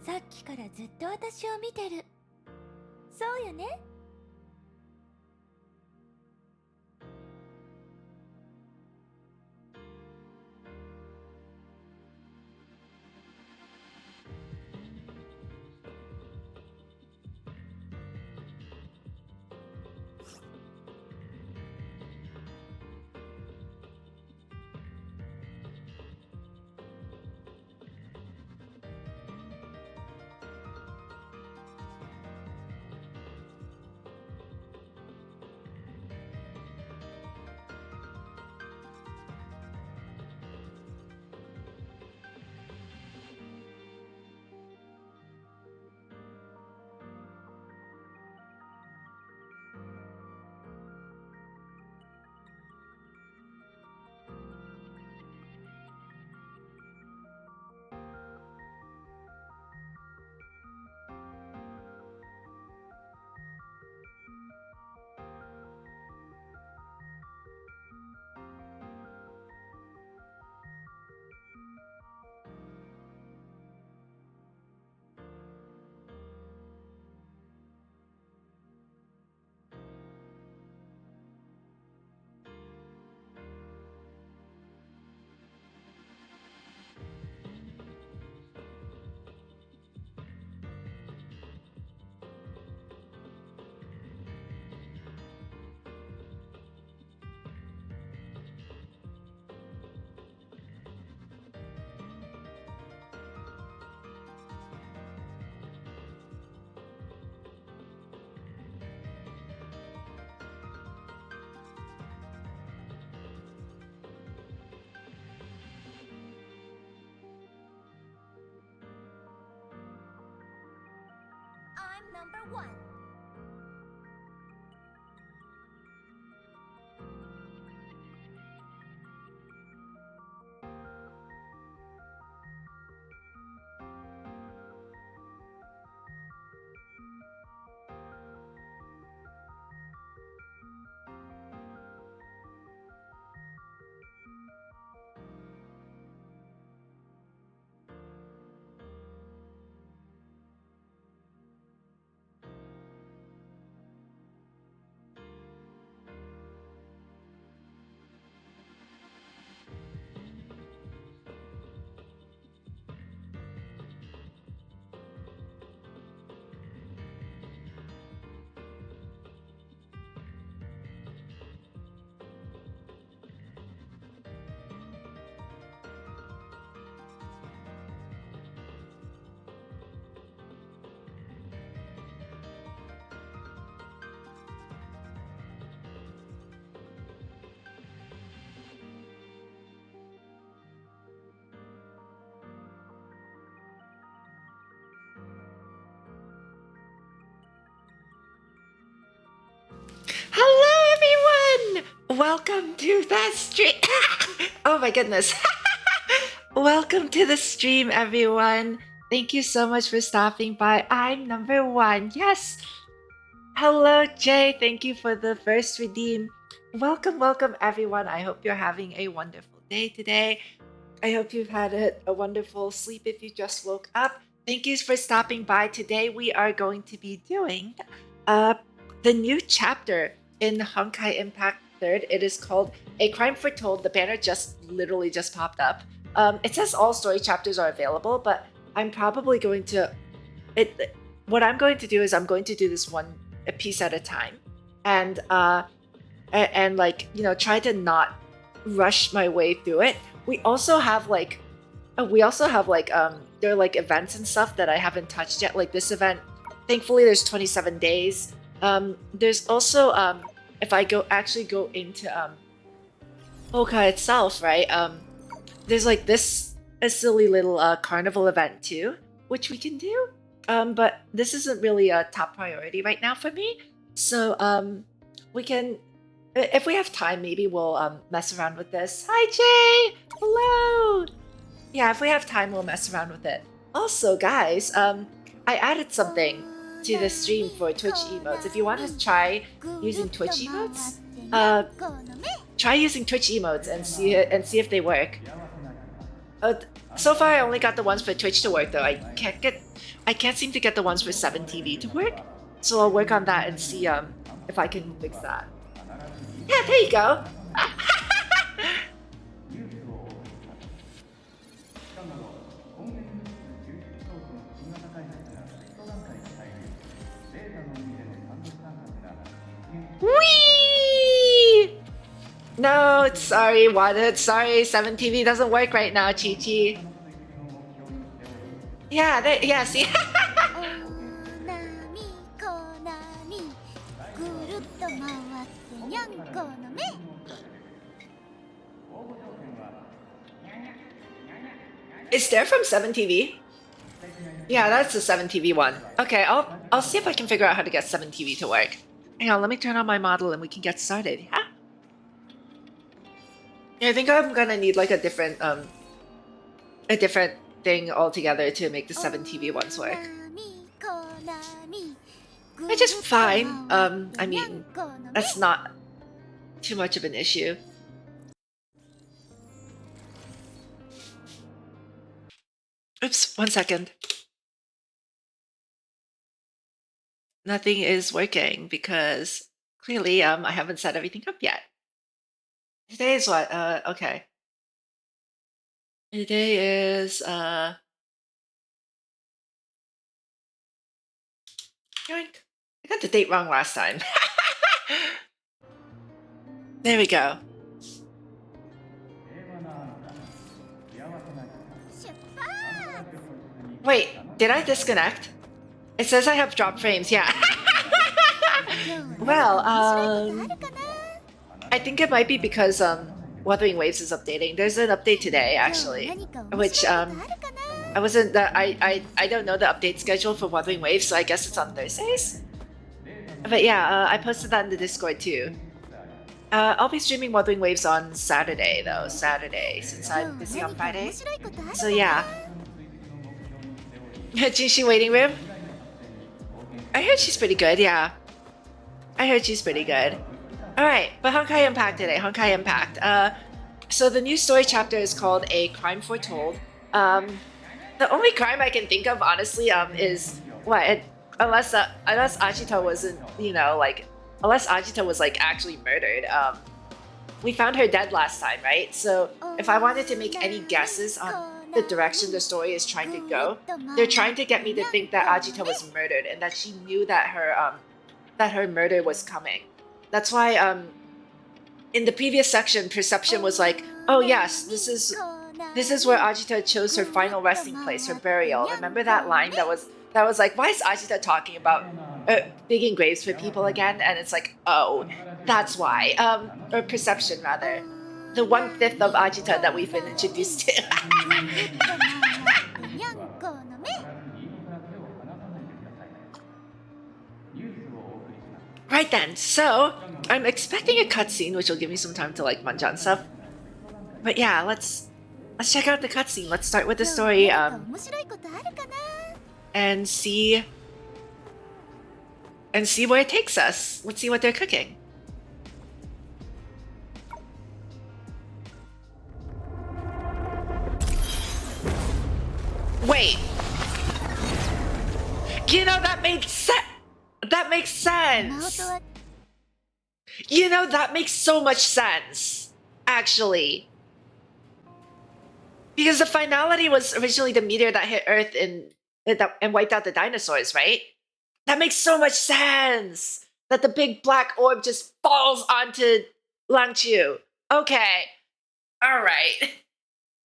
さっきからずっと私を見てる。そうよね。I'm number one. Hello, everyone! Welcome to the stream. Oh my goodness. Welcome to the stream, everyone. Thank you so much for stopping by. I'm number one. Yes. Hello, Jay. Thank you for the first redeem. Welcome, welcome, everyone. I hope you're having a wonderful day today. I hope you've had a wonderful sleep if you just woke up. Thank you for stopping by. Today we are going to be doing the new chapter in Honkai Impact 3rd. It is called A Crime Foretold. The banner literally just popped up. It says all story chapters are available, but I'm probably going to... What I'm going to do is I'm going to do this a piece at a time. And like, you know, try to not rush my way through it. We also have like there are like events and stuff that I haven't touched yet. Like this event, thankfully there's 27 days. There's also if I go into Honkai itself, right? There's like a silly little carnival event too, which we can do. But this isn't really a top priority right now for me. So we can, if we have time, maybe we'll mess around with this. Hi Jay! Hello! Yeah, if we have time, we'll mess around with it. Also, guys, I added something to the stream for Twitch emotes. If you want to try using Twitch emotes, try using Twitch emotes and see if they work. So far, I only got the ones for Twitch to work though. I can't seem to get the ones for 7TV to work. So I'll work on that and see if I can fix that. Yeah, there you go. Whee! No, sorry, Wadded. Sorry, 7TV doesn't work right now, Chi Chi. Yeah, yeah, see? Is there from 7TV? Yeah, that's the 7TV one. Okay, I'll see if I can figure out how to get 7TV to work. Hang on, let me turn on my model and we can get started. Yeah? Yeah, I think I'm gonna need like a different thing altogether to make the 7TV ones work. Which is fine. I mean, that's not too much of an issue. Oops, 1 second. Nothing is working because clearly I haven't set everything up yet. Today is what? Okay. Today is yoink. I got the date wrong last time. There we go. Wait, did I disconnect? It says I have drop frames, yeah. Well, I think it might be because Wuthering Waves is updating. There's an update today actually, which I wasn't I don't know the update schedule for Wuthering Waves, so I guess it's on Thursdays. But yeah, I posted that in the Discord too. I'll be streaming Wuthering Waves on Saturday though, since I'm busy on Friday. So yeah. Jinshi waiting room? I heard she's pretty good, yeah. I heard she's pretty good. Alright, but Honkai Impact today, Honkai Impact. So the new story chapter is called A Crime Foretold. The only crime I can think of, honestly, is what? Unless Ajita wasn't, you know, like, unless Ajita was like actually murdered. We found her dead last time, right? So if I wanted to make any guesses on the direction the story is trying to go, they're trying to get me to think that Ajita was murdered and that she knew that her murder was coming. That's why in the previous section, Perception was like, oh yes, this is where Ajita chose her final resting place, her burial. Remember that line that was like, why is Ajita talking about digging graves for people again? And it's like, oh, that's why. Or Perception rather. The 1/5 of Ajita that we've been introduced to. Right then, so I'm expecting a cutscene, which will give me some time to like munch on stuff. But yeah, let's check out the cutscene. Let's start with the story, and see where it takes us. Let's see what they're cooking. Wait. You know, that makes sense. That makes sense. You know, that makes so much sense, actually. Because the finality was originally the meteor that hit Earth and wiped out the dinosaurs, right? That makes so much sense. That the big black orb just falls onto Langchu. Okay. All right.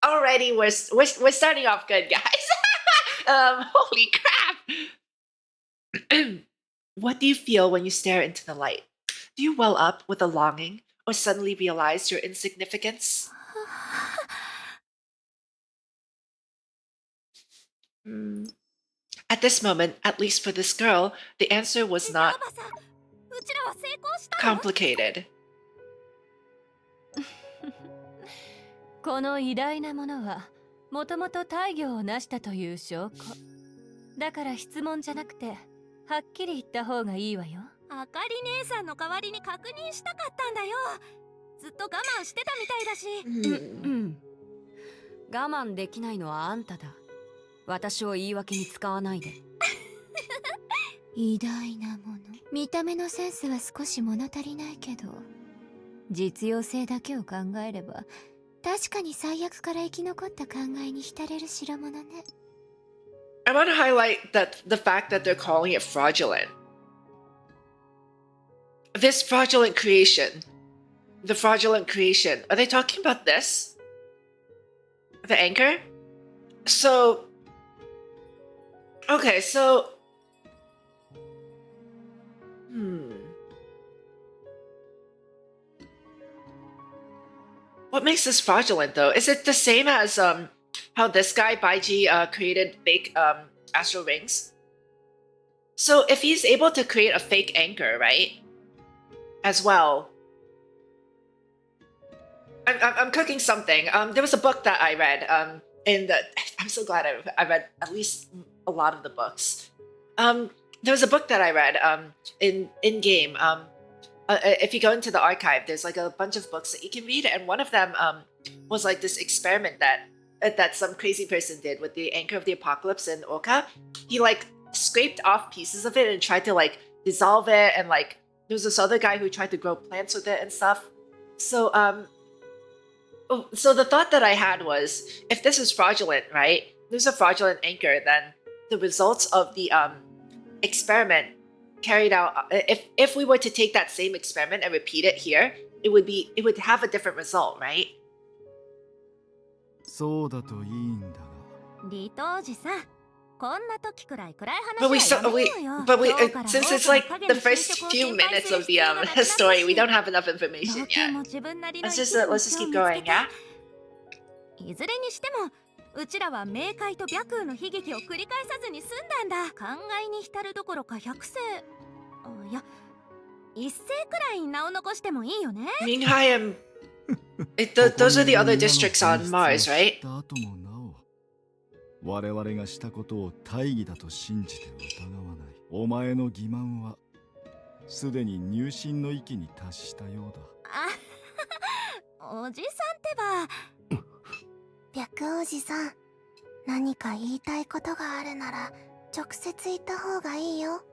Already we're starting off good, guys. Holy crap. What do you feel when you stare into the light? Do you well up with a longing or suddenly realize your insignificance? At this moment, at least for this girl, the answer was not complicated. この偉大なものはもともと大業を成したという証拠だから質問じゃなくてはっきり言った方がいいわよ。あかり姉さんの代わりに確認したかったんだよ。ずっと我慢してたみたいだし。我慢できないのはあんただ。私を言い訳に使わないで。偉大なもの。見た目のセンスは少し物足りないけど、実用性だけを考えれば確かに最悪から生き残った考えに浸れる代物ね。I want to highlight that the fact that they're calling it fraudulent. This fraudulent creation. The fraudulent creation. Are they talking about this? The anchor? So... Okay, so... What makes this fraudulent, though? Is it the same as how this guy, Baiji, created fake astral rings? So if he's able to create a fake anchor, right? As well. I'm cooking something. There was a book that I read. I'm so glad I read at least a lot of the books. There was a book that I read in game. If you go into the archive, there's like a bunch of books that you can read, and one of them was like this experiment that some crazy person did with the Anchor of the Apocalypse in Oka. He like scraped off pieces of it and tried to like dissolve it, and like there was this other guy who tried to grow plants with it and stuff. So so the thought that I had was, if this is fraudulent, right? There's a fraudulent anchor, then the results of the experiment carried out, if we were to take that same experiment and repeat it here, it would have a different result, right? そうだといいんだが。リトージさん、こんな時くらい暗い But we 話は so やめようよ。 but we 今日から since 多 it's くの like 影 the の就 first 職を few 心配 minutes する of 必要がなくなった the し、 story, we don't have enough information 同級も yet. 自分なりの Let's 生 just きる let's just 道を keep 見つ going, けて、 yeah? いずれにしてもうちらは冥界と白空の悲劇を繰り返さずに済んだんだ。考えに浸るどころか100世、いや1世くらい名を残してもいいよね。 Minghai and those are the other districts on Mars, right? 後もなお我々がしたことを大義だと信じて疑わない。お前の欺瞞はすでに入信の域に達したようだ。あおじさんってば。白王子さん、何か言いたいことがあるなら直接言った方がいいよ。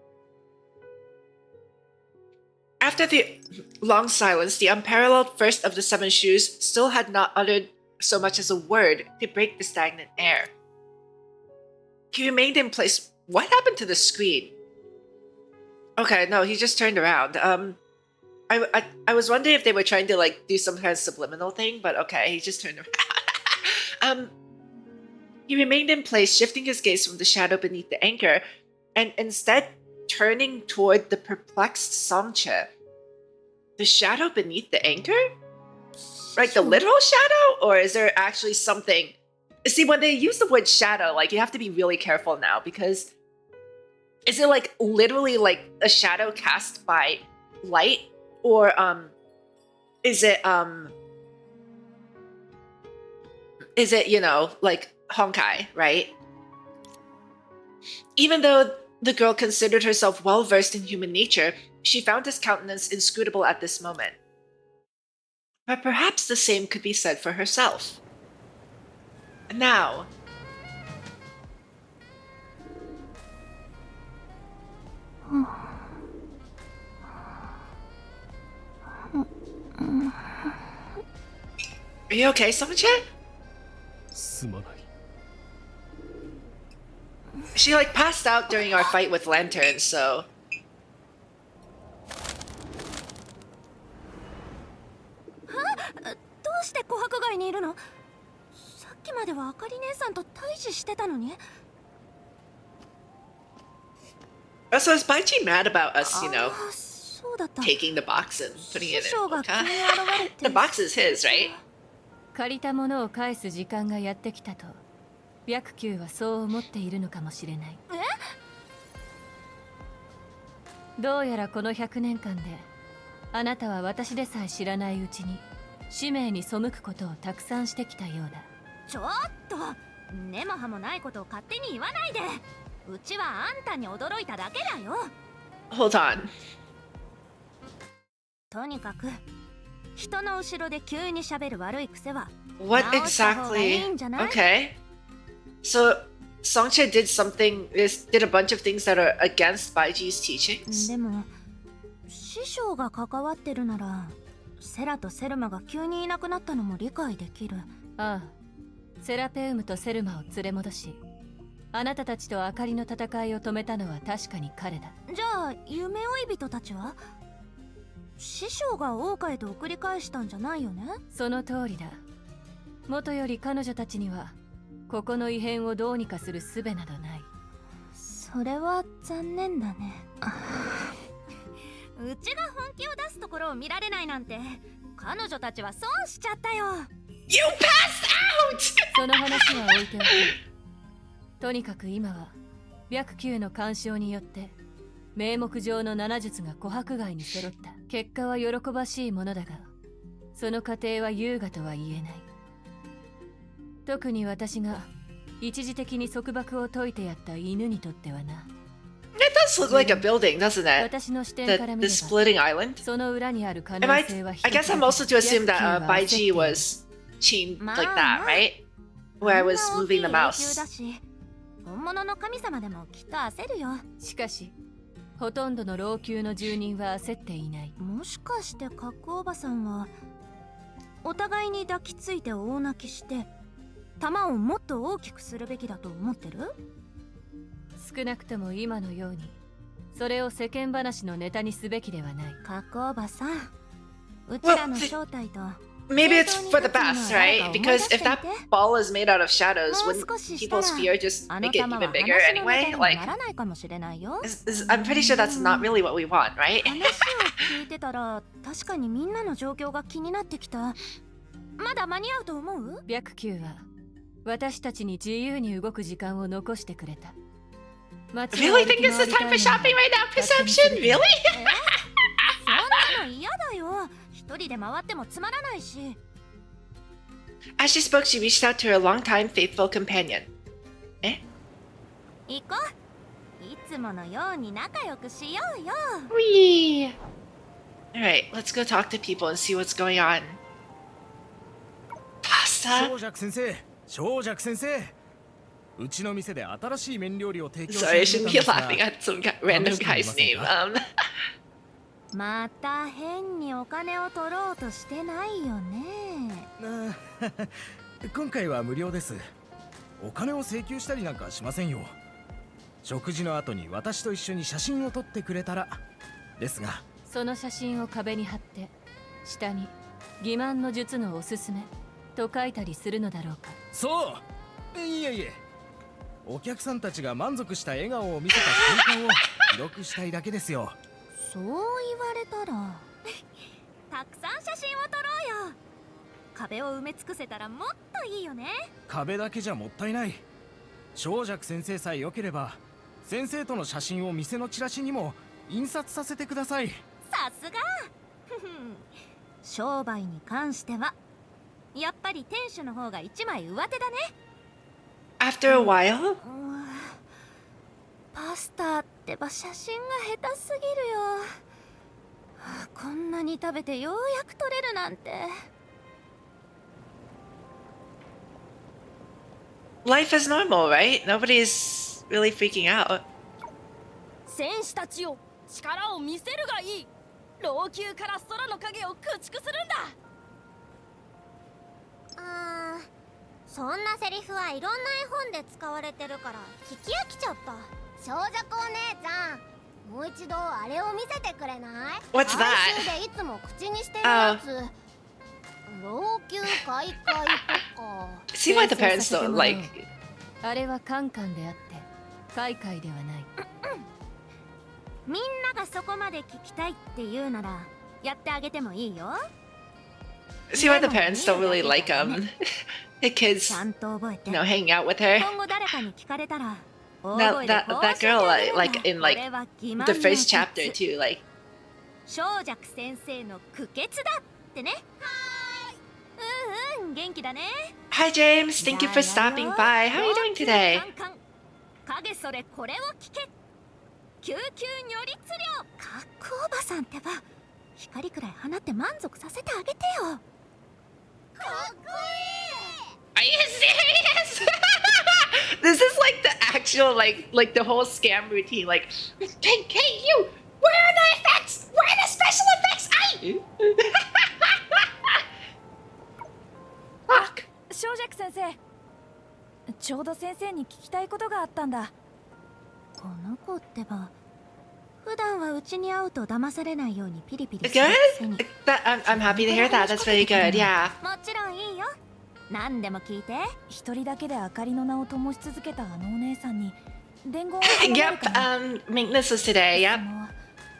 After the long silence, the unparalleled first of the seven shoes still had not uttered so much as a word to break the stagnant air. He remained in place. What happened to the screen? Okay, no, he just turned around. I was wondering if they were trying to like do some kind of subliminal thing, but okay, he just turned around. He remained in place, shifting his gaze from the shadow beneath the anchor, and instead turning toward the perplexed Samche. The shadow beneath the anchor? Like the literal shadow? Or is there actually something? See, when they use the word shadow, like you have to be really careful now, because is it like literally like a shadow cast by light? Or is it you know, like Honkai, right? Even though the girl considered herself well versed in human nature, she found his countenance inscrutable at this moment. But perhaps the same could be said for herself. Now, are you okay, Samche? すまない。 She like passed out during our fight with lanterns, so. どうして琥珀街にいるの？さっきまではあかり姉さんと対峙してたのに。 So is Baichi mad about us, you know, そうだった。 taking the box and putting it 師 in 匠が Oka? 急に現れて。 The box is his, right? 借りたものを返す時間がやってきたと白球はそう思っているのかもしれない。どうやらこの100年間であなたは私でさえ知らないうちに使命に背くことをたくさんしてきたようだ。ちょっと根も葉もないことを勝手に言わないで。うちはあんたに驚いただけだよ。 Hold on. とにかく人の後ろで急に喋る悪い癖は What 直した方がいい exactly? んじゃない？ Okay. So Songche did did a bunch of things that are against Baiji's teachings. でも師匠が関わってるならセラとセルマが急にいなくなったのも理解できる。ああ、セラペウムとセルマを連れ戻し、あなたたちと明かりの戦いを止めたのは確かに彼だ。じゃあ夢追い人たちは師匠が王家へと送り返したんじゃないよね？その通りだ。元より彼女たちにはここの異変をどうにかする術などない。それは残念だね。うちが本気を出すところを見られないなんて彼女たちは損しちゃったよ。 You passed out! その話は置いておく。とにかく今は白球の干渉によって名目上の7術が琥珀貝に揃った。結果は喜ばしいものだが、その過程は優雅とは言えない。特に私が一時的に束縛を解いてやった犬にとってはな。It does look like a building, doesn't it? 私の視点から見 The れば splitting island. その裏にある可 Am 能 I? 性は I guess I'm also to assume that 白球は焦って Baiji いる。 was chained like that, right? Where I was moving the あんな大きい mouse. 要求だし本物の神様でもきっと焦るよ。しかしほとんどの老朽の住人は焦っていない。もしかしてカックおばさんはお互いに抱きついて大泣きして玉をもっと大きくするべきだと思ってる？少なくとも今のようにそれを世間話のネタにすべきではない。カックおばさん、うちらの正体と Maybe it's for the best, right? Because if that ball is made out of shadows, もう wouldn't 少ししたら people's fear just あの make it 玉は even 話 bigger のネタ anyway? に Like, ならないかもしれないよ。 I'm pretty sure that's not really what we want, right? 話を聞いてたら確かにみんなの状況が気になってきた。まだ間に合うと思う？白球は私たちに自由に動く時間を残してくれた。 Really think it's the time for shopping right now? Perception? Really? そんなの嫌だよ。一人で回ってもつまらないし。 As she spoke, she reached out to her longtime faithful companion. 行こう。いつものように仲良くしようよ。 Whee! Alright, let's go talk to people and see what's going on. Pasta? 小雀先生、小雀先生。うちの店で新しい麺料理を提供して Sorry, I くれ shouldn't たん be ですが laughing at some random guy's name. また変にお金を取ろうとしてないよね。今回は無料です。お金を請求したりなんかしませんよ。食事の後に私と一緒に写真を撮ってくれたらですが。その写真を壁に貼って下に欺瞞の術のおすすめと書いたりするのだろうか。そう。いえいえ。お客さんたちが満足した笑顔を見せた瞬間を記録したいだけですよ。そう言われたらたくさん写真を撮ろうよ。壁を埋め尽くせたらもっといいよね。壁だけじゃもったいない。小雀先生さえ良ければ先生との写真を店のチラシにも印刷させてください。さすが商売に関してはやっぱり店主の方が一枚上手だね。 After a while? パスタってば写真が下手すぎるよ。こんなに食べてようやく撮れるなんて。 Life is normal, right? Nobody's really freaking out. 戦士たちよ、力を見せるがいい。老朽から空の影を駆逐するんだ。そんなセリフはいろんな絵本で使われてるから聞き飽きちゃった。少女子お姉ちゃん、もう一度あれを見せてくれない？ What's that? 毎週でいつも口にしてるやつ。老朽開会とか。 See why the parents don't like. あれはカンカンであってカイカイではない。みんながそこまで聞きたいって言うならやってあげてもいいよ。 See why the parents don't really like the kids, ちゃんと覚えて。 hanging out with her. 今後誰かに聞かれたら That that girl, like in like the first chapter too, like. 小雀先生の苦血だってね。元気だね。 Hi James, thank you for stopping by. How are you doing today? 影それこれを聞け。救急如律療。かっこおばさんってば光くらい放って満足させてあげてよ。Are you serious? This is like the actual like the whole scam routine. Like, hey you, where are the effects? Where are the special effects? Fuck. 小尺先生、ちょうど先生に聞きたいことがあったんだ。この子ってば、普段はうちに会うと騙されないようにピリピリす Good. るくせに。 I'm happy to hear that. That's very good. Yeah. もちろんいいよ。何でも聞いて。一人だけで明かりの名を灯し続けたあのお姉さんに伝言を頼める Yep. かな。 Maintenance was today. Yep.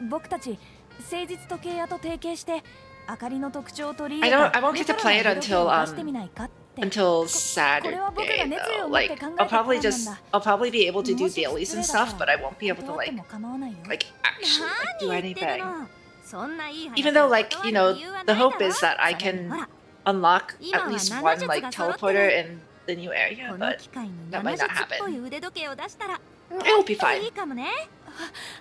僕たち誠実時計屋と提携して明かりの特徴を取り I 入れ don't. I won't get to play it レトロな色気を出してみ until ないかって。 until これは僕が Saturday 熱意 though. を持って Like 考え I'll た probably プラン just なんだ。 I'll probably be able to do もし dailies 失 and 礼だ stuff, か but I ら won't be able to 断って like も構わないよ。 like actually like, do 何言ってる anything. の。そんないい話 Even though like 断 you る know 理由は the ないだろ。 hope is that I それに can ほら、 unlock 今 at は least 7 one 術 like が揃ってる。 teleporter in the new area, この but 機会に that 7 might 術 not っぽ happen. い腕時計を出したら It will be い fine. いかもね。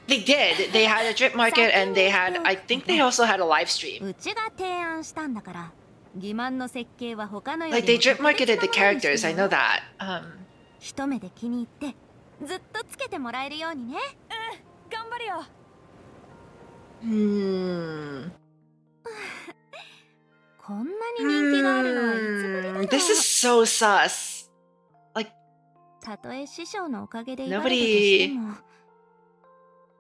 They did. They had a drip market and they had. I think they also had a live stream. うちが提案したんだから、欺瞞の設計は他のよ Like り they も drip marketed the characters. I know that. 一目で気に入ってずっとつけてもらえるようにね。頑張るよ。こんなに人気があるのはいつぶりだろう。 This is so sus. たとえ師匠のおかげで言われたとしても、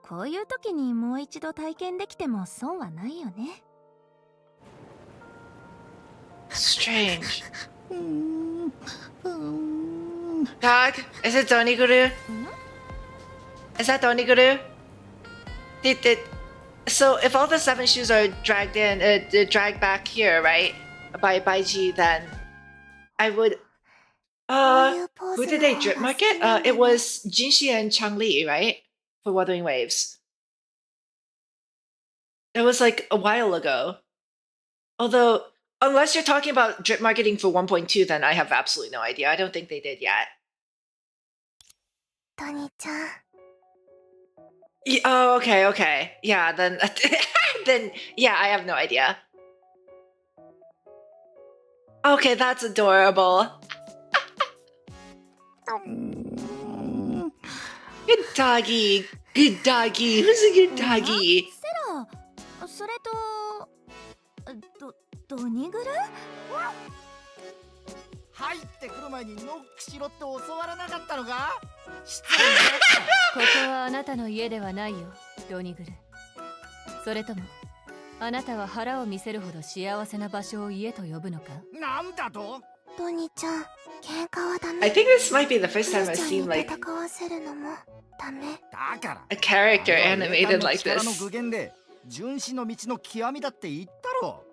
こういう時にもう一度体験できても損はないよね。 Strange. Dog, is it Doniguru? Is that Doniguru? So if all the 7 shoes are dragged in, dragged back here, right? By G, then I would. Who did they drip market? It was Jinxi and Changli, right? For Wuthering Waves. It was like a while ago. Although, unless you're talking about drip marketing for 1.2, then I have absolutely no idea. I don't think they did yet. トニちゃん、 Oh, okay. Yeah, then, then yeah, I have no idea. Okay, that's adorable. Good doggy. Good doggy. Who's a good doggy? セラ、それとドニグル？入ってくる前にノックしろって教わらなかったのか？失ここはあなたの家ではないよ、ドニグル。それともあなたは腹を見せるほど幸せな場所を家と呼ぶのか？礼。なんだと？トニちゃん、喧嘩はダメ。 I think this might be the first time I've ちゃんに seen like 戦わせるのもダメ。だから a character animated like 力の this. 具現で純子の道の極みだって言ったろ。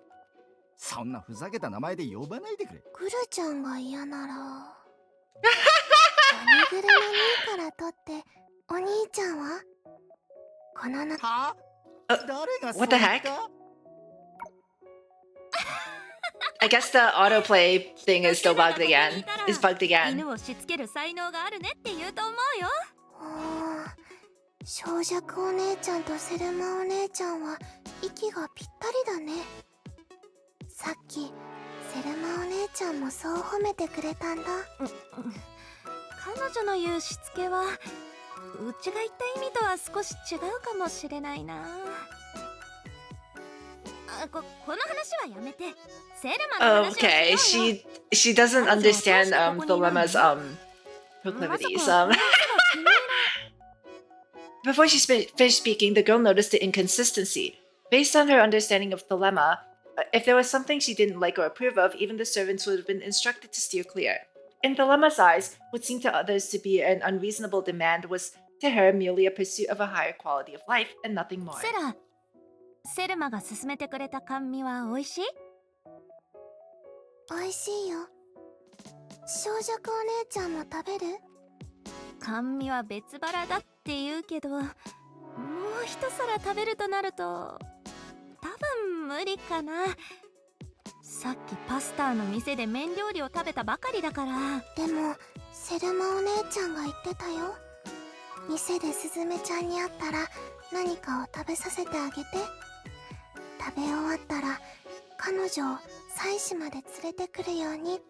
そんなふざけた名前で呼ばないでくれ。グルちゃんが嫌ならトニグルの2から取ってお兄ちゃんはこの中は？ Uh, 誰がそう what the 言 heck? った？ I guess the autoplay thing is still bugged again. Is bugged again. 犬をしつける才能があるねって言うと思うよ。小弱お姉ちゃんとセルマお姉ちゃんは息がぴったりだね。さっきセルマお姉ちゃんもそう褒めてくれたんだ。彼女の言うしつけはうちが言った意味とは少し違うかもしれないな。この話はやめて。セルマの話をしようよ。 Okay, she doesn't understand Dilemma's proclivities. Before she finished speaking, the girl noticed the inconsistency. Based on her understanding of Dilemma, if there was something she didn't like or approve of, even the servants would have been instructed to steer clear. In Dilemma's eyes, what seemed to others to be an unreasonable demand was to her merely a pursuit of a higher quality of life and nothing more. セラ、セルマが勧めてくれた甘味は美味しい？おいしいよ。小弱お姉ちゃんも食べる？甘味は別腹だって言うけど、もう一皿食べるとなると多分無理かな。さっきパスタの店で麺料理を食べたばかりだから。でもセルマお姉ちゃんが言ってたよ。店でスズメちゃんに会ったら何かを食べさせてあげて。食べ終わったら彼女を祭司まで連れてくるようにって。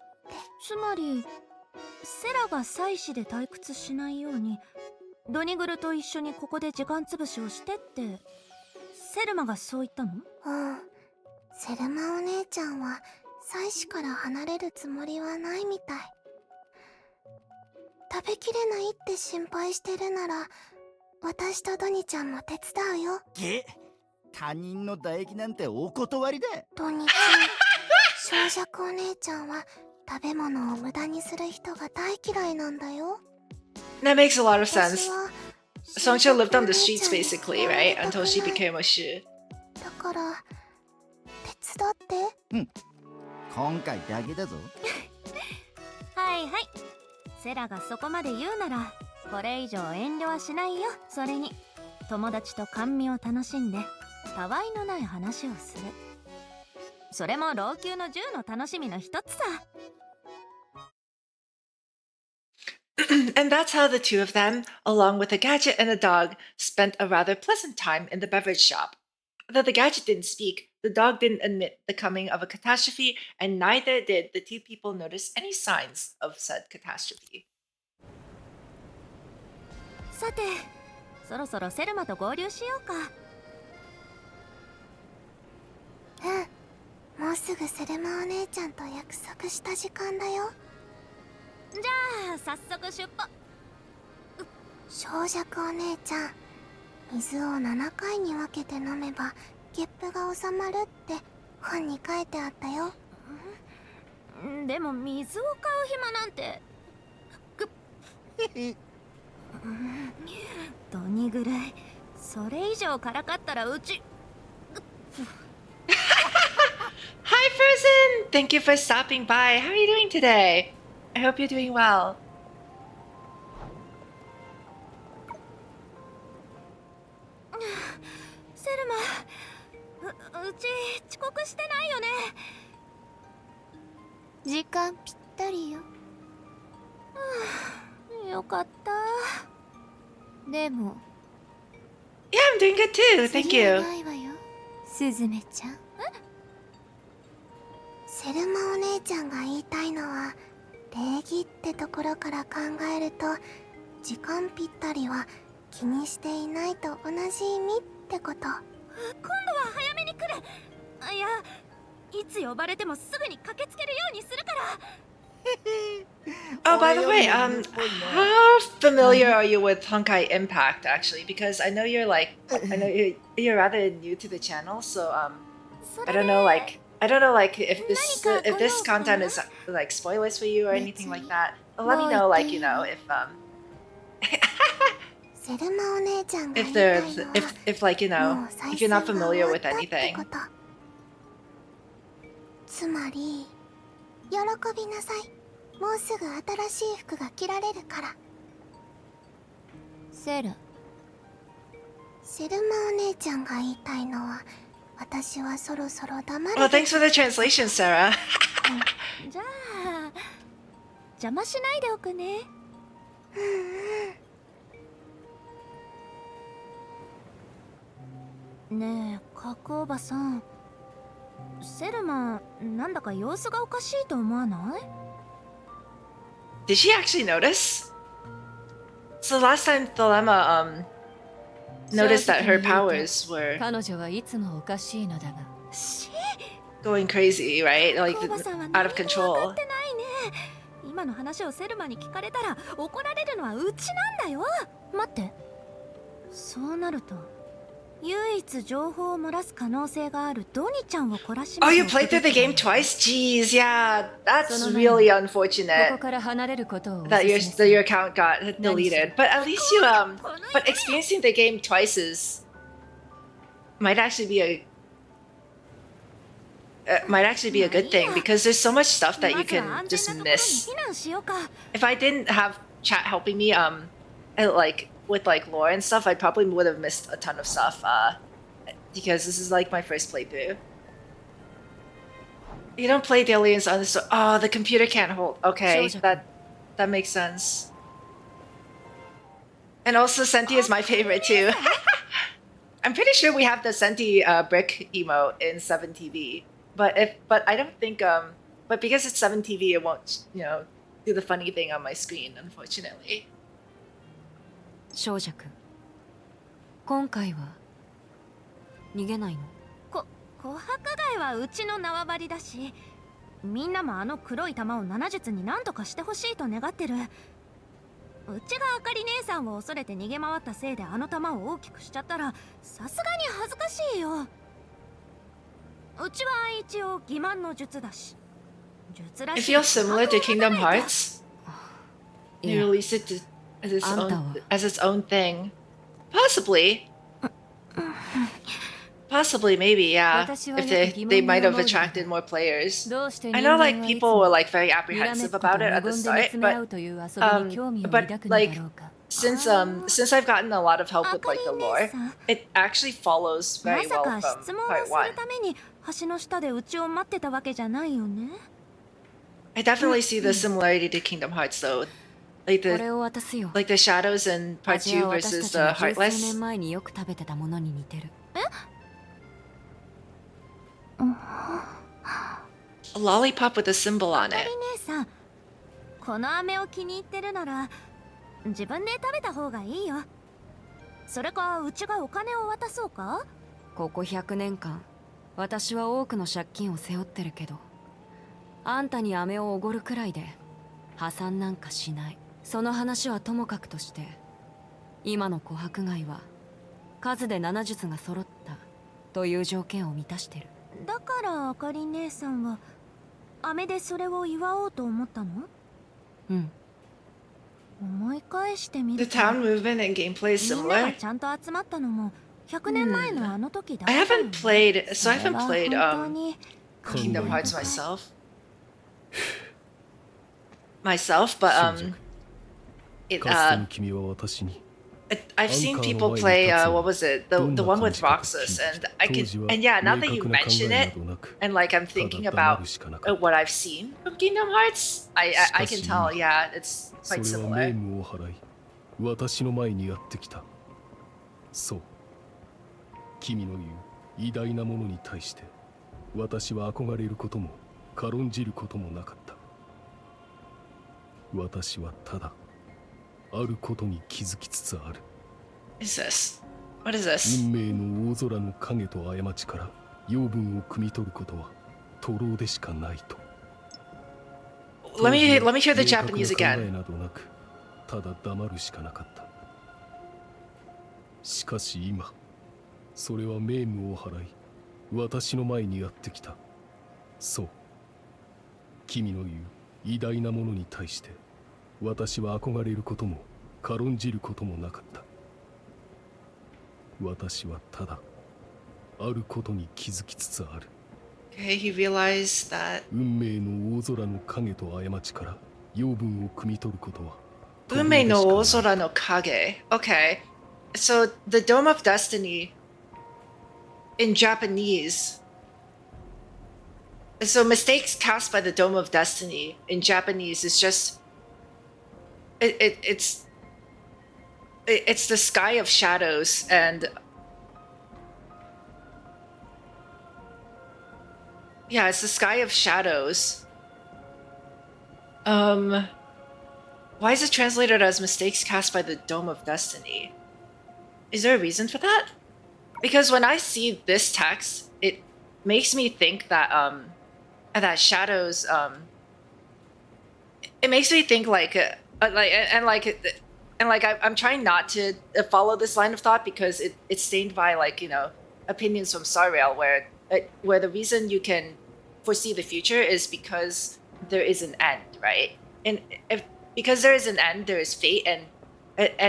つまりセラが祭司で退屈しないようにドニグルと一緒にここで時間つぶしをしてってセルマがそう言ったの？うん。セルマお姉ちゃんは祭司から離れるつもりはないみたい。食べきれないって心配してるなら私とドニちゃんも手伝うよ。他人の唾液なんてお断りだ。ドニちゃん、小弱お姉ちゃんは食べ物を無駄にする人が大嫌いなんだよ。 That makes a lot of 私 sense. は Songcha lived on the streets basically, right? Until she became a shu. だから手伝って。今回だけだぞ。はいはい、セラがそこまで言うならこれ以上遠慮はしないよ。それに友達と甘味を楽しんでたわいのない話をする。それも老朽の銃の楽しみの一つさ。And that's how the two of them, along with a gadget and a dog, spent a rather pleasant time in the beverage shop. Though the gadget didn't speak, the dog didn't admit the coming of a catastrophe, and neither did the two people notice any signs of said catastrophe. さて、そろそろセルマと合流しようか。うん、もうすぐセルマお姉ちゃんと約束した時間だよ。じゃあ早速出発。小弱お姉ちゃん、水を7回に分けて飲めばゲップが収まるって本に書いてあったよ。でも水を買う暇なんて。どにぐらいそれ以上からかったらうち。 Hi, Frozen! Thank you for stopping by. How are you doing today? I hope you're doing well. セルマ、うち遅刻してないよね。時間ぴったりよ。よかった。でも Yeah, I'm doing good too. Thank 次は you. ないわよ、スズメちゃん。セルマお姉ちゃんが言いたいのは礼儀ってところから考えると時間ぴったりは気にしていないと同じ意味ってこと。今度は早めに来る。いや、いつ呼ばれてもすぐに駆けつけるようにするから。Oh, by the way, how familiar are you with Honkai Impact actually? Because I know you're like, I know you're rather new to the channel, so I don't know like if this content is like spoilers for you or anything like that. Let me know, like, you know, if セルマお姉ちゃんが言 if いたい there's のは if like, you も know, う再 if 生 you're が not 終 familiar わ with ったって anything. こと。つまり喜びなさい。もうすぐ新しい服が着られるから。セルセルマお姉ちゃんが言いたいのは私はそろそろ黙る。 Well, thanks for the translation, Sarah. じゃあ邪魔しないでおくね。ねえ、角おばさん、セルマなんだか様子がおかしいと思わない？ Did she actually notice? So last time Thelema noticed that her powers were 彼女はいつもおかしいのだが。 going crazy, right? Like 角おばさんは out 何 of も分か control. ってないね。今の話をセルマに聞かれたら怒られるのはうちなんだよ。待って、そうなると唯一情報を漏らす可能性があるドニちゃんを懲らしめ Oh, て you おく played through the べきだ game twice? Jeez, yeah, that's その前に really ここ unfortunate から離れることをお that 勧め your する your account got deleted. But at least you but experiencing the game twice is might actually be a good thing because there's so much stuff that you まずは can 安全 just なところに miss. 避難しようか。 If I didn't have chat helping me like with like lore and stuff, I probably would have missed a ton of stuff because this is like my first playthrough. You don't play the aliens on the oh, the computer can't hold. Okay, that makes sense. And also Senti is my favorite too. I'm pretty sure we have the Senti brick emote in 7TV, but I don't think but because it's 7TV, it won't do the funny thing on my screen, unfortunately. 少女くん、今回は逃げないの？琥珀貝はうちの縄張りだし、みんなもあの黒い玉を7術に何とかしてほしいと願ってる。うちがあかり姉さんを恐れて逃げ回ったせいであの玉を大きくしちゃったらさすがに恥ずかしいよ。うちは一応欺瞞の術だし。術ら It しい feels similar to Kingdom Hearts. い They や、 released it as its own thing. Possibly, maybe, yeah. If they might have attracted more players. I know, like, people were like very apprehensive about it at the start, but like, since I've gotten a lot of help with like the lore, it actually follows ま very さ well か from 質問を part す one. るために橋の下でうちを待ってたわけじゃないよね。I definitely see the similarity to Kingdom Hearts, though. Like これを渡すよ。 the shadows in part 味 2 は私 versus たち the が十数 Heartless. 年前によく食べてたものに似てる。A lollipop with a symbol on あか it. り姉さん、この飴を気に入ってるなら自分で食べた方がいいよ。それかうちがお金を渡そうか。ここ100年間、私は多くの借金を背負ってるけど、あんたに飴をおごるくらいで破産なんかしない。その話はともかくとして、今の琥珀貝は数で7術が揃ったという条件を満たしてる。だからあかり姉さんは飴でそれを祝おうと思ったの？うん。思い返してみ The ると、 town movement and gameplay is みんなが similar. ちゃんと集まったのも100年前のあの時だった I の。 haven't played, so I それ haven't は played 本当に Kingdom Hearts myself, but かつての君は私に I've seen people play what was it, the one with Roxas, and yeah, now that you mention it, and like I'm thinking about what I've seen from Kingdom Hearts, I can tell, yeah, it's そ quite れは名 similar. 務を払い私の前にやってきた。そう君の言う偉大なものに対して私は憧れることも軽んじることもなかった。私はただあることに気づきつつある。 Is this? What is this? 運命の大空の影と過ちから養分を汲み取ることは徒労でしかないと。 Let me hear the 明確な Japanese 考え again. などなくただ黙るしかなかった。しかし今それは名務を払い私の前にやってきた。そう君の言う偉大なものに対して私は憧れることも軽んじることもなかった。私はただあることに気づきつつある。 Okay, he realized that 運命の大空の影と過ちから養分を汲み取ることは Ume no Ozora no Kage. Okay, so the Dome of Destiny in Japanese. So mistakes cast by the Dome of Destiny in Japanese is just it's the sky of shadows, and yeah, it's the sky of shadows. Why is it translated as mistakes cast by the Dome of Destiny? Is there a reason for that? Because when I see this text, it makes me think that that shadows it makes me think like I'm trying not to follow this line of thought because it's stained by opinions from Sariel where the reason you can foresee the future is because there is an end, right? And because there is an end, there is fate, and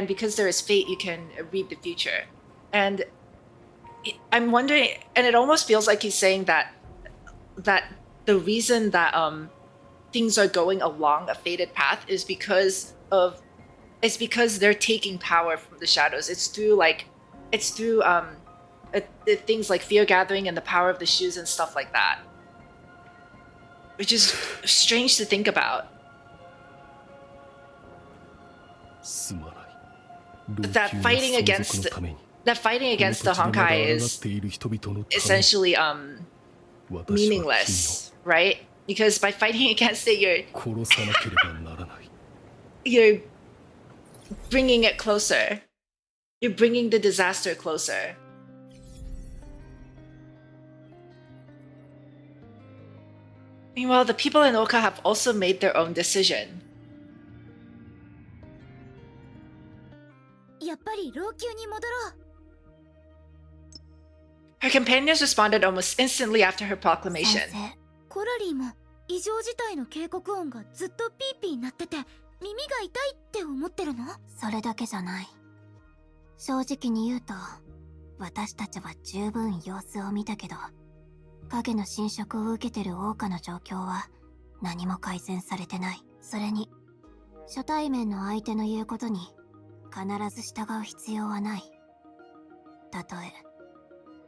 because there is fate, you can read the future. And I'm wondering, and it almost feels like he's saying that the reason that things are going along a fated path is because they're taking power from the shadows. It's through things like fear gathering and the power of the shoes and stuff like that, which is strange to think about. すまない。 That fighting 老朽な相 against 続のために that fighting against the Honkai is essentially meaningless, right? Because by fighting against it, you're bringing it closer. You're bringing the disaster closer. Meanwhile, the people in Oka have also made their own decision. やっぱり老朽に戻ろう。 Her companions responded almost instantly after her proclamation. 先生、コラリーも異常事態の警告音がずっとピーピー鳴ってて耳が痛いって思ってるの？それだけじゃない。正直に言うと、私たちは十分様子を見たけど、影の侵食を受けてる桜花の状況は何も改善されてない。それに、初対面の相手の言うことに必ず従う必要はない。たとえ、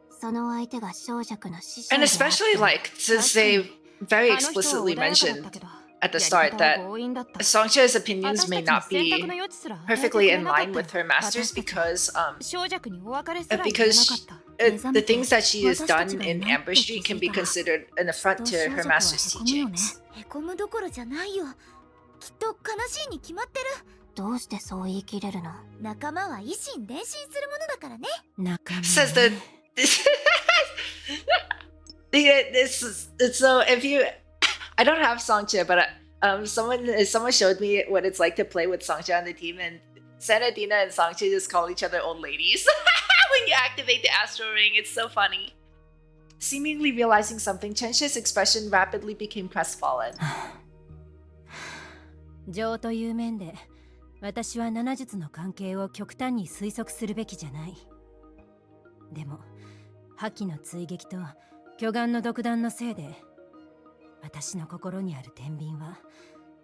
その相手が小弱の師匠 And especially since they very explicitly mentioned at the start that Songcha's opinions may not be perfectly in line with her master's because the things that she has done in Amber Street can be considered an affront to her master's teachings. へこむどころじゃないよ。きっと悲しいに決まってる。どうしてそう言い切れるの？仲間は一心伝心するものだからね。仲間。 Says the so if you I don't have Songcha, but someone showed me what it's like to play with Songcha on the team, and Sanadina and Songcha just call each other old ladies when you activate the Astral Ring. It's so funny. Seemingly realizing something, Chenshi's expression rapidly became crestfallen. 情という面で、私は七術の関係を極端に推測するべきじゃない。でも、覇気の追撃と巨岩の独断のせいで、私の心にある天秤は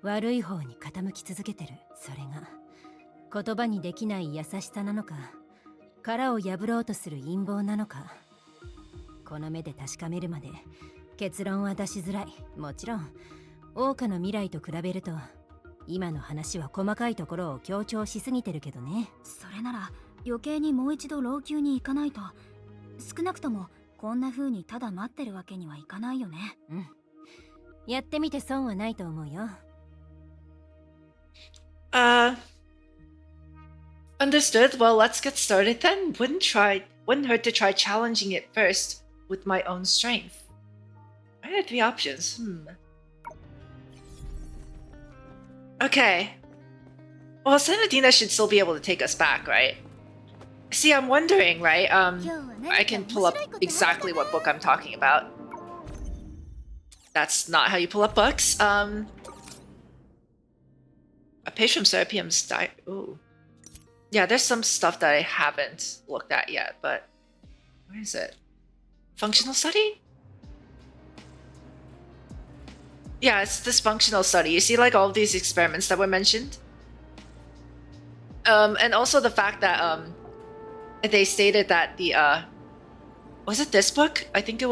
悪い方に傾き続けてる。それが言葉にできない優しさなのか、殻を破ろうとする陰謀なのか、この目で確かめるまで結論は出しづらい。もちろん桜花の未来と比べると今の話は細かいところを強調しすぎてるけどね。それなら余計にもう一度老朽に行かないと。少なくともこんな風にただ待ってるわけにはいかないよね。うん。やってみて損はないと思うよ。Understood. Well, let's get started then. Wouldn't hurt to try challenging it first with my own strength. I had 3 options. Okay. Well, Sanadina should still be able to take us back, right? See, I'm wondering, right? I can pull up exactly what book I'm talking about. That's not how you pull up books. A page from Serapium's diary. Ooh. Yeah, there's some stuff that I haven't looked at yet, but where is it? Functional study? Yeah, it's this functional study. You see like all of these experiments that were mentioned? And also the fact that they stated that the was it this book? I think it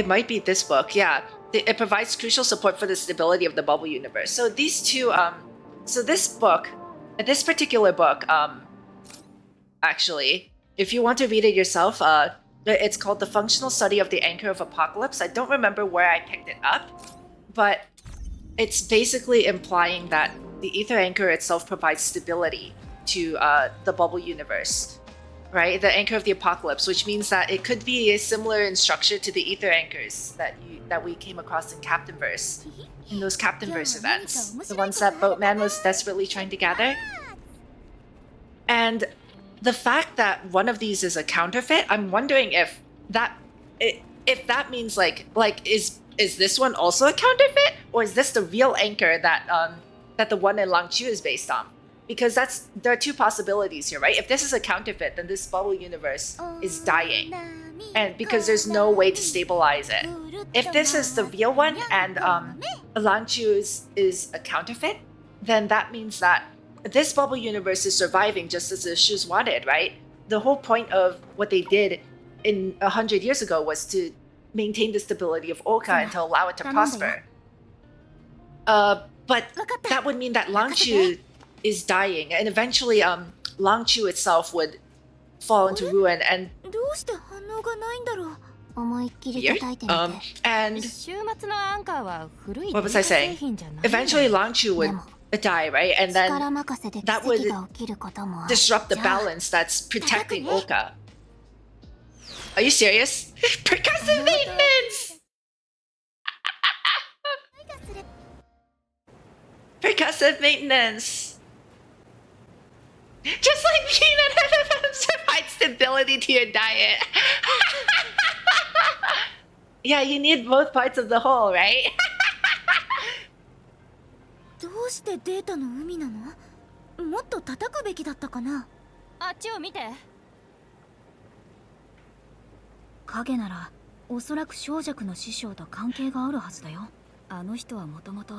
might be this book. Yeah, it provides crucial support for the stability of the bubble universe. So these two so this book, this particular book, actually, if you want to read it yourself, it's called The Functional Study of the Anchor of Apocalypse. I don't remember where I picked it up, but it's basically implying that the ether anchor itself provides stability to the bubble universe, right? The anchor of the apocalypse, which means that it could be similar in structure to the ether anchors that we came across in Captainverse, in those Captainverse events, the ones that Boatman was desperately trying to gather. And the fact that one of these is a counterfeit, I'm wondering if that means like is this one also a counterfeit, or is this the real anchor that that the one in Langchu is based on? Because there are 2 possibilities here, right? If this is a counterfeit, then this bubble universe is dying, and because there's no way to stabilize it. If this is the real one and Langchu is a counterfeit, then that means that this bubble universe is surviving just as the Shus wanted, right? The whole point of what they did in 100 years ago was to maintain the stability of Oka and to allow it to prosper. But that would mean that Langchu is dying, and eventually Langchu itself would fall into ruin, and どうして反応がないんだろう。思いっきり叩いてみて。and 週末のアンカーは古い what was I 製 saying? 品じゃない。 Eventually, Langchu would die, right? And 力 then 任せで奇 that would 跡が起きることもある。 disrupt the じゃあ balance that's protecting Oka. Are you serious? Percussive maintenance! Percussive maintenance! Just like peanut MMMs provide stability to your diet. Yeah, you need both parts of the whole, right? どうしてデータの海なの？もっと叩くべきだったかな。あっちを見て。影ならおそらく小弱の師匠と関係があるはずだよ。あの人はもともと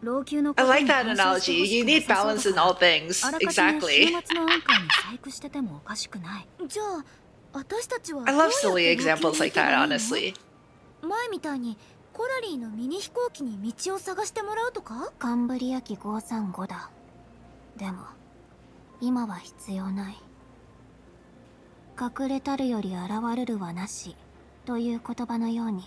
老朽の I like that analogy. You need balance in all things. あらかじめ Exactly. 週末のアンカーに細工しててもおかしくない。じゃあ私たちは I love silly examples like that, honestly. 前みたいにコラリーのミニ飛行機に道を探してもらうとか？カンブリア紀535だ。でも今は必要ない。隠れたるより現れるはなしという言葉のように、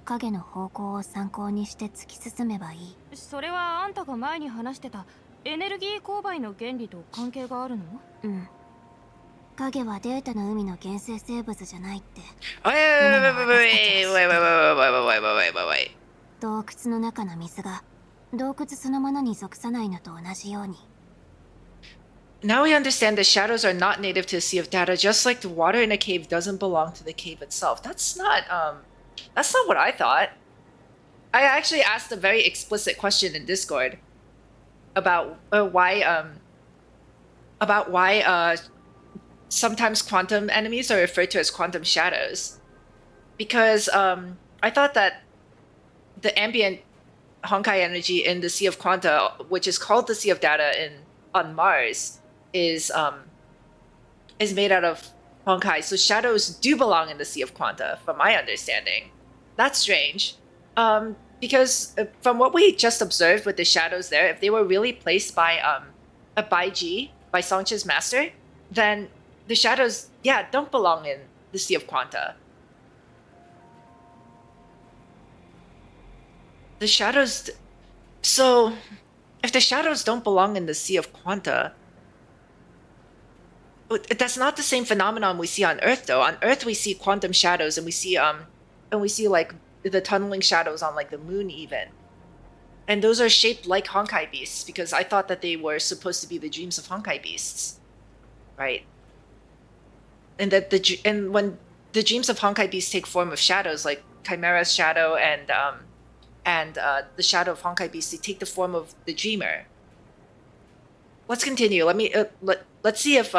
影の方向を参考にして突き進めばいい。それはあんたが前に話してたエネルギー勾配の原理と関係があるの？うん。影はデータの海の原生生物じゃないって。 Wait. 洞窟の中の水が洞窟そのものに属さないのと同じように。Now we understand the shadows are not native to the Sea of Data, just like the water in a cave doesn't belong to the cave itself. That's not what I thought. I actually asked a very explicit question in Discord about why sometimes quantum enemies are referred to as quantum shadows. Because I thought that the ambient Honkai energy in the Sea of Quanta, which is called the Sea of Data on Mars, is made out of Honkai. So shadows do belong in the Sea of Quanta, from my understanding. That's strange. Because from what we just observed with the shadows there, if they were really placed by G, by Songcha's master, then the shadows, yeah, don't belong in the Sea of Quanta. The shadows... So, if the shadows don't belong in the Sea of Quanta, that's not the same phenomenon we see on Earth, though. On Earth, we see quantum shadows, and we see like the tunneling shadows on like the moon, even. And those are shaped like Honkai beasts, because I thought that they were supposed to be the dreams of Honkai beasts, right? And that when the dreams of Honkai beasts take form of shadows, like Chimera's shadow and the shadow of Honkai beasts, they take the form of the dreamer. Let's continue. Let's see if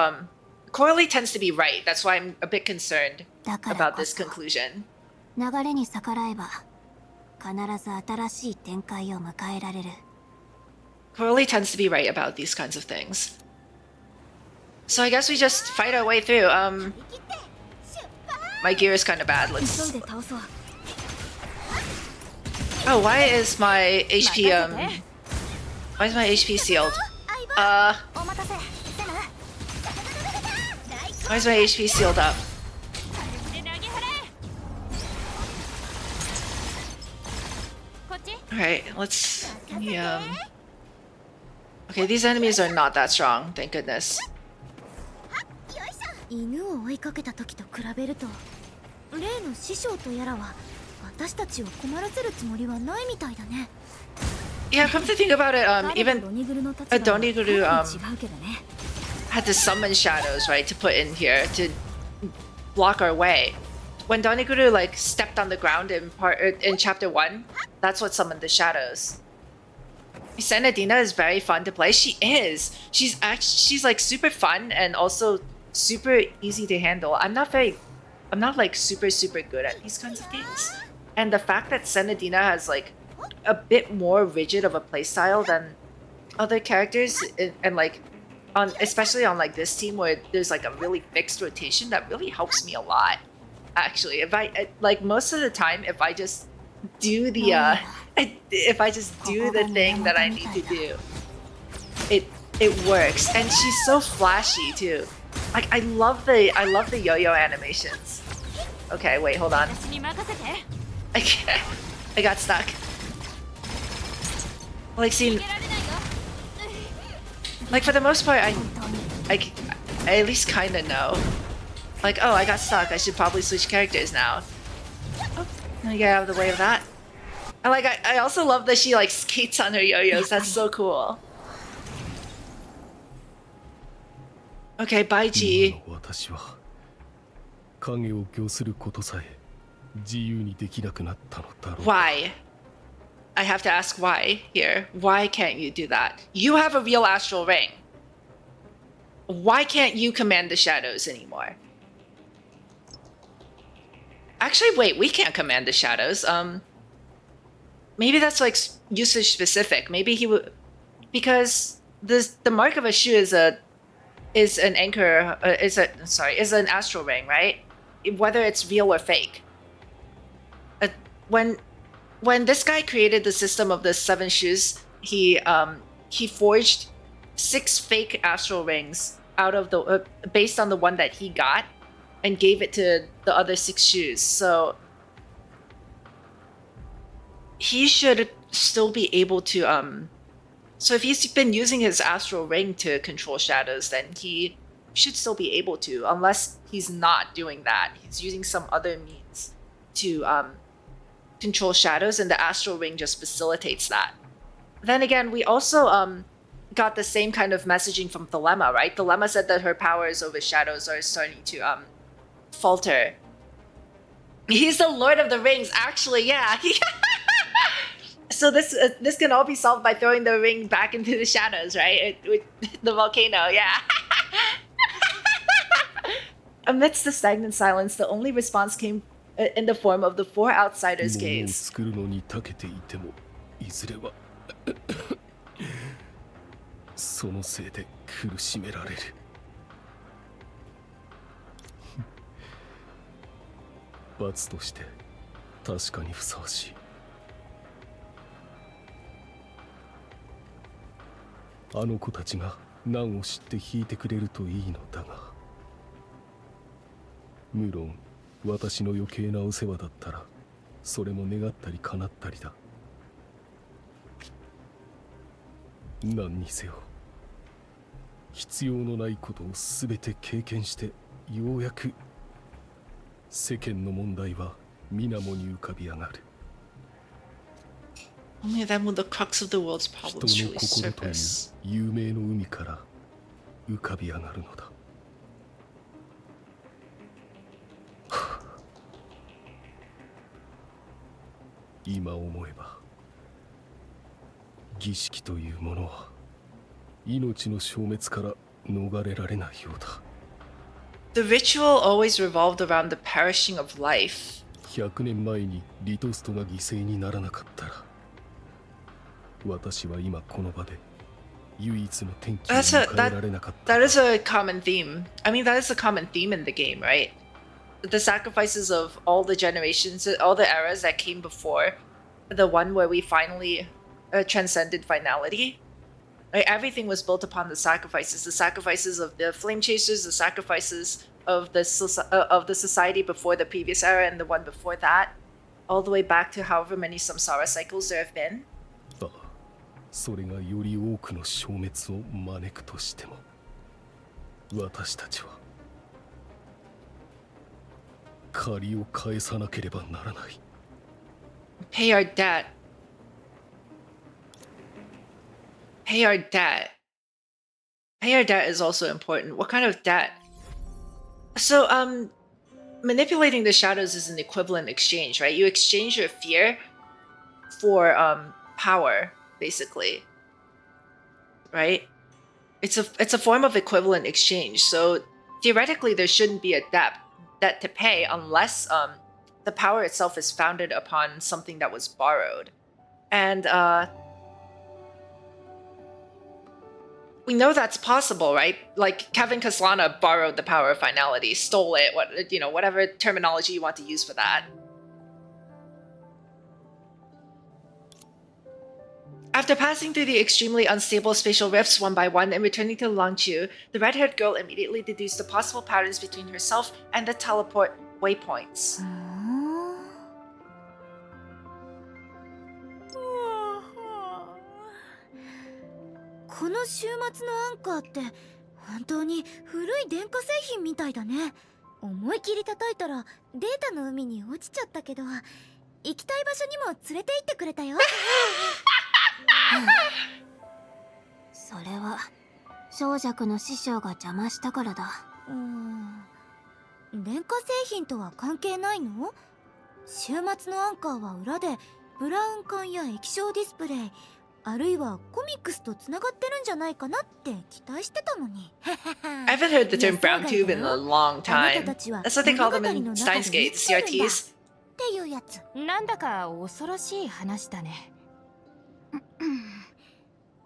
Coralie tends to be right. That's why I'm a bit concerned about this conclusion. 流れに逆らえば必ず新しい展開を迎えられる。 Coralie tends to be right about these kinds of things. So I guess we just fight our way through. My gear is kind of bad. Let's. Oh, why is my HP why is my HP sealed? Why is my HP sealed up? Alright, let's... Okay, these enemies are not that strong, thank goodness. 犬を追いかけた時と比べると、例の師匠とやらは私たちを困らせるつもりはないみたいだね。 Yeah, come to think about it, even Doniguru had to summon shadows, right, to put in here to block our way. When Doniguru like stepped on the ground in chapter 1, that's what summoned the shadows. Senadina is very fun to play. She is. She's like super fun and also super easy to handle. I'm not like super good at these kinds of games. And the fact that Senadina has like a bit more rigid of a playstyle than other characters, and like especially on like this team where there's like a really fixed rotation, that really helps me a lot. Actually, if I like most of the time, if I just do the thing that I need to do, it works, and she's so flashy too. Like I love the yo-yo animations. Okay, wait, hold on. I can't. I got stuck. Like, see, like for the most part, I at least kind of know. Like, oh, I got stuck. I should probably switch characters now. Oh, let me get out of the way of that. And like, I also love that she like skates on her yo-yos. That's so cool. Okay, bye, G. Why? I have to ask why here. Why can't you do that? You have a real astral ring. Why can't you command the shadows anymore? Actually, wait, we can't command the shadows. Maybe that's like usage specific. Maybe he would, because the mark of a shoe is an anchor. Is an astral ring, right? Whether it's real or fake. When this guy created the system of the 7 shoes, he forged 6 fake astral rings out of the based on the one that he got, and gave it to the other 6 shoes. So he should still be able to so if he's been using his astral ring to control shadows, then he should still be able to, unless he's not doing that. He's using some other means to control shadows, and the astral ring just facilitates that. Then again, we also got the same kind of messaging from Thelema, right? Thelema said that her powers over shadows are starting to falter. He's the Lord of the Rings, actually, yeah. So this can all be solved by throwing the ring back into the shadows, right? With the volcano, yeah. Amidst the stagnant silence, the only response came in the form of the 4 outsiders' gaze. Only then will the crux of the world's problems truly surface. The ritual always revolved around the perishing of life. That is a common theme. I mean, that is a common theme in the game, right? The sacrifices of all the generations, all the eras that came before the one where we finally transcended finality. Like, everything was built upon the sacrifices of the flame chasers, the sacrifices of the society before the previous era and the one before that, all the way back to however many samsara cycles there have been. Pay our debt. Pay our debt. Pay our debt is also important. What kind of debt? So, manipulating the shadows is an equivalent exchange, right? You exchange your fear for power, basically. Right? It's a form of equivalent exchange. So theoretically, there shouldn't be a debt to pay unless the power itself is founded upon something that was borrowed. And we know that's possible, right? Like Kevin Kaslana borrowed the power of finality, stole it, whatever terminology you want to use for that. After passing through the extremely unstable spatial rifts one by one and returning to Longchu, the red-haired girl immediately deduced the possible patterns between herself and the teleport waypoints. この週末のアンカーって本当に古い電化製品みたいだね。思い切り叩いたらデータの海に落ちちゃったけど、行きたい場所にも連れて行ってくれたよ。それは小弱の師匠が邪魔したからだ。電化製品とは関係ないの？週末のアンカーは裏でブラウン管や液晶ディスプレイ、あるいはコミックスとつながってるんじゃないかなって期待してたのに。I haven't heard the term brown tube in a long time. That's what they call them in Steins Gate, CRTs. っていうやつ。なんだか恐ろしい話だね。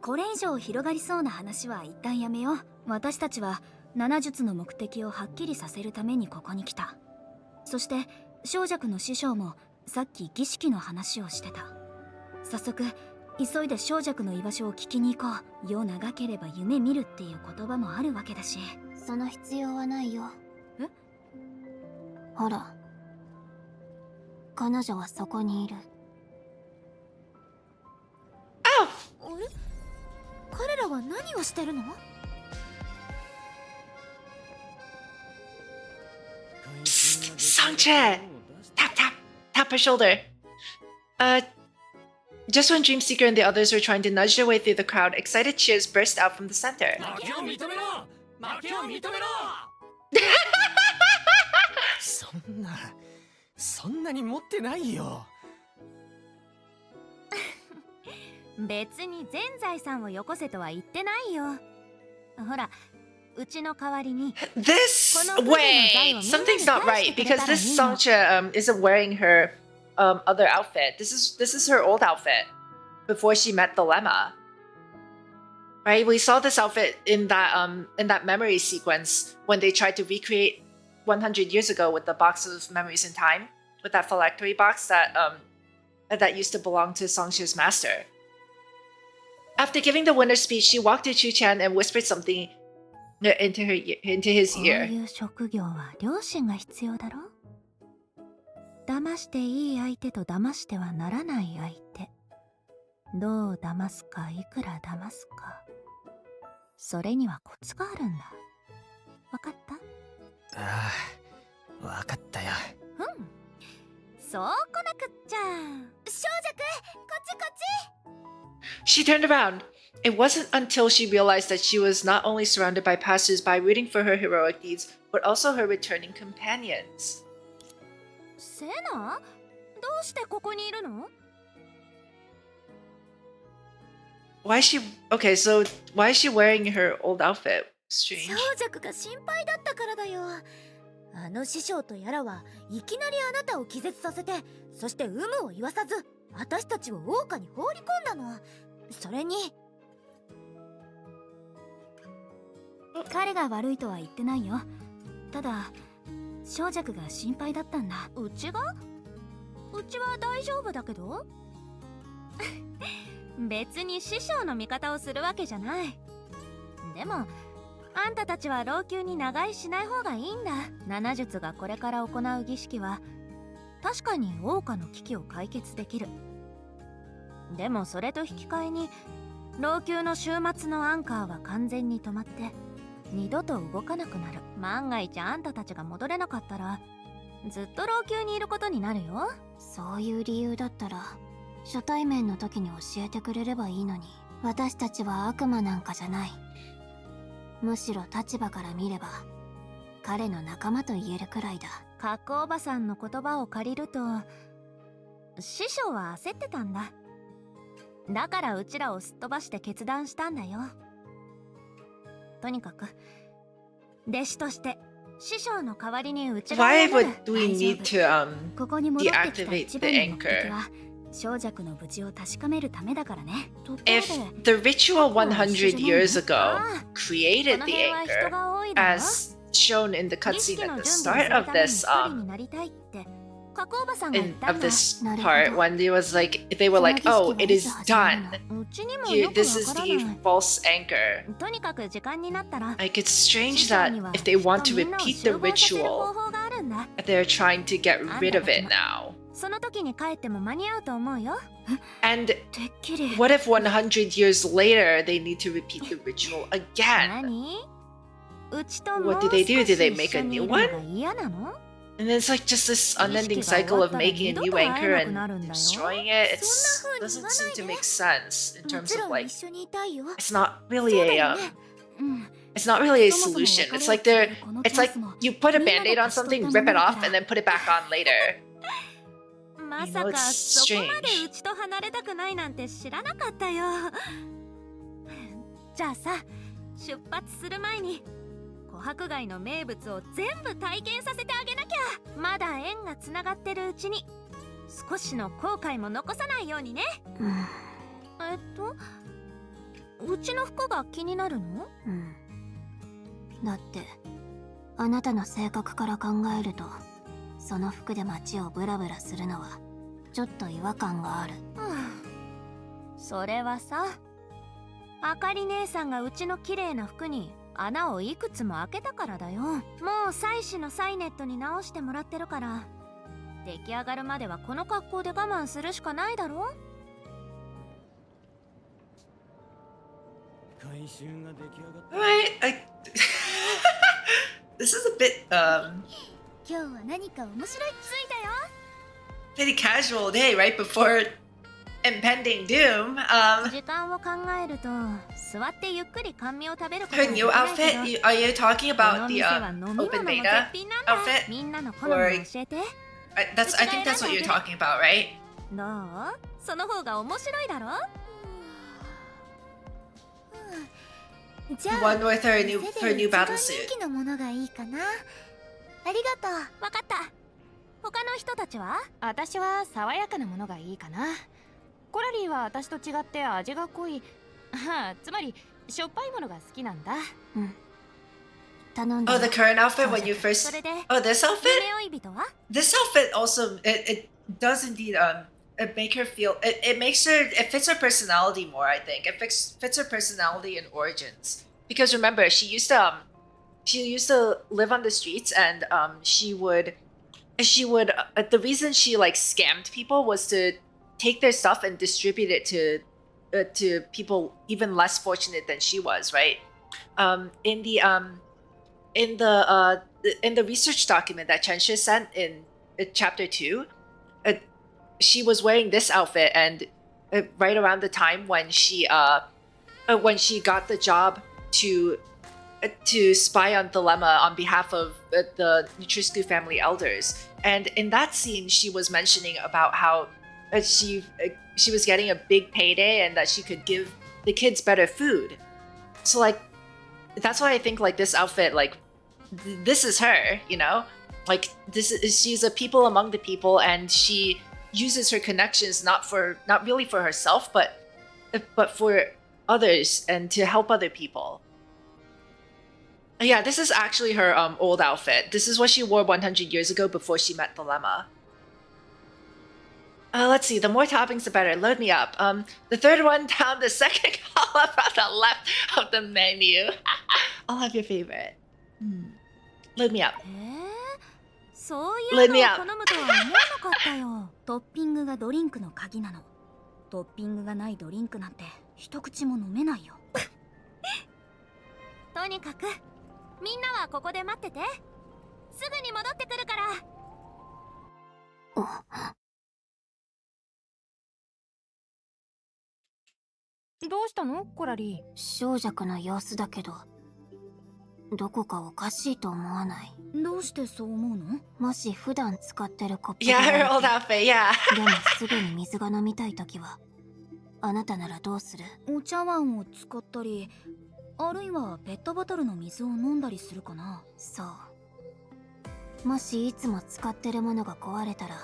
これ以上広がりそうな話は一旦やめよう。私たちは7術の目的をはっきりさせるためにここに来た。そして小弱の師匠もさっき儀式の話をしてた。早速急いで小弱の居場所を聞きに行こう。世長ければ夢見るっていう言葉もあるわけだし。その必要はないよ。え？ほら、彼女はそこにいる。あれ？彼らは何をしてるの？Songche! Tap her shoulder. Just when Dreamseeker and the others were trying to nudge their way through the crowd, excited cheers burst out from the center. そんなに持ってないよ。別に全財産をよこせとは言ってないよ。ほら、うちの代わりに。This wait, something's not right because this Songche isn't wearing her other outfit. This is her old outfit before she met the lemma. Right? We saw this outfit in that memory sequence when they tried to recreate 100 years ago with the box of memories in time, with that phylactery box that used to belong to Songche's master. After giving the winner's speech, she walked to Chu-chan and whispered something into his ear. こういう職業は良心が必要だろ。騙していい相手と騙してはならない相手。どう騙すか、いくら騙すか。それにはコツがあるんだ。わかった？ああ、わかったよ。そうこなくっちゃ。小弱、こっちこっち。She turned around. It wasn't until she realized that she was not only surrounded by passers-by rooting for her heroic deeds, but also her returning companions. セナ？どうしてここにいるの？ Why is she wearing her old outfit? Strange. 小弱が心配だったからだよ。あの師匠とやらはいきなりあなたを気絶させて、そして有無を言わさず私たちを桜花に放り込んだの。それに彼が悪いとは言ってないよ。ただ小弱が心配だったんだ。うちが？うちは大丈夫だけど。別に師匠の味方をするわけじゃない。でもあんたたちは老朽に長居しない方がいいんだ。七術がこれから行う儀式は確かに桜花の危機を解決できる。でもそれと引き換えに老朽の週末のアンカーは完全に止まって二度と動かなくなる。万が一あんたたちが戻れなかったらずっと老朽にいることになるよ。そういう理由だったら初対面の時に教えてくれればいいのに。私たちは悪魔なんかじゃない。むしろ立場から見れば彼の仲間と言えるくらいだ。カッコおばさんの言葉を借りると師匠は焦ってたんだ。だからうちらをすっ飛ばして決断したんだよ。とにかく弟子として師匠の代わりにうちが Why would we need to ここに戻ってきた deactivate 一 the 番の目的 anchor? は小弱の無事を確かめるためだからね。ところで If the ritual 100 years ago created この the 辺は人 anchor, が多いだろ。 as shown in the 儀式 cutscene の at the 準備をす start る of ために一 this 人になりたいって加工場さんが言っ in たん of だ。 this part when they was like they were like, oh, it is done. うちにもよく This わ is から the ない。 false anchor. とにかく時間になったら Like it's strange 師匠 that には if they want to きっとみんなを repeat the 集合させる方 ritual, 法があるんだ。 they're trying to get rid of it now. その時に帰っても間に合うと思うよ。 And てっきり what if 100 years later they need to repeat the ritual again? 何？うちともう What 少 do し they do? 一 Do they 緒 make a にい new るのが one? 嫌なの？ And it's like just this unending cycle of making a new anchor and destroying it. It doesn't seem to make sense in も terms ちろ of ん like 一緒にいたいよ。 it's not really そうだ a よね。うん。 it's not really a そもそも solution. 別 It's れを like 告げ they're るこの it's チャン like スも you put a みんなで band-aid on 勝ち取 something, った rip も it のだ off, から and then put it back on later. まさ You know, か it's そこまで strange. うちと離れたくないなんて知らなかったよ。じゃあさ、出発する前に琥珀街の名物を全部体験させてあげなきゃ。まだ縁がつながってるうちに少しの後悔も残さないようにね。うちの服が気になるの？うん。だってあなたの性格から考えるとその服で街をブラブラするのはちょっと違和感がある。それはさ、あかり姉さんがうちの綺麗な服に穴をいくつも開けたからだよ。もう妻子のサイネットに直してもらってるから、出来上がるまではこの格好で我慢するしかないだろ。 Alright, this is a bit 今日は何か面白い。着いたよ。 pretty casual day right before impending doom. 時間を考えると座ってゆっくり甘味を食べること Her はでき new ないけ outfit? ど、 Are you talking こ about の the 店は飲み物も open 絶 beta 品なんだ。 outfit? みんなの好みを教えて。 I think that's what you're talking about, right? どう？その方が面白いだろ？じゃあ One with her new 店で battle 一番 suit. 人気のものがいいかな。ありがとう。わかった。他の人たちは？私は爽やかなものがいいかな。コラリーは私と違って味が濃い。つまりしょっぱいものが好きなんだ。うん。頼んだ Oh, the current outfit when you そ first. れで Oh, this outfit? 夢追い人は？ This outfit also it does indeed it make her feel it makes her it fits her personality more. I think it fits her personality and origins because remember she used to live on the streets and she would the reason she like scammed people was to take their stuff and distribute it to people even less fortunate than she was, right? In the research document that Chensha sent in chapter 2, she was wearing this outfit and right around the time when she got the job to spy on Dilemma on behalf of the Nutriscu family elders. And in that scene, she was mentioning about how she was getting a big payday and that she could give the kids better food. So like, that's why I think like this outfit, like this is her, you know, like she's a people among the people, and she uses her connections not really for herself, but for others and to help other people. Yeah, this is actually her old outfit. This is what she wore 100 years ago before she met Dilemma. Let's see, the more toppings the better. Load me up. The third one down, the second column on the left of the menu. I'll have your favorite. Load me up. そういうのを好むとは思わなかったよ。トッピングがドリンクの鍵なの。トッピングがないドリンクなんて一口も飲めないよ。とにかくみんなはここで待ってて。すぐに戻ってくるから。どうしたのコラリー？小弱な様子だけど、どこかおかしいと思わない？どうしてそう思うの？もし普段使ってるコップ Yeah, her old outfit, yeah. でもすぐに水が飲みたいときは、あなたならどうする？お茶碗を使ったり、あるいはペットボトルの水を飲んだりするかな？そう。もしいつも使ってるものが壊れたら、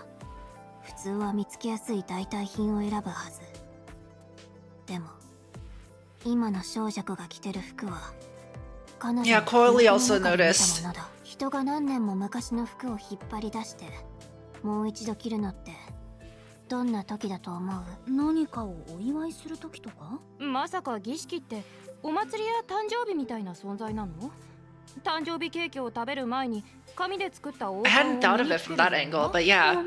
普通は見つけやすい代替品を選ぶはず。でも今の小弱が着てる服は彼女 Yeah, Coralie also の中で見た noticed. ものだ。人が何年も昔の服を引っ張り出してもう一度切るのってどんな時だと思う？何かをお祝いする時とか？まさか儀式ってお祭りや誕生日みたいな存在なの？誕生日ケーキを食べる前に紙で作った王 I 冠を hadn't thought of 身に it つけ from る that の？ angle, but yeah.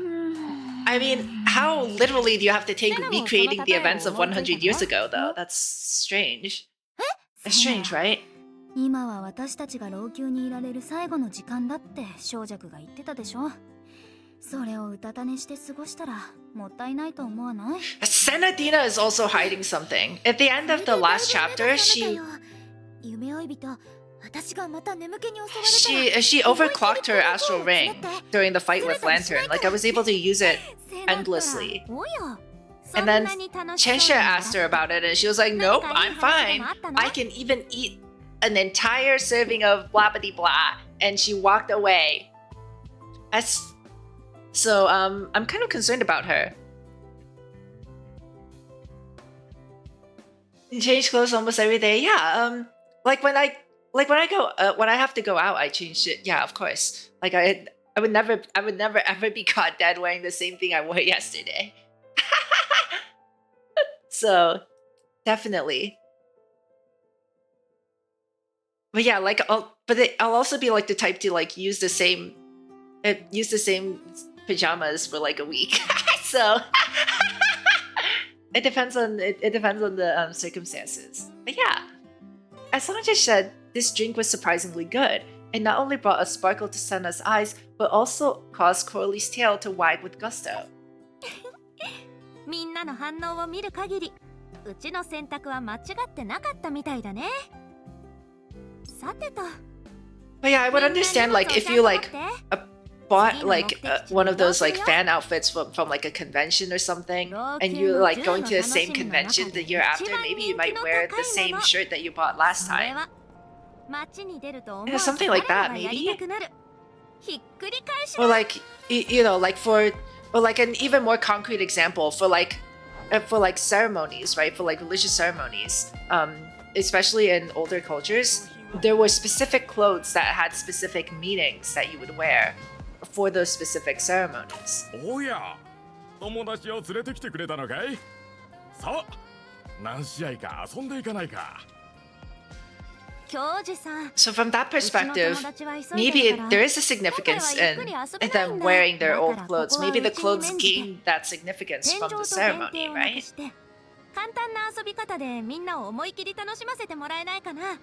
I mean, how literally do you have to take recreating the events of 100 years ago, though? That's strange. It's strange, right? 今は私たちが老朽にいられる最後の時間だって小弱が言ってたでしょ。それをうたた寝して過ごしたらもったいないと思わない？ Senadina is also hiding something. At the end of the last chapter, she 夢追い人、私がまた眠気に襲われたら she overclocked her astral ring during the fight with Lantern. Like I was able to use it endlessly. おや And then Chensha asked her about it, and she was like, "Nope, I'm fine. I can even eat an entire serving of blah blah blah." And she walked away. So I'm kind of concerned about her. You change clothes almost every day. Yeah. Like when I have to go out, I change it. Yeah, of course. Like I would never ever be caught dead wearing the same thing I wore yesterday. So definitely. But yeah, like I'll also be like the type to like use the same pajamas for like a week. So it depends on the circumstances. But yeah, as Sonja said, this drink was surprisingly good. It not only brought a sparkle to Senna's eyes, but also caused Corley's tail to wag with gusto. みんなの反応を見る限り、うちの選択は間違ってなかったみたいだね。さてと。But yeah, I would understand like if you like bought like one of those like fan outfits from like a convention or something, and you're like going to the same convention the year after, maybe you might wear the same shirt that you bought last time. Yeah, something like that, maybe. Or like you know, like or like an even more concrete example for like ceremonies, right? For like religious ceremonies, especially in older cultures, there were specific clothes that had specific meanings that you would wear for those specific ceremonies. Oh yeah, 友達を連れてきてくれたのかい？さあ、何試合か遊んでいかないか。So from that perspective, maybe there is a significance in them wearing their old clothes. Maybe the clothes gained that significance from the ceremony, right? 簡単な遊び方でみんなを思い切り楽しませてもらえないかな。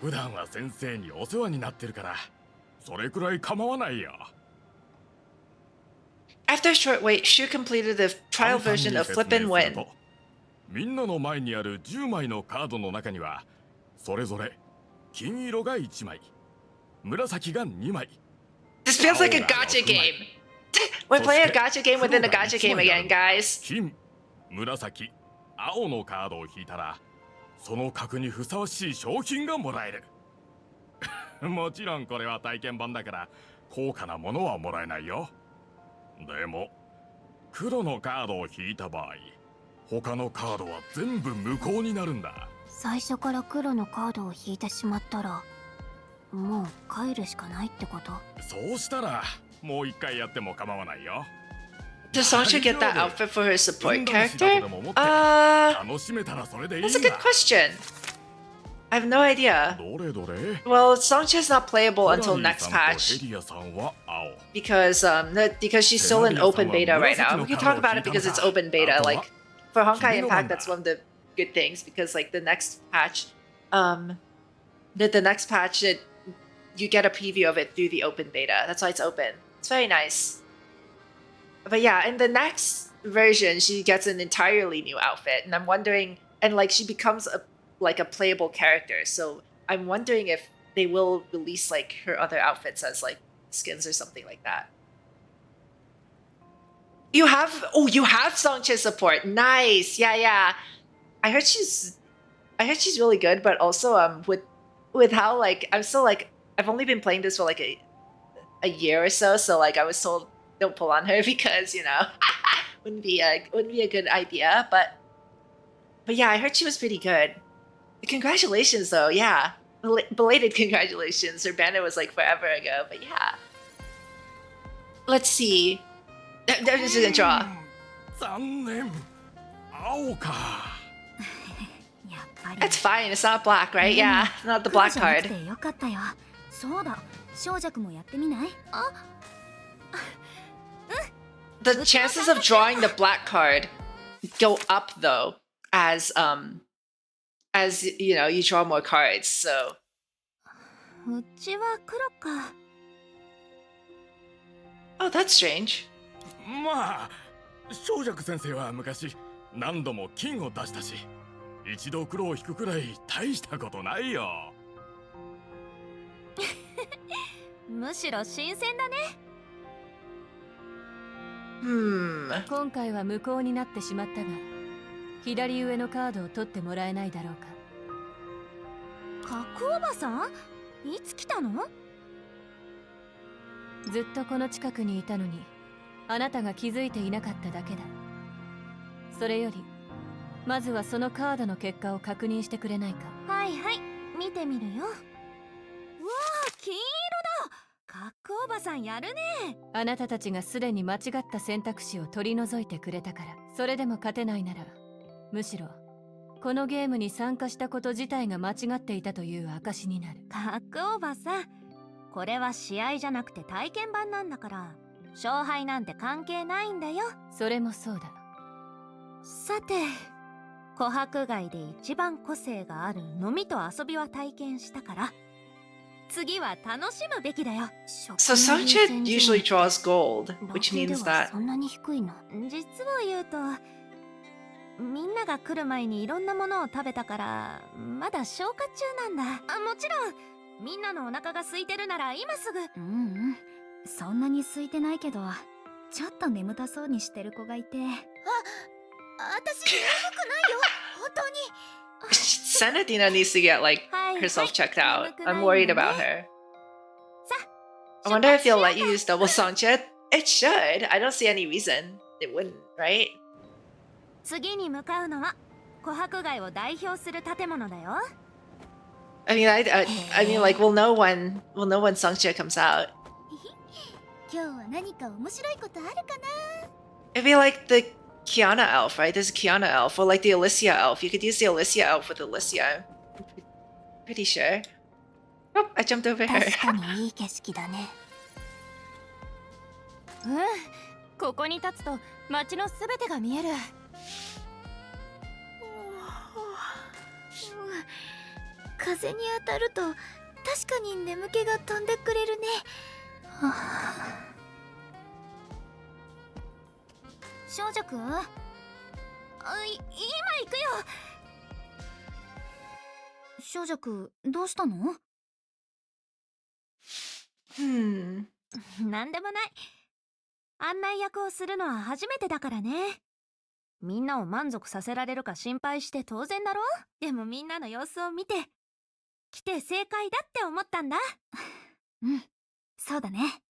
普段は先生にお世話になってるから、それくらい構わないよ。After a short wait, Shu completed the trial version of Flip and Win. みんなの前にある10枚のカードの中には、それぞれ金色が1枚、紫が2枚。This feels like a gacha game. We're playing a gacha game within a gacha game again, guys. 金、紫、青のカードを引いたら、その格にふさわしい商品がもらえる。もちろんこれは体験版だから高価なものはもらえないよ。でも黒のカードを引いた場合、他のカードは全部無効になるんだ。最初から黒のカードを引いてしまったら、もう帰るしかないってこと？そうしたらもう一回やっても構わないよ。Does Sonja get that outfit for her support character? That's a good question. I have no idea. Well, Sonja's not playable until next patch because she's still in open beta right now. We can talk about it because it's open beta. Like for Honkai Impact, that's one of the good things because like the next patch, the next patch you get a preview of it through the open beta. That's why it's open. It's very nice. But yeah, in the next version, she gets an entirely new outfit, and I'm wondering, and like she becomes a playable character. So I'm wondering if they will release like her other outfits as like skins or something like that. You have Songche support. Nice. Yeah. I heard she's really good, but also with how like I'm still like I've only been playing this for like a year or so like I was told don't pull on her because you know wouldn't be a good idea, but yeah, I heard she was pretty good. Congratulations though, yeah, belated congratulations. Her banner was like forever ago, but yeah. let's see. I'm just gonna draw. 残念。青か。やっぱり It's fine. It's not black, right? Yeah, not the black 黒じゃなく card. てよかったよ。そうだ、小弱もやってみない？あ、The chances of drawing the black card go up though, as you know, you draw more cards. So うちは黒か。 oh, that's strange. まあ、小弱先生は昔何度も金を出したし、一度黒を引くくらい大したことないよ。むしろ新鮮だね。今回は無効になってしまったが、左上のカードを取ってもらえないだろうか。角おばさん、いつ来たの？ずっとこの近くにいたのに、あなたが気づいていなかっただけだ。それよりまずはそのカードの結果を確認してくれないか。はいはい、見てみるよ。うわあ、金色だ。角おばさんやるね。あなたたちがすでに間違った選択肢を取り除いてくれたから。それでも勝てないなら、むしろこのゲームに参加したこと自体が間違っていたという証になる。角おばさん、これは試合じゃなくて体験版なんだから、勝敗なんて関係ないんだよ。それもそうだ。さて、琥珀街で一番個性がある飲みと遊びは体験したから、次は楽しむべきだよ。 So Songchit usually draws gold, which means that そんなに低いの？実を言うと、みんなが来る前にいろんなものを食べたからまだ消化中なんだ。もちろんみんなのお腹が空いてるなら今すぐ。そんなに空いてないけど、ちょっと眠たそうにしてる子がいて。私眠くないよ、本当に。Sanadina needs to get like herself checked out. I'm worried about her. I wonder if they'll let you use double Songchit. It should. I don't see any reason it wouldn't, right? 次に向かうのは琥珀街を代表する建物だよ。I mean, like we'll know when Songchit comes out. 今日は何か面白いことあるかな？ It'd be like the Kiana elf, right? There's a Kiana elf, or like the Alicia elf. You could use the Alicia elf with Alicia. I'm pretty sure. Oh, I jumped over her. 確かにいい景色だね。ここに立つと街のすべてが見える。風に当たると確かに眠気が飛んでくれるね。少女くん、今行くよ。少女くん、どうしたの？なんでもない。案内役をするのは初めてだからね。みんなを満足させられるか心配して当然だろ。でもみんなの様子を見て来て正解だって思ったんだ。そうだね。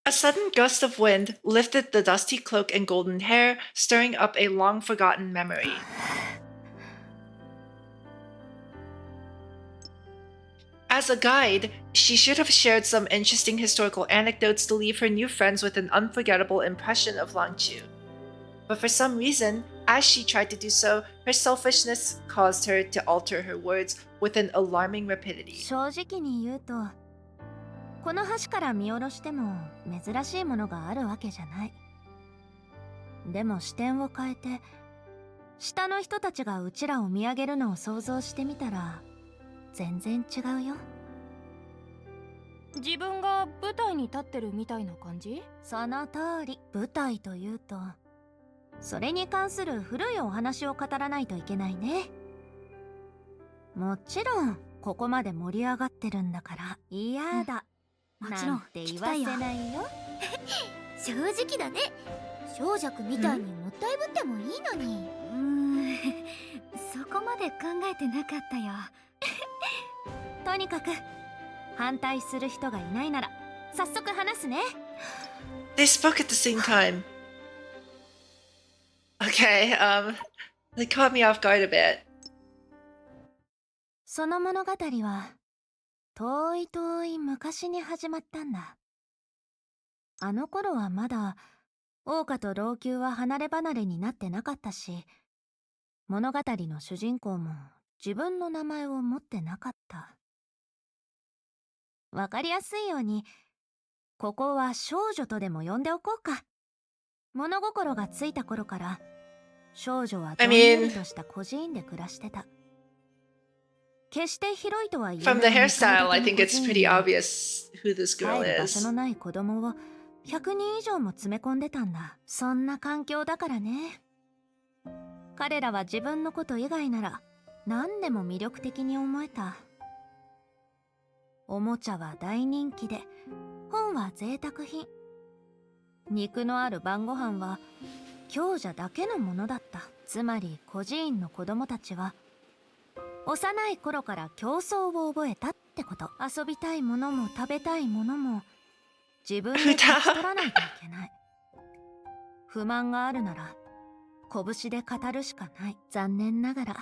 A sudden gust of wind lifted the dusty cloak and golden hair, stirring up a long-forgotten memory. As a guide, she should have shared some interesting historical anecdotes to leave her new friends with an unforgettable impression of Langchu. But for some reason, as she tried to do so, her selfishness caused her to alter her words with an alarming rapidity. 正直に言うと、この橋から見下ろしても珍しいものがあるわけじゃない。でも視点を変えて、下の人たちがうちらを見上げるのを想像してみたら、全然違うよ。自分が舞台に立ってるみたいな感じ？その通り。舞台というと、それに関する古いお話を語らないといけないね。もちろんここまで盛り上がってるんだから嫌だ、もちろんなんて言わせないよ。正直だね。少女みたいにもったいぶってもいいのに。そこまで考えてなかったよ。とにかく反対する人がいないなら早速話すね。 They spoke at the same time. Okay, they caught me off guard a bit. その物語は遠い遠い昔に始まったんだ。あの頃はまだ桜花と老朽は離れ離れになってなかったし、物語の主人公も自分の名前を持ってなかった。わかりやすいように、ここは少女とでも呼んでおこうか。物心がついた頃から少女はどんよりとした孤児院で暮らしてた。決して広いとは言えない。 From the hairstyle, I think it's pretty obvious who this 帰 girl る場所 is. のない子供を100人以上も詰め込んでたんだ。そんな環境だからね。彼らは自分のこと以外なら何でも魅力的に思えた。おもちゃは大人気で、本は贅沢品。肉のある晩ご飯は強者だけのものだった。つまり孤児院の子供たちは幼い頃から競争を覚えたってこと。遊びたいものも食べたいものも自分で勝ち取らないといけない。不満があるなら拳で語るしかない。残念ながら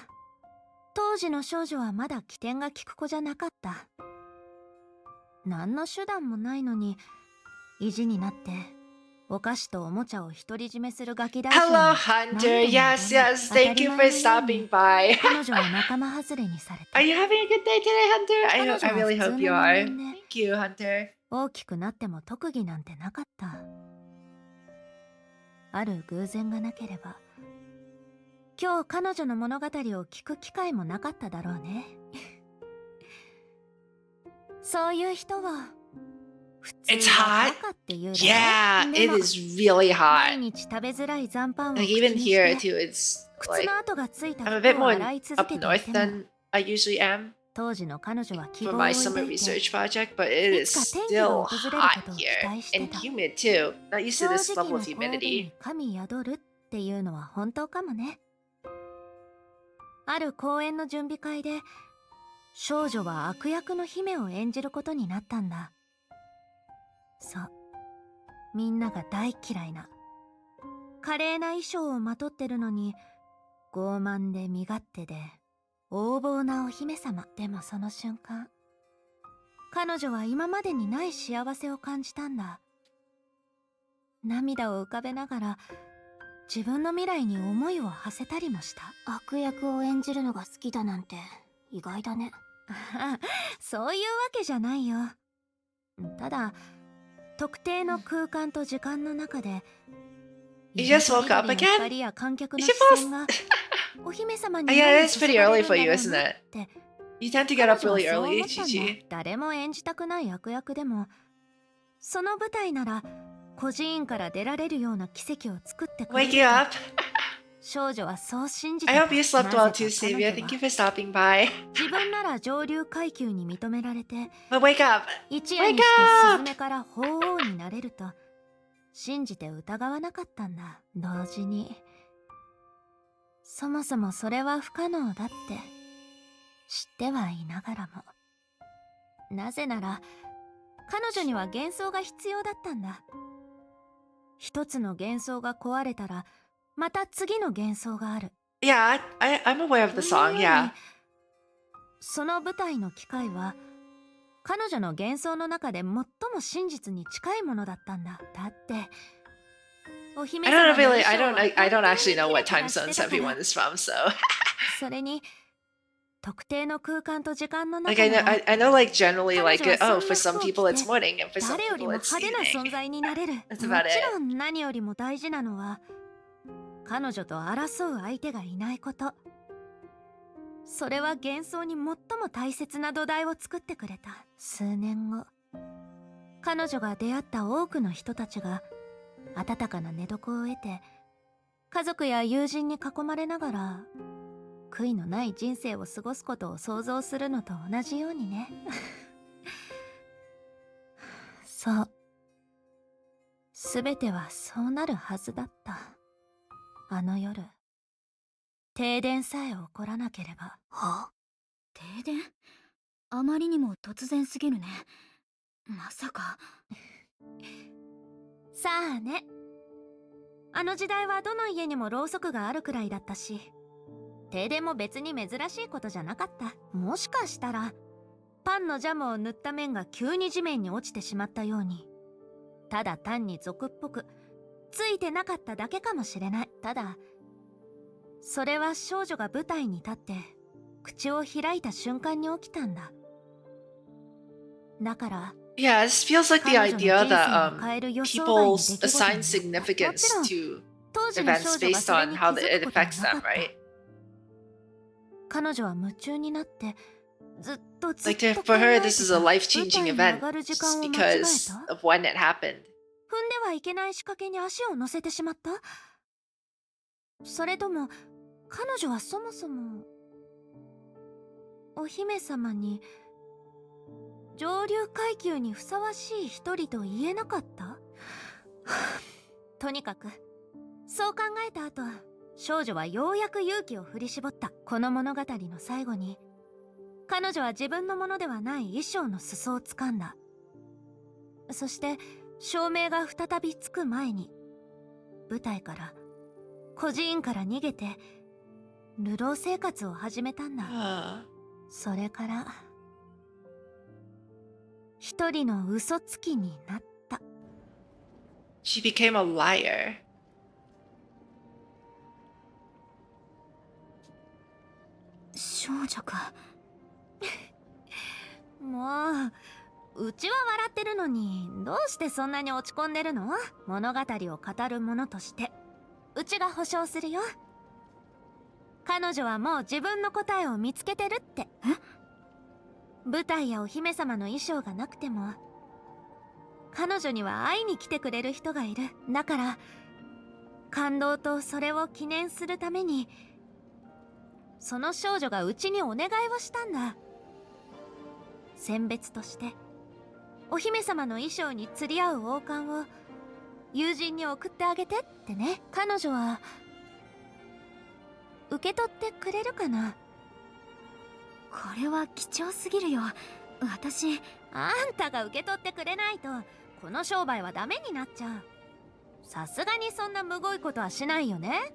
当時の少女はまだ起点が利く子じゃなかった。何の手段もないのに意地になってお菓子とおもちゃを独り占めするガキ大将に Hello, Hunter. Yes, yes. Thank you for stopping by. 彼女は仲間外れにされた。 Are you having a good day today, Hunter? I really hope you are. 彼女は普通の人間で Thank you, Hunter. 大きくなっても特技なんてなかった。ある偶然がなければ今日彼女の物語を聞く機会もなかっただろうね。そういう人は普通 It's は hot. バカって言うだろ。 Yeah, で it も is really 毎 hot. 日食べづらい残飯を Like 口 even にし here て too, it's 靴 like の跡がついた I'm a 服 bit を more 洗い続 up けてい north ても、 than I usually am 当時の彼女は希 for 望を my 抱 summer いて research project, but it い is つか天気が still 訪れる hot ことを here 期待して and た。 humid too. Not used 正 to this 直 level の of 神戸 humidity. に神宿るっていうのは本当かもね。ある公演の準備会で少女は悪役の姫を演じることになったんだ。そう、みんなが大嫌いな華麗な衣装をまとってるのに傲慢で身勝手で横暴なお姫様。でもその瞬間彼女は今までにない幸せを感じたんだ。涙を浮かべながら自分の未来に思いを馳せたりもした。悪役を演じるのが好きだなんて意外だね。そういうわけじゃないよ。ただ特定の空間と時間の中で You just woke up again? 光や観客の You 視 should 線がお姫様 Oh に yeah, 何 it's と pretty 注がれ early るん for だ you, ろう isn't なっ it? て。 You tend to get 彼 up 女は really そう early, 思ったんだ。 Gigi. 誰も演じたくない悪役でもその舞台なら孤児院から出られるような奇跡を作ってくれる Wake you up. 少女はそう信じて I た。 hope you slept な well ぜ too, か Savia. 彼 Thank 女 you は for stopping by. 自分なら上流階級に認められて But wake up. 一夜にしてスズメから鳳凰になれると信じて疑わなかったんだ。同時にそもそもそれは不可能だって知ってはいながらも、なぜなら彼女には幻想が必要だったんだ。一つの幻想が壊れたらまた次の幻想がある。 Yeah, I'm aware of the song, yeah. その舞台の機械は彼女の幻想の中で最も真実に近いものだったんだ。だってお姫 I 様 don't の really, 衣 I 装 don't, は I don't actually know キラ what キラ time して zones たから everyone is from, so. それに特定の空間と時間の Like 中 I な know, ら I know, like generally, 彼 like 女は oh, そん for な some 服を people 着 it's て morning, and for some 誰より people も it's 派手な evening. 存在になれる。も That's ち about it. ろん何よりも大事なのは彼女と争う相手がいないこと。それは幻想に最も大切な土台を作ってくれた。数年後彼女が出会った多くの人たちが温かな寝床を得て家族や友人に囲まれながら悔いのない人生を過ごすことを想像するのと同じようにね。そう、すべてはそうなるはずだった。あの夜停電さえ起こらなければ。は？停電？あまりにも突然すぎるね。まさか。さあね。あの時代はどの家にもろうそくがあるくらいだったし、停電も別に珍しいことじゃなかった。もしかしたらパンのジャムを塗った面が急に地面に落ちてしまったように、ただ単に俗っぽくついてなかっただけかもしれない。ただそれは少女が舞台に立って口を開いた瞬間に起きたんだ。だから Yeah, this feels like the 彼女の idea 人生 that を変える予想外 people の出来事 assign になった。もち significance ろん to 当時の events 少女が based それ on に気 how づ it くことは affects なか them, った。 right? 彼女は夢中になってずっと Like 考 for え her, て this is た a 舞 life-changing 台に上 event がる時 just 間を間違え because た。 of when it happened. 踏んではいけない仕掛けに足を乗せてしまった。それとも彼女はそもそもお姫様に上流階級にふさわしい一人と言えなかった？とにかくそう考えた後、少女はようやく勇気を振り絞った。この物語の最後に彼女は自分のものではない衣装の裾を掴んだ。そして照明が再びつく前に舞台から孤児院から逃げて流浪生活を始めたんだ。それから一人の嘘つきになった。 She became a liar. 少女か。もううちは笑ってるのにどうしてそんなに落ち込んでるの？物語を語る者としてうちが保証するよ。彼女はもう自分の答えを見つけてるって。舞台やお姫様の衣装がなくても彼女には会いに来てくれる人がいる。だから感動とそれを記念するためにその少女がうちにお願いをしたんだ。選別としてお姫様の衣装に釣り合う王冠を友人に送ってあげてってね。彼女は受け取ってくれるかな？これは貴重すぎるよ。私、あんたが受け取ってくれないとこの商売はダメになっちゃう。さすがにそんなむごいことはしないよね。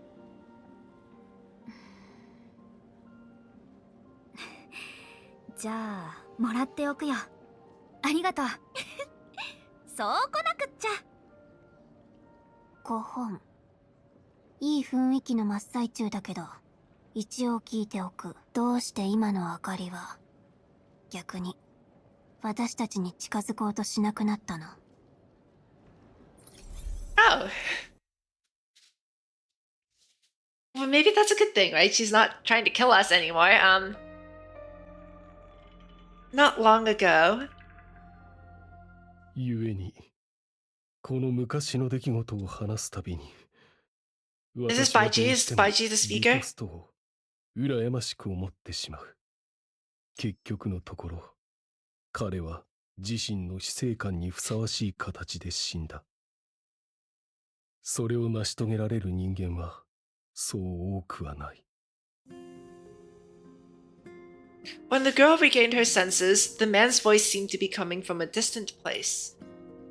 じゃあもらっておくよ。ありがとう。そうこなくっちゃ。5本。いい雰囲気の真っ最中だけど、一応聞いておく。どうして今の明かりは逆に私たちに近づこうとしなくなったの？ Oh. Well, maybe that's a good thing, right? She's not trying to kill us anymore. Not long ago. 故にこの昔の出来事を話すたびに Is this Baiji? Is Baiji the speaker? リコストを羨ましく思ってしまう。結局のところ彼は自身の死生観にふさわしい形で死んだ。それを成し遂げられる人間はそう多くはない。When the girl regained her senses, the man's voice seemed to be coming from a distant place.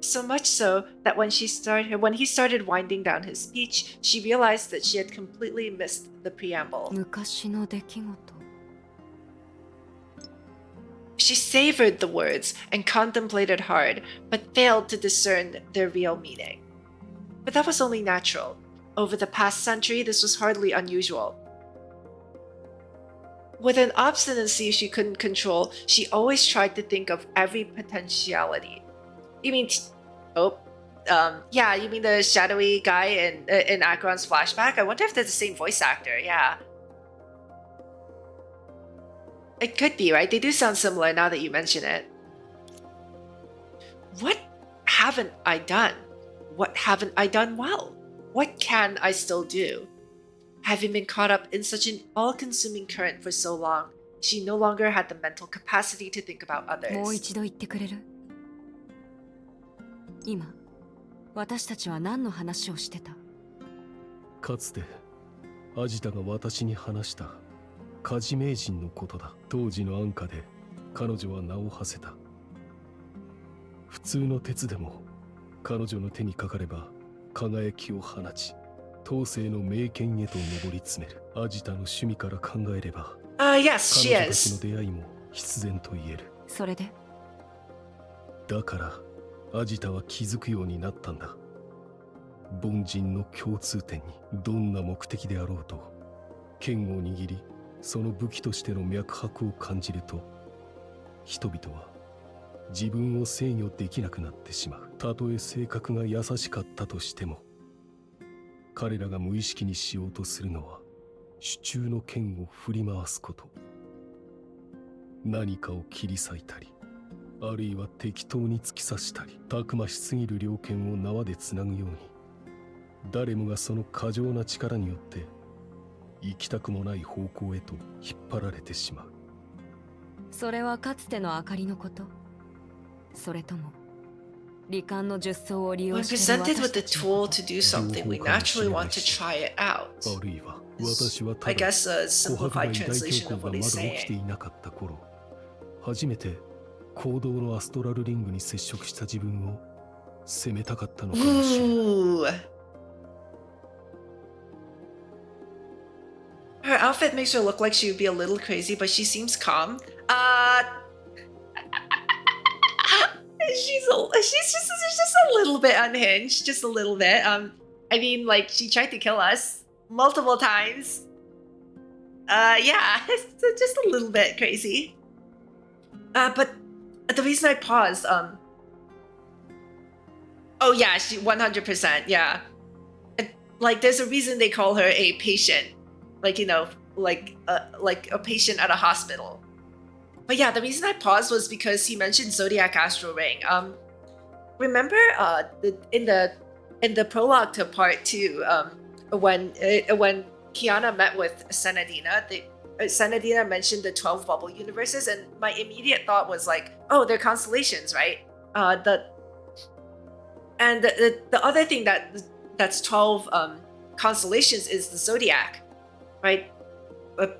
So much so that when he started winding down his speech, she realized that she had completely missed the preamble. 昔の出来事。She savored the words and contemplated hard, but failed to discern their real meaning. But that was only natural. Over the past century, this was hardly unusual. With an obstinacy she couldn't control, she always tried to think of every potentiality. You mean, yeah, you mean the shadowy guy in Akron's flashback? I wonder if they're the same voice actor, yeah. It could be, right? They do sound similar now that you mention it. What haven't I done? What haven't I done well? What can I still do? Having been caught up in such an all-consuming current for so long, she no longer had the mental capacity to think about もう others. 一度言ってくれる？今、私たちは何の話をしてた？かつてアジタが私に話した火事名人のことだ。当時の安価で彼女は名を馳せた。普通の鉄でも彼女の手にかかれば輝きを放ち、当世の名剣へと上り詰める。アジタの趣味から考えれば、Yes, she 彼女たち is. の出会いも必然と言える。それで？だからアジタは気づくようになったんだ。凡人の共通点にどんな目的であろうと剣を握り、その武器としての脈拍を感じると、人々は自分を制御できなくなってしまう。たとえ性格が優しかったとしても、彼らが無意識にしようとするのは手中の剣を振り回すこと。何かを切り裂いたり、あるいは適当に突き刺したり、たくましすぎる猟剣を縄でつなぐように、誰もがその過剰な力によって行きたくもない方向へと引っ張られてしまう。それはかつての明かりのこと、それとも罹患の術草を利用 When してる presented 私 with た the ちの tool こと to do something, we naturally want to try it out. あるいは私はた I だ guess a 琥珀が simplified 偉大 translation 恐 of 慌 what がまだ he's 起きて saying. いなかった頃、初めて行動のアストラルリングに接触した自分を責めたかったのかもしれない。 Ooh. Her outfit makes her look like she would be a little crazy, but she seems calm. She's just a little bit unhinged, just a little bit. I mean, like, she tried to kill us multiple times. Yeah, it's just a little bit crazy. But the reason I paused, oh yeah, she 100%, yeah. Like, there's a reason they call her a patient, like, you know, like a patient at a hospital. But yeah, the reason I paused was because he mentioned Zodiac Astral Ring. Remember, in the prologue to part 2, when Kiana met with Senadina, Senadina mentioned the 12 bubble universes, and my immediate thought was like, oh, they're constellations, right? The other thing that's 12 constellations is the zodiac, right?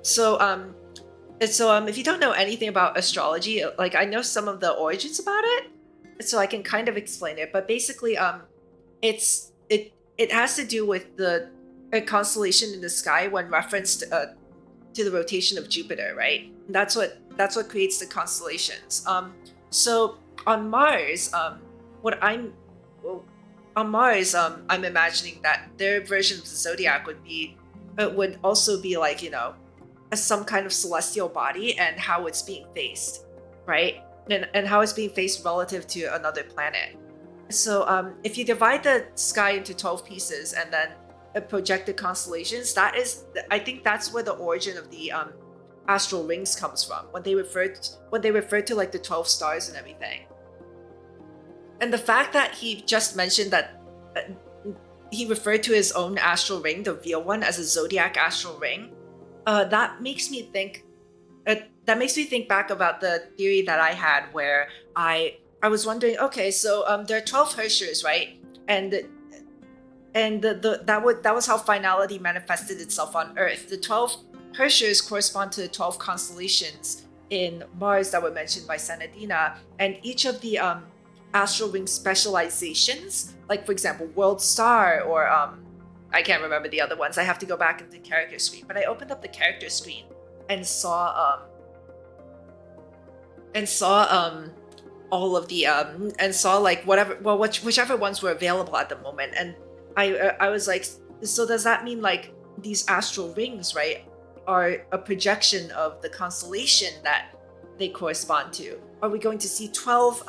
So if you don't know anything about astrology, like, I know some of the origins about it, so I can kind of explain it. But basically, it has to do with a constellation in the sky when referenced to the rotation of Jupiter, right? That's what creates the constellations. So on Mars, I'm imagining that their version of the zodiac would also be like, you know, some kind of celestial body and how it's being faced, right? And how it's being faced relative to another planet. So if you divide the sky into 12 pieces and then project the constellations, I think that's where the origin of the astral rings comes from, when they refer to like the 12 stars and everything. And the fact that he just mentioned that he referred to his own astral ring, the real one, as a zodiac astral ring, that makes me think back about the theory that I had, where I was wondering, okay, so there are 12 Herschers, right? And that was how finality manifested itself on Earth. The 12 Herschers correspond to the 12 constellations in Mars that were mentioned by Senadina, and each of the astral ring specializations, like for example World Star, or I can't remember the other ones. I have to go back into the character screen. But I opened up the character screen and saw all of the and saw like whichever ones were available at the moment. And I was like, so does that mean like these astral rings, right, are a projection of the constellation that they correspond to? Are we going to see 12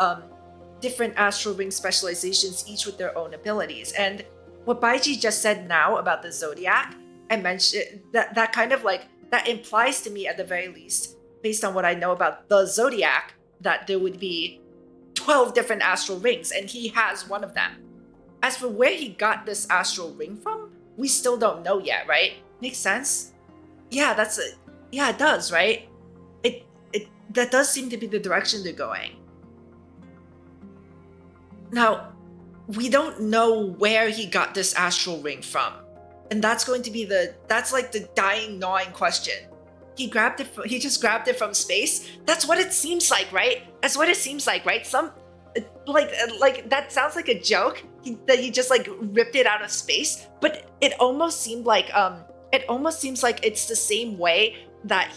different astral ring specializations, each with their own abilities? And what Baiji just said now about the zodiac, I mentioned that kind of like, that implies to me, at the very least, based on what I know about the zodiac, that there would be 12 different astral rings, and he has one of them. As for where he got this astral ring from, we still don't know yet, right? Makes sense? Yeah, it does, right? That does seem to be the direction they're going. Now, we don't know where he got this astral ring from. And that's going to be that's like the dying, gnawing question. He just grabbed it from space? That's what it seems like, right? That's what it seems like, right? Like that sounds like a joke, that he just like ripped it out of space, but it almost seems like it's the same way that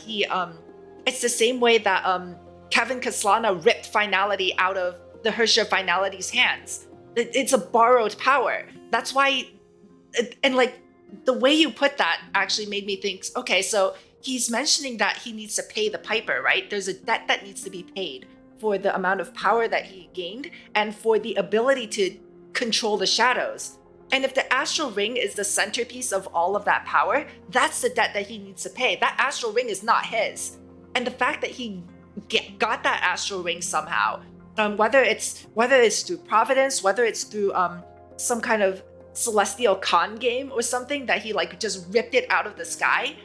Kevin Kaslana ripped finality out of the Hersher of Finality's hands. It's a borrowed power. That's why, and like the way you put that actually made me think, okay, so he's mentioning that he needs to pay the piper, right? There's a debt that needs to be paid for the amount of power that he gained and for the ability to control the shadows. And if the astral ring is the centerpiece of all of that power, that's the debt that he needs to pay. That astral ring is not his. And the fact that he got that astral ring somehow, whether it's through providence, whether it's through some kind of celestial con game or something, that he like just ripped it out of the sky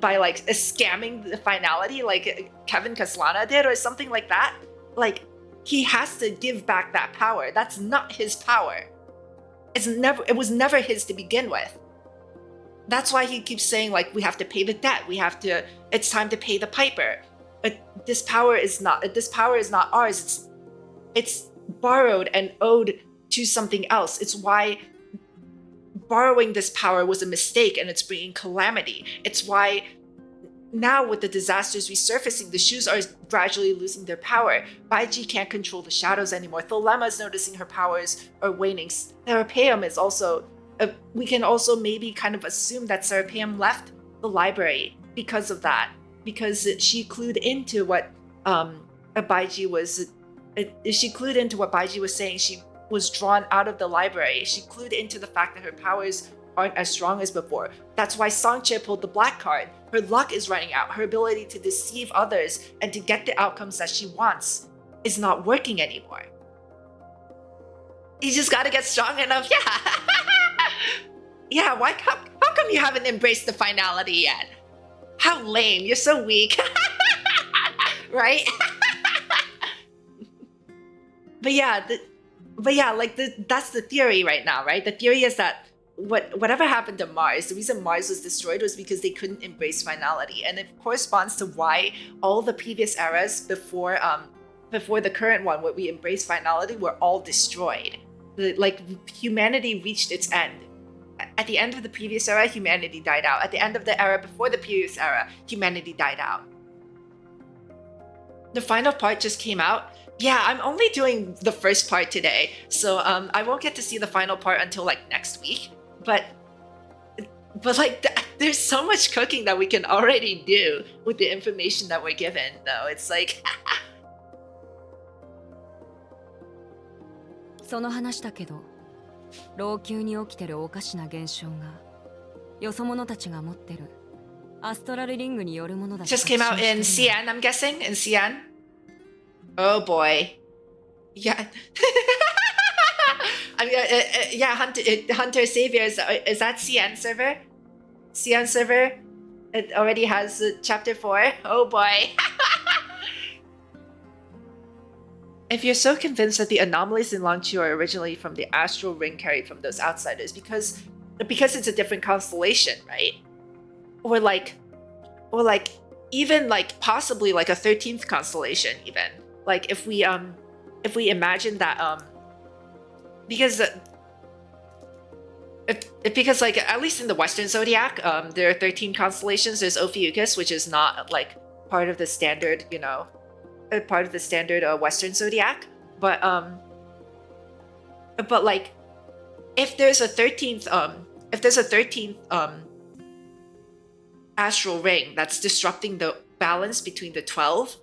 by like scamming the finality like Kevin Kaslana did or something like that, like he has to give back that power. That's not his power. It was never his to begin with. That's why he keeps saying like we have to pay the debt. It's time to pay the piper. This power is not ours. It's borrowed and owed to something else. It's why borrowing this power was a mistake and it's bringing calamity. It's why now with the disasters resurfacing, the shoes are gradually losing their power. Baiji can't control the shadows anymore. Thelema's noticing her powers are waning. Serapeum is also, we can also maybe kind of assume that Serapeum left the library because of that. Because she clued into what Baiji was saying. She was drawn out of the library. She clued into the fact that her powers aren't as strong as before. That's why Sangche pulled the black card. Her luck is running out. Her ability to deceive others and to get the outcomes that she wants is not working anymore. You just gotta get strong enough. Yeah. Yeah, how come you haven't embraced the finality yet? How lame. You're so weak. Right? But yeah, that's the theory right now, right? The theory is that whatever happened to Mars, the reason Mars was destroyed was because they couldn't embrace finality, and it corresponds to why all the previous eras before the current one, where we embrace finality, were all destroyed. Humanity reached its end. At the end of the previous era, humanity died out. At the end of the era before the previous era, humanity died out. The final part just came out. Yeah, I'm only doing the first part today, so I won't get to see the final part until like next week. But like, there's so much cooking that we can already do with the information that we're given, though. It's like... その話だけど、老朽に起きてるおかしな現象が、よそ者たちが持ってるアストラルリングによるものだ。 Just came out in Xi'an, I'm guessing? In Xi'an? Oh boy. Yeah. I mean, yeah, Hunter Savior, is that Xi'an server? Xi'an server? It already has chapter 4. Oh boy. If you're so convinced that the anomalies in Longchu are originally from the astral ring carried from those outsiders, because it's a different constellation, right? Or like even like possibly like a 13th constellation even. Like if we imagine that because like at least in the Western zodiac, there are 13 constellations. There's Ophiuchus, which is not like part of the standard, part of the standard Western zodiac. But like if there's a 13th astral ring that's disrupting the balance between the 12,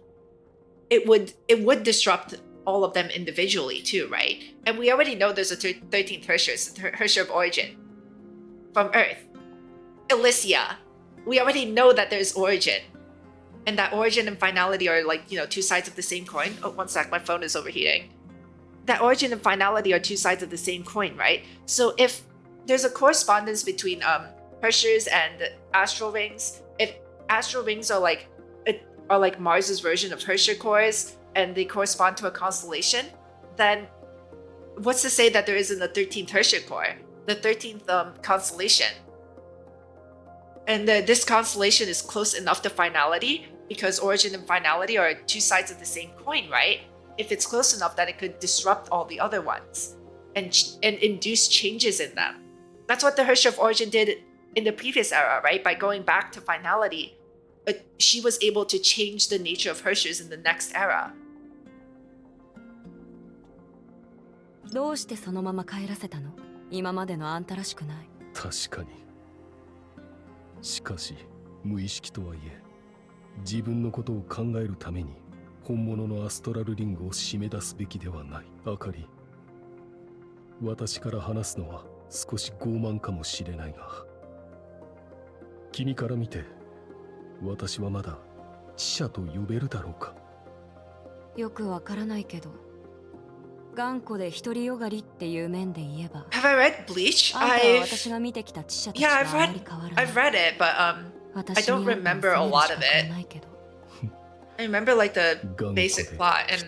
it would disrupt all of them individually too, right? And we already know there's a 13th Hersher of origin from Earth, Elysia. We already know that there's origin, and that origin and finality are like, two sides of the same coin. Oh, one sec, my phone is overheating. That origin and finality are two sides of the same coin, right? So if there's a correspondence between Hershers and astral rings, if astral rings are like Mars's version of Hersher cores, and they correspond to a constellation, then what's to say that there isn't a 13th Hersher core, the 13th constellation? And this constellation is close enough to finality because origin and finality are two sides of the same coin, right? If it's close enough that it could disrupt all the other ones and induce changes in them. That's what the Hersher of origin did in the previous era, right? By going back to finality, she was able to change the nature of Hershers in the next era. どうしてそのまま帰らせたの？今までのあんたらしくない。確かに。しかし無意識とはいえ自分のことを考えるために本物のアストラルリングを締め出すべきではない。あかり、私から話すのは少し傲慢かもしれないが、君から見て私はまだ知者と呼べるだろうか。よくわからないけど、頑固で独りよがりっていう面で言えば。Have I read Bleach? あんたは私が見てきた知者としてはあまり変わらない。I've read it, but I don't remember a lot of it. I remember like the basic plot, and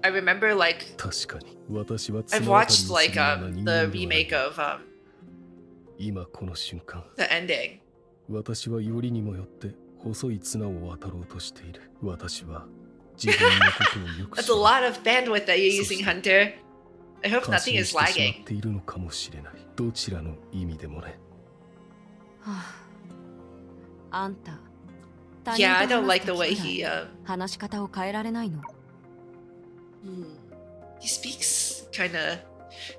I remember like I've watched like the remake of the ending. 私はよりにもよって細い綱を渡ろうとしている。私は自分のことをよく知る。 That's a lot of bandwidth that you're using, Hunter. I hope nothing is lagging. いるのかもしれない。どちらの意味でもね。あんた。Yeah, I don't like the way he 話し方を変えられないの。He speaks kind of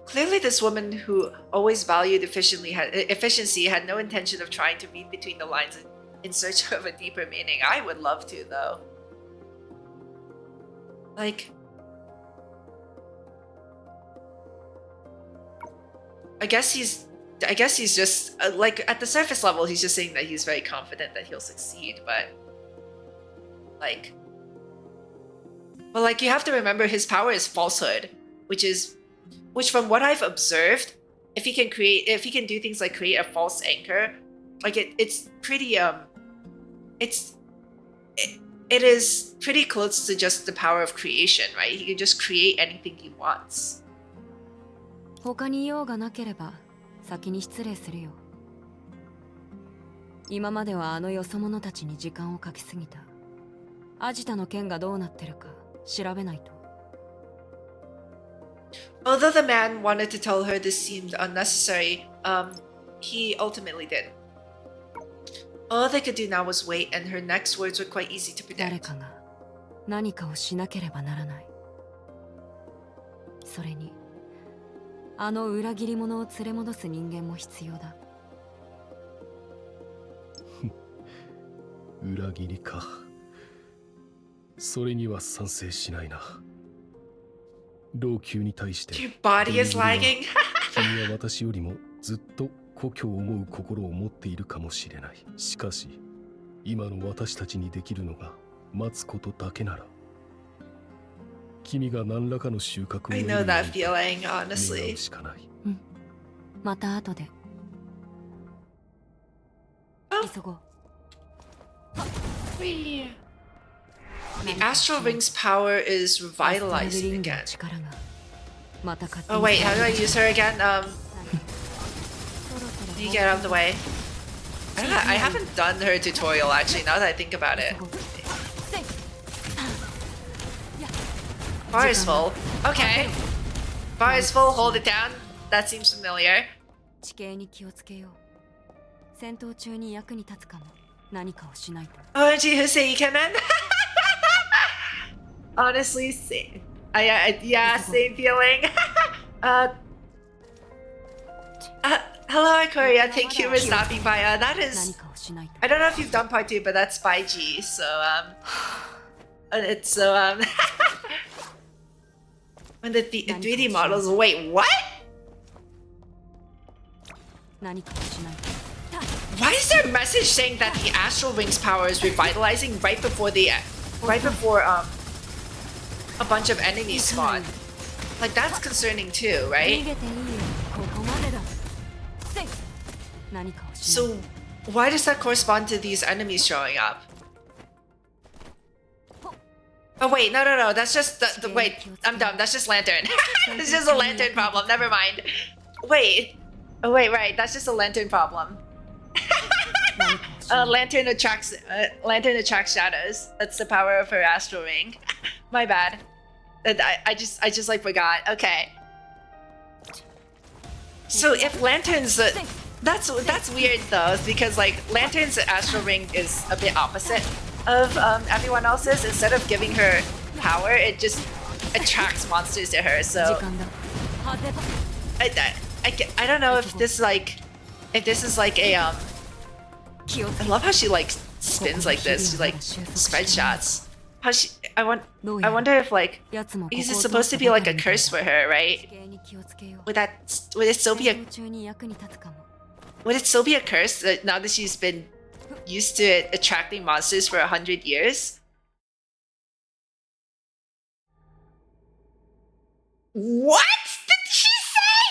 clearly. This woman who always valued efficiency had no intention of trying to read between the lines in search of a deeper meaning. I would love to, though. Like, I guess he's just like at the surface level, he's just saying that he's very confident that he'll succeed, but like you have to remember his power is falsehood, which from what I've observed, if he can do things like create a false anchor, like it's pretty it is pretty close to just the power of creation, right? He can just create anything he wants. 他に用がなければ先に失礼するよ。今まではあのよそ者たちに時間をかけすぎた。アジタの件がどうなってるか調べないと。Although the man wanted to tell her this seemed unnecessary, he ultimately did. All they could do now was wait, and her next words were quite easy to predict. 誰かが何かをしなければならない。それにあの裏切り者を連れ戻す人間も必要だ。裏切りか。それには賛成しないな。老朽に対して。Your body is lagging. 君は私よりもずっと故郷を思う心を持っているかもしれない。しかし、今の私たちにできるのが待つことだけなら。君が何らかの収穫を得るように願うしかない。また後で。急ごう。The astral ring's power is revitalizing again. Oh wait, how do I use her again? You get out of the way. I haven't done her tutorial actually, now that I think about it. Bar is full. Okay. Bar is full, hold it down. That seems familiar. 地形に気をつけよう。戦闘中に役に立つかも。何かをしないと。OMG, who say Ikemen? Honestly, same. Yeah, same feeling. Hello, Ikoria. Thank you for stopping by. That is... I don't know if you've done part 2, but that's by G, so, it's, when the 3D models... Wait, what? Why is there a message saying that the astral ring's power is revitalizing right before a bunch of enemies spawn? Like, that's concerning too, right? So, why does that correspond to these enemies showing up? Oh wait, no, that's just the wait, I'm dumb, that's just lantern. It's just a lantern problem, never mind. Wait, oh wait, right, that's just a lantern problem. Lantern attracts shadows. That's the power of her astral ring. My bad. I just like forgot. Okay. So if lanterns, that's weird though, because like lantern's astral ring is a bit opposite of everyone else's. Instead of giving her power, it just attracts monsters to her. So I don't know if this like a I love how she like spins like this. She like spread shots. How she I wonder if like is it supposed to be like a curse for her, right? Would it still be a curse that now that she's been used to attracting monsters for 100 years? What did she say?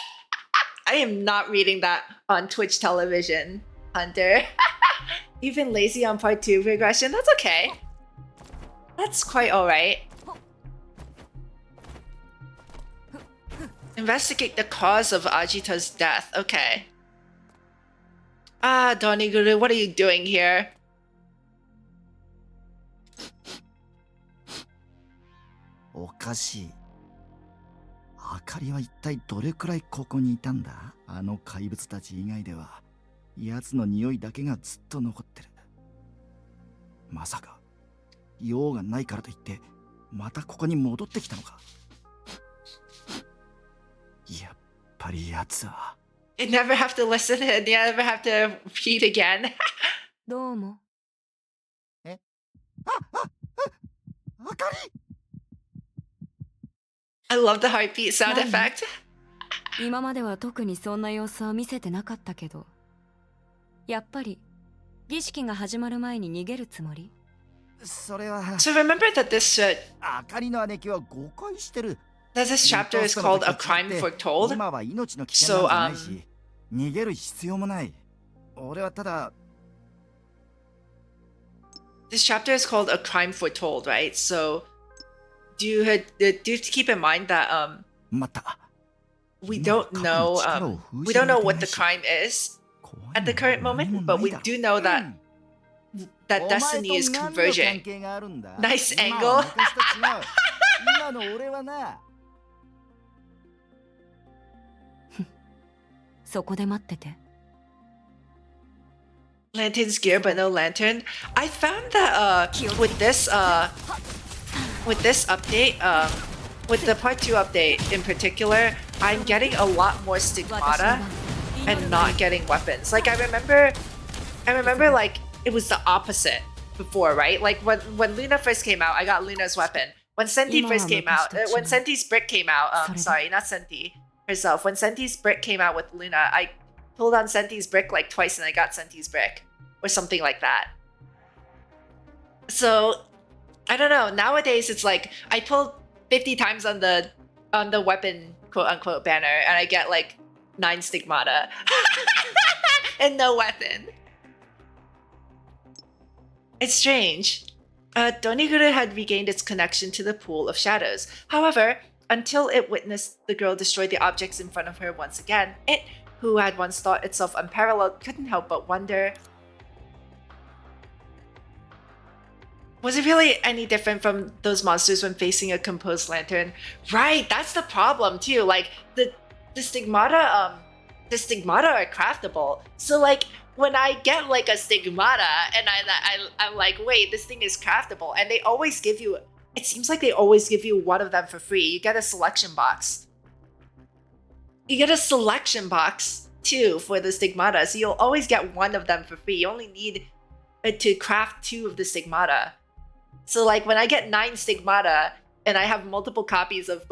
I am not reading that on Twitch television, Hunter. You've been lazy on part 2 regression. That's okay. That's quite alright. Investigate the cause of Ajita's death. Okay. Ah, Doniguru, what are you doing here? Okashi. あかりは一体どれくらいここにいたんだ？あの怪物たち以外では奴の匂いだけがずっと残ってる。まさか用がないからといってまたここに戻ってきたのか？やっぱり奴は。You never have to listen and you never have to read again. どうも。え？あかり。I love the heartbeat sound effect. 今までは特にそんな様子は見せてなかったけど、やっぱり儀式が始まる前に逃げるつもり？それは。So remember that this あかりの姉貴は誤解してる。that this chapter is called A Crime Foretold. 今は命の危険なんてないし、逃げる必要もない。俺はただ。This chapter is called A Crime Foretold, right? So do you have to keep in mind that we don't know what the crime is at the current moment, but we do know that destiny is converging. Nice angle. 今の俺はな。そこで待ってて。Lantern's gear, but no lantern. I found that with this update, with the part 2 update in particular, I'm getting a lot more stigmata and not getting weapons. Like I remember like it was the opposite before, right? Like when Luna first came out, I got Luna's weapon. When Senti first came out, when Senti's brick came out, sorry, not Senti herself. When Senti's brick came out with Luna, I pulled on Senti's brick like twice and I got Senti's brick or something like that. So I don't know. Nowadays it's like I pulled 50 times on the weapon quote unquote banner and I get like 9 stigmata and no weapon. It's strange. Doniguru had regained its connection to the pool of shadows. However, until it witnessed the girl destroy the objects in front of her once again, it, who had once thought itself unparalleled, couldn't help but wonder, was it really any different from those monsters when facing a composed lantern? Right, that's the problem too. Like the stigmata are craftable. So like when I get like a stigmata and I'm like, wait, this thing is craftable, and they always give you, it seems like they always give you one of them for free. You get a selection box. You get a selection box too for the stigmata, so you'll always get one of them for free. You only need to craft 2 of the stigmata. So like when I get 9 stigmata and I have multiple copies of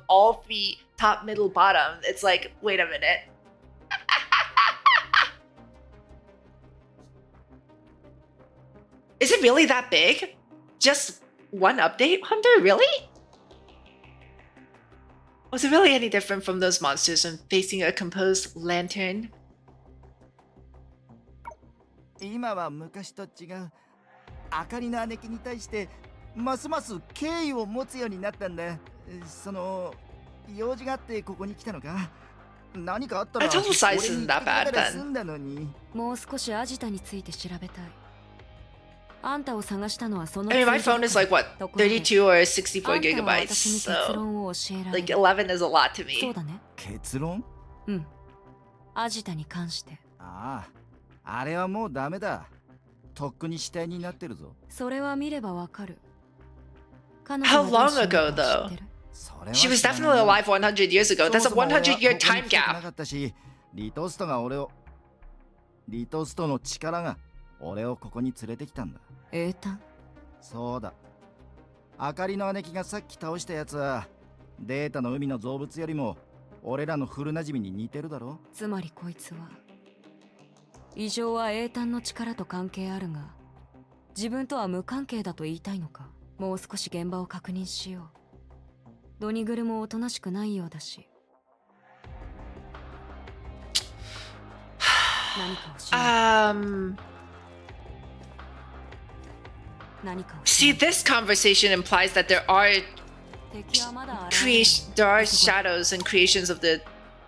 all 3 top, middle, bottom, it's like, wait a minute. Is it really that big? Just one update, Hunter? Really? Was it really any different from those monsters when facing a composed lantern? 今は昔と違う。あかりの姉貴に対してますます敬意を持つようになったんだ。その用事があってここに来たのか。何かあったら total size isn't that bad then. もう少しアジタについて調べたい。あんたを探したのはその。I mean, my phone is like what, 32 or 64 gigabytes, so like 11 is a lot to me. そうだね。結論？うん。アジタに関して。ああ、あれはもうダメだ。とっくに死体になってるぞ。それは見ればわかる。How long ago though? She was definitely alive 100 years ago. That's a 100-year time gap. リトストの力が俺をここに連れてきたんだ。英単？そうだ。あかりの姉貴がさっき倒したやつはデータの海の造物よりも俺らの古馴染みに似てるだろ。つまりこいつは異常は英単の力と関係あるが自分とは無関係だと言いたいのか。もう少し現場を確認しよう。ドニグルもおとなしくないようだし。何かをしない。See, this conversation implies that there are shadows and creations of the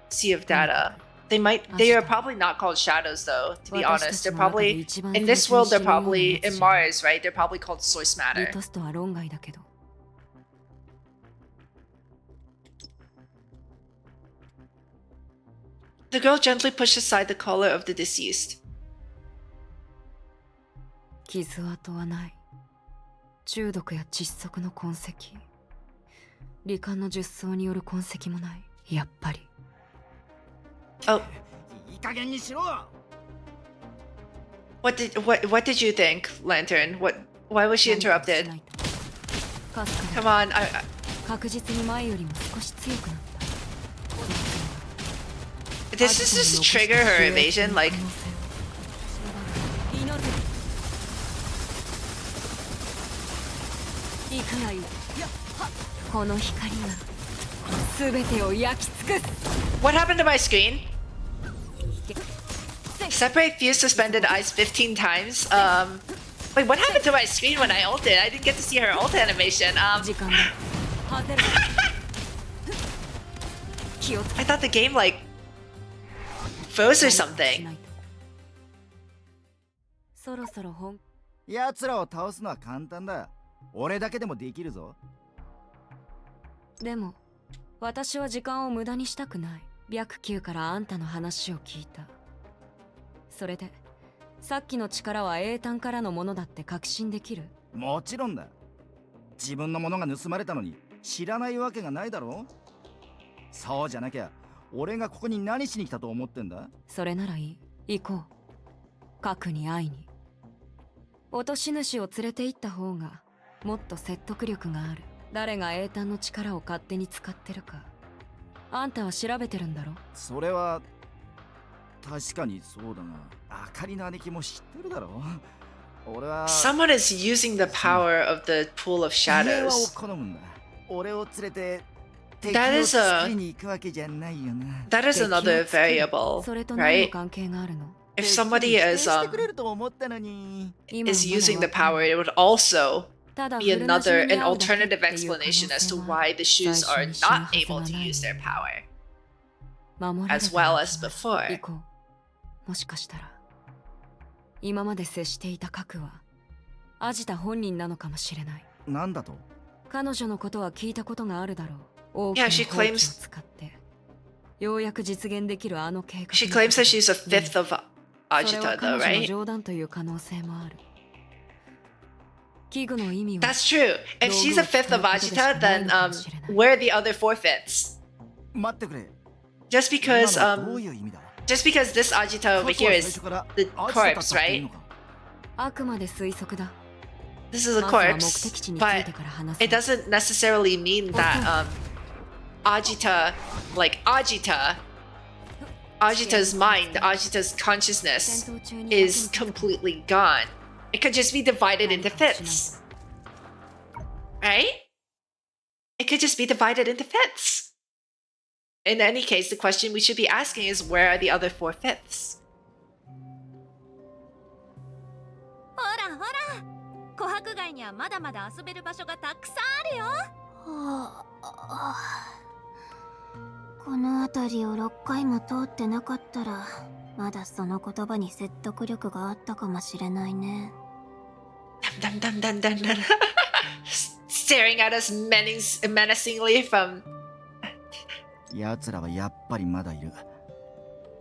Sea of Data. They are probably not called shadows though, to be honest. They're probably, in this world, they're probably, in Mars, right? They're probably called source matter. The girl gently pushed aside the collar of the deceased. 傷跡はない。中毒や窒息の痕跡。罹患の術草による痕跡もない。やっぱり。Oh. いい加減にしろ。What did you think, Lantern? Why was she interrupted? Come on, 確実に前よりも少し強くなった。Does this just trigger her evasion? Like, この光が全てを焼き尽くす。 what happened to my screen? Separate fuse suspended eyes 15 times. Wait, what happened to my screen when I ulted? I didn't get to see her ult animation. I thought the game like froze or something. そろそろ本。奴らを倒すのは簡単だ。俺だけでもできるぞ。でも私は時間を無駄にしたくない。白球からあんたの話を聞いた。それでさっきの力は英単からのものだって確信できる？もちろんだ。自分のものが盗まれたのに知らないわけがないだろ。そうじゃなきゃ俺がここに何しに来たと思ってんだ。それならいい。行こう。核に会いに。落とし主を連れて行った方がもっと説得力がある。誰が英単の力を勝手に使ってるかあんたは調べてるんだろ。それは確かにそうだが、あかりの姉貴も知ってるだろ。俺は Someone is using the power of the pool of shadows. 好むんだ。俺を連れて That is another variable, right? If somebody is using the power, it would also be an alternative explanation as to why the shoes are not able to use their power as well as before. もしかしたら今まで接していた核はアジタ本人なのかもしれない。なんだと？彼女のことは聞いたことがあるだろう。Yeah, she claims ようやく実現できるあの計画。She claims that she's a fifth of Ajita, though, right? 冗談という可能性もある。器具の意味は That's true. If she's a fifth of Ajita, then where are the other four fifths? 待ってくれ。Just because this Ajita over here is the corpse, right? あくまで推測だ。This is a corpse, but it doesn't necessarily mean that Ajita's mind, Ajita's consciousness is completely gone. It could just be divided into fifths. Right? It could just be divided into fifths. In any case, the question we should be asking is, where are the other four fifths? ほらほら、琥珀街にはまだまだ遊べる場所がたくさんあるよ。この辺りを6回も通ってなかったらまだその言葉に説得力があったかもしれないね。Staring at us menacingly from 奴らはやっぱりまだいる。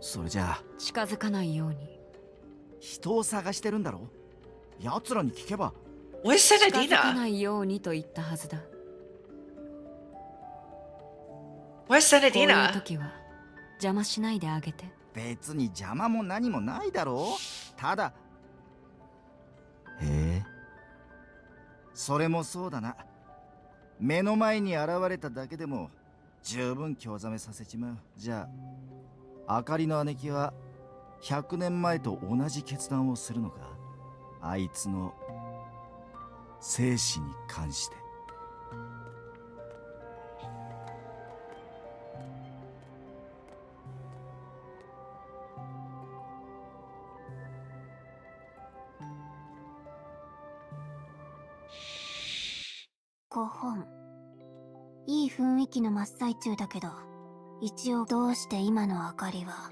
それじゃあ近づかないように。人を探してるんだろ。奴らに聞けば。Where's 近づか Senadina? ないようにと言ったはずだ。Where's こういう Senadina? 時は邪魔しないであげて。別に邪魔も何もないだろう。ただ。へえ。それもそうだな。目の前に現れただけでも十分興ざめさせちまう。じゃあ、あかりの姉貴は100年前と同じ決断をするのか？あいつの生死に関して。5本。いい雰囲気の真っ最中だけど、一応どうして今の明かりは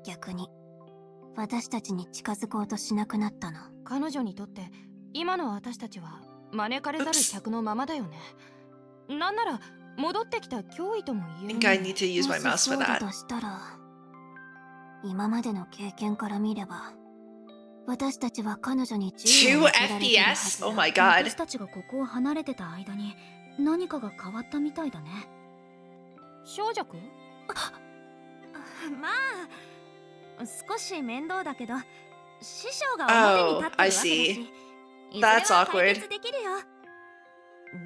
逆に私たちに近づこうとしなくなったの？彼女にとって今の私たちは招かれざる客のままだよね。なんなら戻ってきた脅威とも言える。 I think I need to use my も mouse し for そうだ that. としたら、今までの経験から見れば私たちは彼女に銃を 2 向けられてるはず FPS? だ。 Oh my god. 私たちがここを離れてた間に何かが変わったみたいだね。小弱？まあ少し面倒だけど、師匠が表に立ってるわけだし、 I see. いずれは That's 解 awkward. 決できるよ。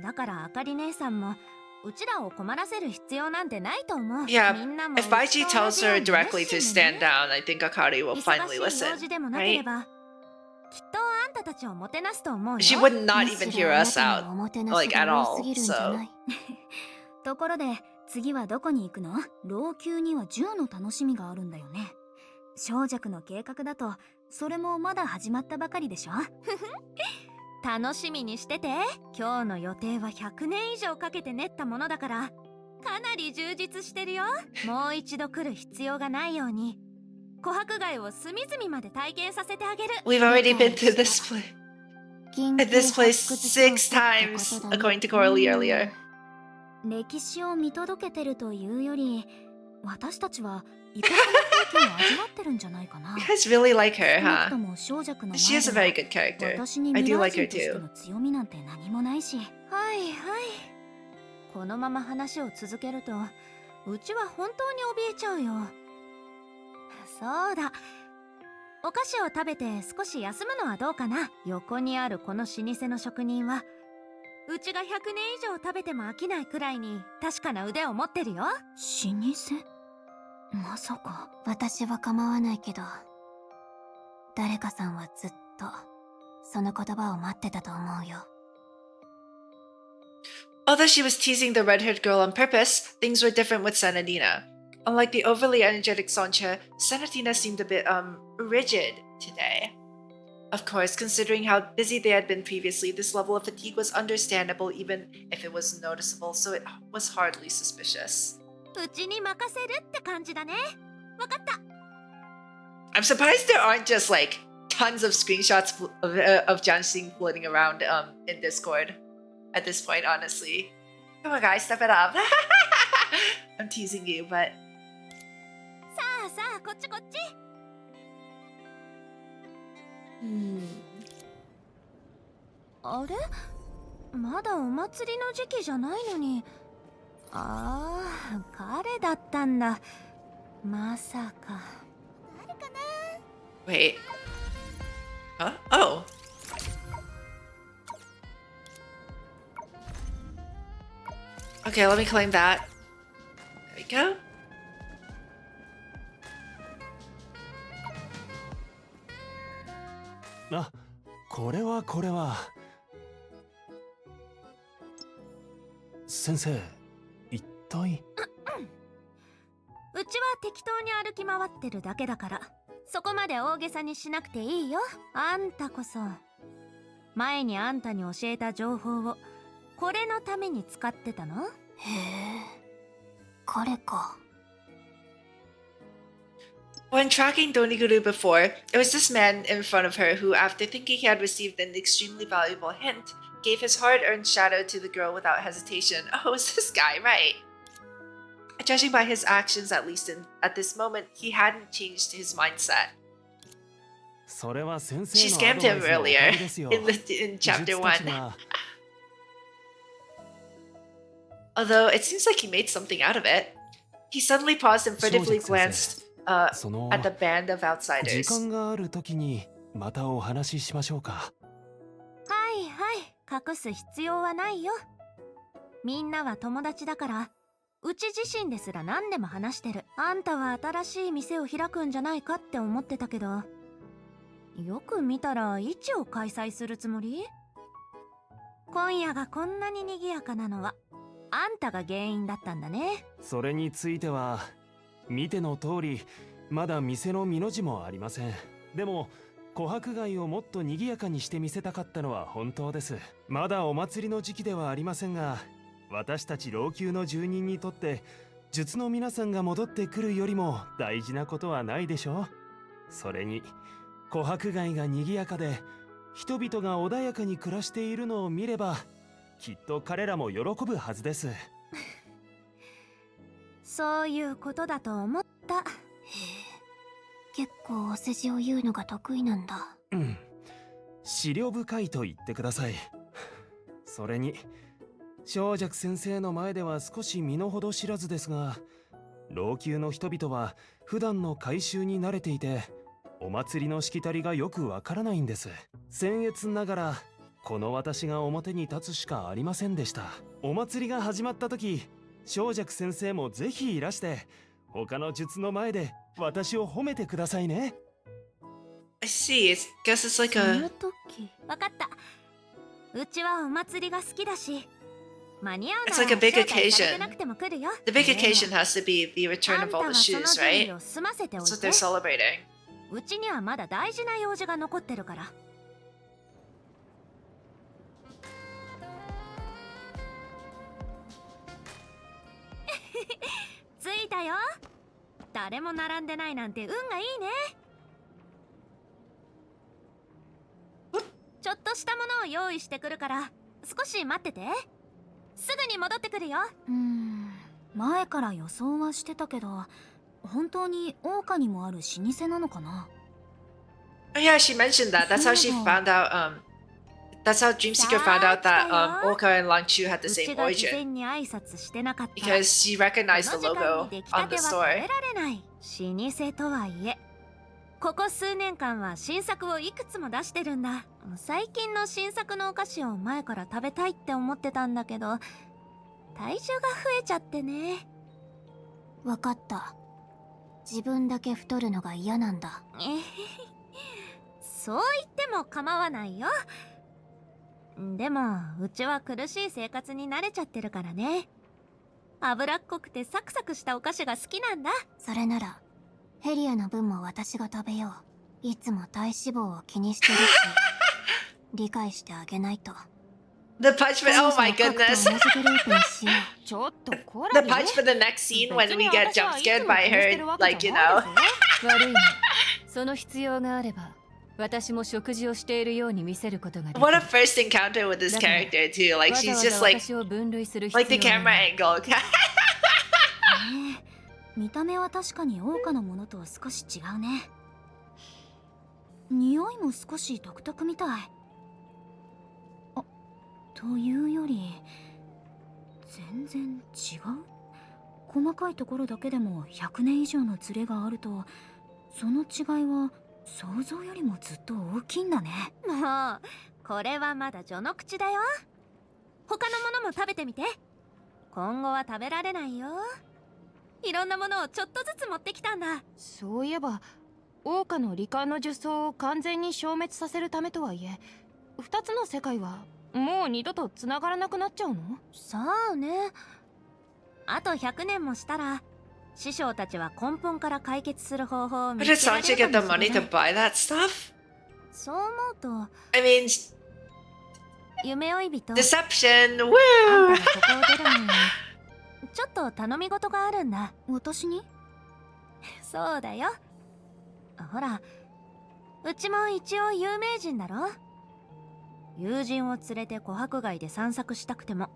だからあかり姉さんもうちらを困らせる必要なんてないと思う。 Yeah, みんなも if Baiji うちと同 tells じよう her に directly 熱 to 心で stand ね。 down, I think Akari will 忙 finally しい listen. 用事でもなけれ Right? ば、きっとあんたたちをもてなすと思うよ。 She would not む even しろ hear あな us た out, のおもてなし like が at 多す all. ぎるんじゃ So ない？ところで次はどこに行くの？老朽には銃の楽しみがあるんだよね。小弱の計画だとそれもまだ始まったばかりでしょ。楽しみにしてて。今日の予定は100年以上かけて練ったものだから、かなり充実してるよ。もう一度来る必要がないように、琥珀貝を隅々まで体験させてあげる。 we've already been to this place, 緊 at 急 this place 発掘 6 調査って times, ことだね。 according to Coralie earlier. 歴史を見届けてるというより、私たちは異国の風景を味わってるんじゃないかな。 You guys really like her, 少なく huh? とも小弱の She 前 is a で very は good character. 私に I 未 do 来 like her 人として too. の強みなんて何もないし。はいはい。このまま話を続けると、うちは本当に怯えちゃうよ。そうだ。お菓子を食べて少し休むのはどうかな。横にあるこの老舗の職人は、うちが100年以上食べても飽きないくらいに確かな腕を持ってるよ。老舗？まさか。私は構わないけど、誰かさんはずっとその言葉を待ってたと思うよ。 Although she was teasing the red-haired girl on purpose, things were different with Senadina. Unlike the overly energetic Soncha, Senadina seemed a bit, rigid today. Of course, considering how busy they had been previously, this level of fatigue was understandable even if it was noticeable, so it was hardly suspicious. うちに任せるって感じだね。わかった。 I'm surprised there aren't just like tons of screenshots of Jansing floating around in Discord at this point, honestly. Come on, guys, step it up. I'm teasing you, but さあさあ、こっちこっち。あれ？まだお祭りの時期じゃないのに。ああ、彼だったんだ。まさか。誰かな？ wait. Huh? Oh. Okay, let me claim that. There we go. Ah, これは先生、一体。うちは適当に歩き回ってるだけだから、そこまで大げさにしなくていいよ。あんたこそ、前にあんたに教えた情報をこれのために使ってたの？へえ、彼か。 When tracking Doniguru before, it was this man in front of her who, after thinking he had received an extremely valuable hint, gave his hard-earned shadow to the girl without hesitation. Oh, is this guy right? Judging by his actions, at least at this moment, he hadn't changed his mindset. それは先 She 生のア scammed ドバ him イスのおか earlier げですよ。 in chapter 術たち 1. が Although it seems like he made something out of it. He suddenly paused and furtively glanced at the band of 時 outsiders. 間がある時にまたお話ししましょうか。はいはい、隠す必要はないよ。みんなは友達だから、うち自身ですら何でも話してる。あんたは新しい店を開くんじゃないかって思ってたけど、よく見たら市を開催するつもり？今夜がこんなに賑やかなのはあんたが原因だったんだね。それについては見ての通りまだ店の身の字もありません。でも琥珀街をもっと賑やかにして見せたかったのは本当です。まだお祭りの時期ではありませんが、私たち老朽の住人にとって術の皆さんが戻ってくるよりも大事なことはないでしょう。それに琥珀街が賑やかで人々が穏やかに暮らしているのを見ればきっと彼らも喜ぶはずです。そういうことだと思った。結構お世辞を言うのが得意なんだ。うん、思慮深いと言ってください。それに正寂先生の前では少し身の程知らずですが、老朽の人々は普段の改修に慣れていてお祭りのしきたりがよくわからないんです。僭越ながらこの私が表に立つしかありませんでした。お祭りが始まった時、正寂先生もぜひいらして他の術の前で私を褒めてくださいね。 I see. I guess it's like そ a の時わかった。うちはお祭りが好きだし、間に合うな It's ら like a big 招待されて occasion. なくても来るよ。 The big occasion has to be the return あん of た all は the その shoes, 準備 right? を済ませておい That's what て。 they're celebrating. うちにはまだ大事な用事が残ってるから。着いたよ。誰も並んでないなんて運がいいね。ちょっとしたものを用意してくるから少し待ってて。すぐに戻ってくるよ。前から予想はしてたけど、本当に桜花にもある老舗なのかな。 Oh yeah, she mentioned that. That's how she found out. That's how Dreamseeker found out that Oka and Langchu had the う same ちが事前 origin に挨拶してなかった。 because she recognized こ the の時間 logo に出来た on て the は食べ store. られない。老舗とはいえ、ここ数年間は新作をいくつも出してるんだ。最近の新作のお菓子を前から食べたいって思ってたんだけど、体重が増えちゃってね。わかった。自分だけ太るのが嫌なんだ。そう言っても構わないよ。でもうちは苦しい生活に慣れちゃってるからね。脂っこくてサクサクしたお菓子が好きなんだ。それならヘリアの分も私が食べよう。いつも体脂肪を気にしてるし理解してあげないと。 The punch for oh my goodness. 同じグループにしよう。ちょっとこ The punch for the next scene when we get jump scared by her, like you know. 悪いね。その必要があれば私も食事をしているように見せることができる。 What a first encounter with this character too. Like she's just like 私を分類する the 必要 camera がない。 angle. 見た目は確かに桜花のものとは少し違うね。匂いも少し独特みたい。というより全然違う。細かいところだけでも100年以上のズレがあると、その違いは想像よりもずっと大きいんだね。もうこれはまだ序の口だよ。他のものも食べてみて。今後は食べられないよ。いろんなものをちょっとずつ持ってきたんだ。そういえば桜花の罹患の呪詛を完全に消滅させるためとはいえ、2つの世界はもう二度と繋がらなくなっちゃうの？さあね。あと100年もしたら師匠たちは根本から解決する方法を見 But つ did けられ Sancho るかも get し the れ money な to い。 buy that stuff? そう思うと I mean, 夢追い人 deception. あ Woo! んたがここを出る前にちょっと頼み事があるんだ。私に？そうだよ。ほら、うちも一応有名人だろ。友人を連れて琥珀街で散策したくても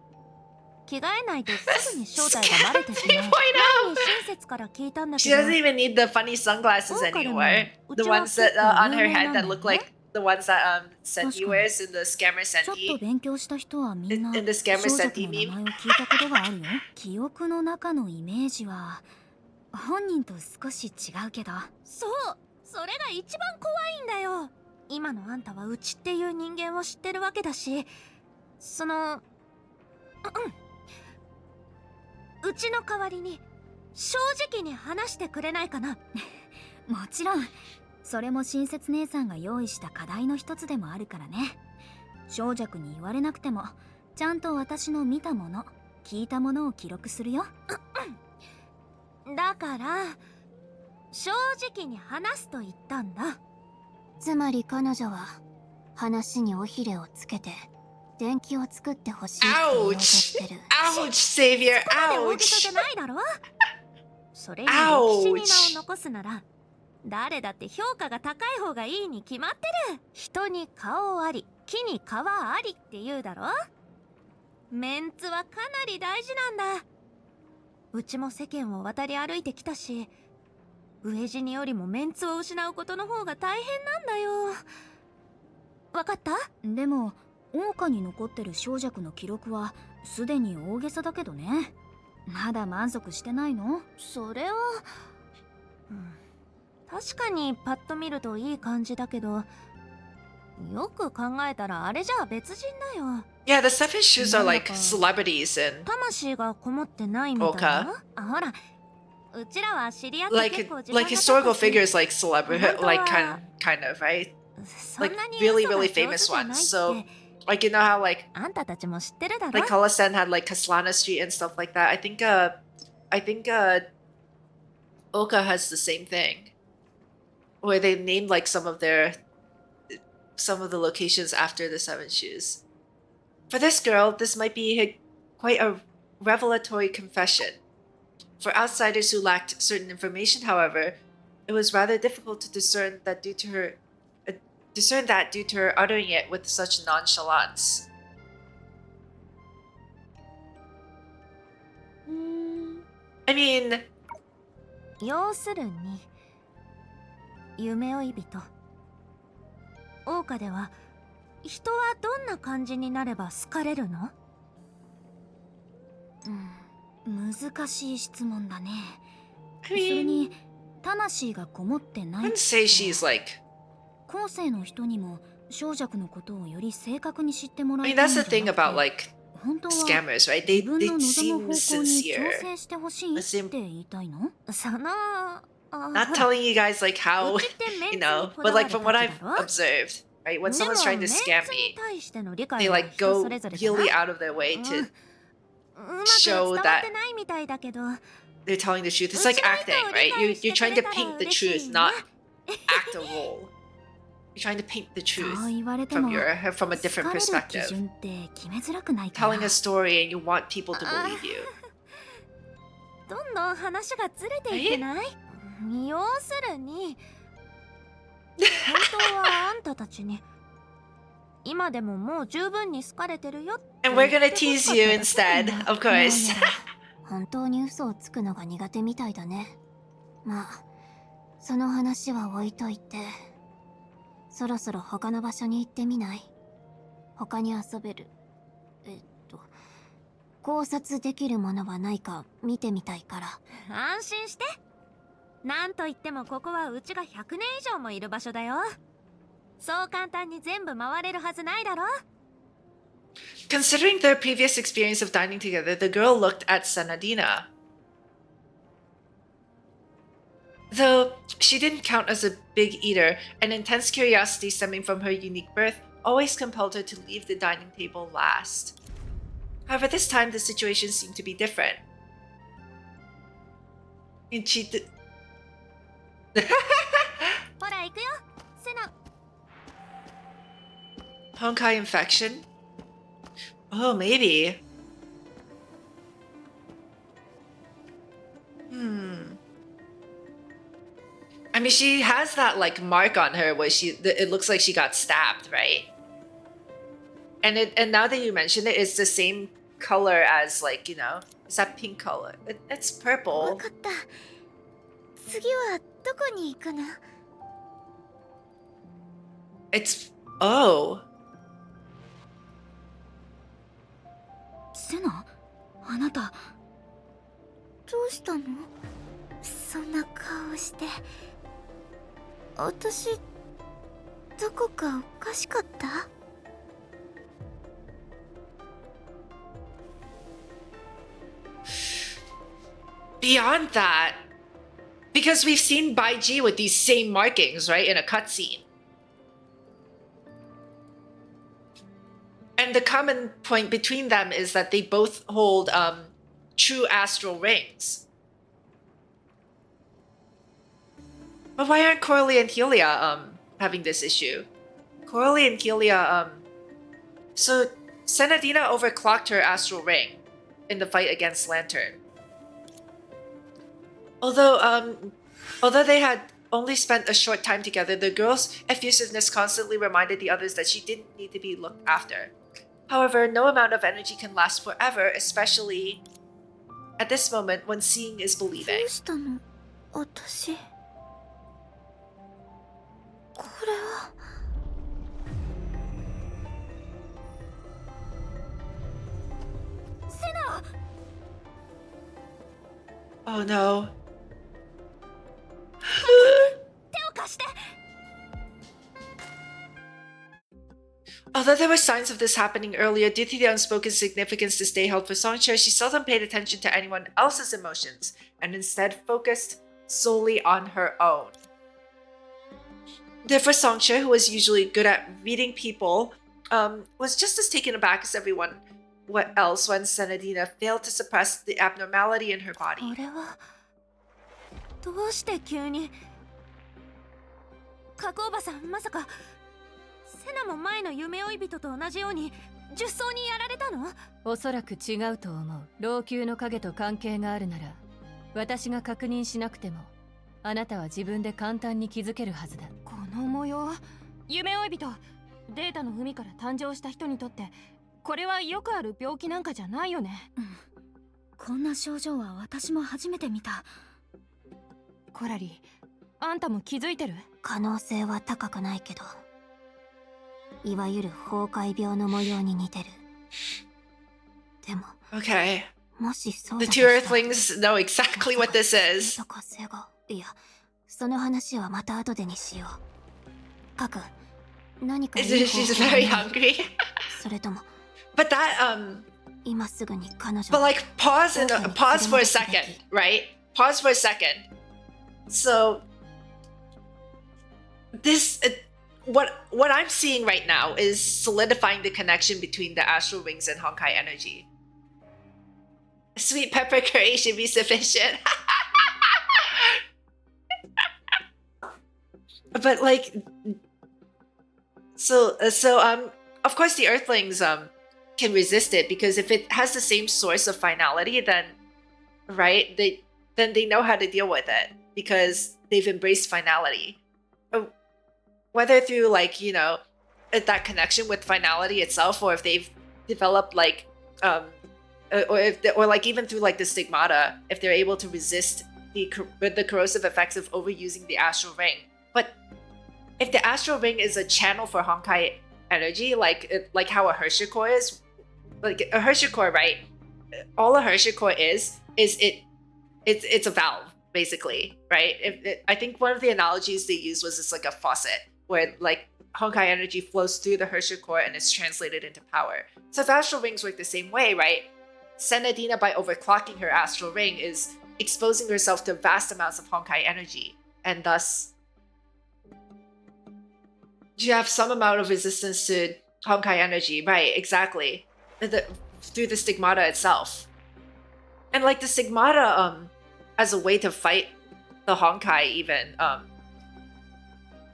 着替えないとすぐに正体がバレてしまう。前に親切から聞いたんだ She けど、 doesn't even need the funny sunglasses 桜花でも anymore. う The ちは ones that 結構 on 有 her 名 head なんだ that よ look like the ones that Sandy wears in the scammer ちょっと Sandy 勉強した人はみんな in the scammer 小弱 Sandy の名 meme. 前を聞いたことがあるよ。記憶の中のイメージは本人と少し違うけど。そう、それが一番怖いんだよ。今のあんたはうちっていう人間を知ってるわけだし、そのうちの代わりに正直に話してくれないかな。もちろんそれも親切姉さんが用意した課題の一つでもあるからね。小弱に言われなくてもちゃんと私の見たもの聞いたものを記録するよ。だから正直に話すと言ったんだ。つまり彼女は話に尾ひれをつけて電気を作ってほしいって言おうとしてる。Ouch, Savior, 大げさじゃ ouch. ないだろ。それに歴史に名を残すなら誰だって評価が高い方がいいに決まってる。人に顔あり木に皮ありって言うだろ。メンツはかなり大事なんだ。うちも世間を渡り歩いてきたし、飢え死によりもメンツを失うことの方が大変なんだよ。わかった？でも桜花に残ってる小弱の記録はすでに大げさだけどね。まだ満足してないの？それは、確かにパッと見るといい感じだけど、よく考えたらあれじゃ別人だよ。Yeah, the seven shoes are like celebrities and 魂がこもってないみたいな。あ、ほら、うちらは知り合って like 結構時間が like 経ったし historical figures like celebrity like kind of right そん like なに really 嘘が really 上手 famous じゃない ones. って So like you know how like あんたたちも知ってるだろ。 like Kalasan had like Kaslana Street and stuff like that. I think Oka has the same thing where they named like some of the locations after the seven shoes. For this girl, this might be quite a revelatory confession. For outsiders who lacked certain information, however, it was rather difficult to discern that due to her uttering it with such nonchalance. I mean, 要するに夢追い人桜花では人はどんな感じになれば好かれるの？難しい質問だね。 I それ mean, に魂がこもってない I'd say she's like. 後世の人にも小弱のことをより正確に知ってもら I い mean, たい that's の the じゃ thing なくて、 about like 本当は scammers, right? 自分 They の望む seem 方向に調 sincere. 整してほしいって言いたいの？ その Not telling you guys like how, うちってメンツ you に know, こ but だわ like る from what た I've ちだろ。 observed, right? When でも someone's trying to メンツ scam に me, 対しての理解 they は like 人 go それぞれだな。 really out of their way to うまく伝 show わっ that てないみたいだけど、 they're telling the truth. It's like acting, right? You're trying to paint the truth, not act a role. You're trying to paint the そ truth う言われて from も from a 好 different かれる基 perspective. 準って決めづらくないかな。 Telling a story and you want people to believe you. どんどん話がずれていってない？要するに本当はあんたたちに今でももう十分に好かれてるよって And we're gonna tease you instead, of course. 本当に嘘をつくのが苦手みたいだね。まあその話は置いといて、そろそろ他の場所に行ってみない？他に遊べる考察できるものはないか見てみたいから。安心して。なんといってもここはうちが100年以上もいる場所だよ。そう簡単に全部回れるはずないだろ。 Considering their previous experience of dining together, the girl looked at Sanadina. Though she didn't count as a big eater, an intense curiosity stemming from her unique birth always compelled her to leave the dining table last. However, this time the situation seemed to be different. And she did. ほら行くよ、セナ。 Honkai infection? Oh, maybe. I mean, she has that like mark on her where it looks like she got stabbed, right? And now that you mention it, it's the same color as like, you know, it's that pink color. It's わ purple. かった。次はどこに行くの？ It's... Oh. セナ、あなたどうしたの？そんな顔して。私どこかおかしかった？ Beyond that, because we've seen Baiji with these same markings, right, in a cutscene. And the common point between them is that they both hold true astral rings. But why aren't Coralie and Helia having this issue? Coralie and Helia so Senadina overclocked her astral ring in the fight against Lantern. Although they had only spent a short time together, the girl's effusiveness constantly reminded the others that she didn't need to be looked after. However, no amount of energy can last forever, especially at this moment when seeing is believing. 私これはセナ Oh no. Although there were signs of this happening earlier, due to the unspoken significance this day held for Songcha, she seldom paid attention to anyone else's emotions and instead focused solely on her own. Therefore, Songcha, who was usually good at reading people, was just as taken aback as everyone else when Senadina failed to suppress the abnormality in her body. これはどうして急に加工場さん、まさかセナも前の夢追い人と同じように呪詛にやられたの？おそらく違うと思う。老朽の影と関係があるなら私が確認しなくてもあなたは自分で簡単に気づけるはずだ。この模様、夢追い人、データの海から誕生した人にとってこれはよくある病気なんかじゃないよね。うん、こんな症状は私も初めて見た。コラリー、あんたも気づいてる？可能性は高くないけど、いわゆる崩壊病の模様に似てる。でも、Okay. もしそう The だ two Earthlings know exactly what this is. いや、その話はまた後でにしよう。カク、何かいい方法 She's very hungry. それとも But that 今すぐに彼女 But like pause for a second, right? Pause for a second. So this what I'm seeing right now is solidifying the connection between the astral rings and Honkai energy. Sweet pepper curry should be sufficient. But like so of course the Earthlings can resist it, because if it has the same source of finality, then right, they know how to deal with it because they've embraced finality. Whether through like, you know, that connection with finality itself, or if they've developed like or like even through like the stigmata, if they're able to resist the corrosive effects of overusing the astral ring. But if the astral ring is a channel for Honkai energy, like how a Hershey core is, like a Hershey core, right? All a Hershey core is it's a valve, basically, right? I think one of the analogies they used was it's like a faucet where like Honkai energy flows through the Hershey core and is translated into power. So if astral rings work the same way, right? Senadina, by overclocking her astral ring, is exposing herself to vast amounts of Honkai energy, and thus you have some amount of resistance to Honkai energy, right? Exactly, through the stigmata itself, and like the stigmata, as a way to fight the Honkai, even.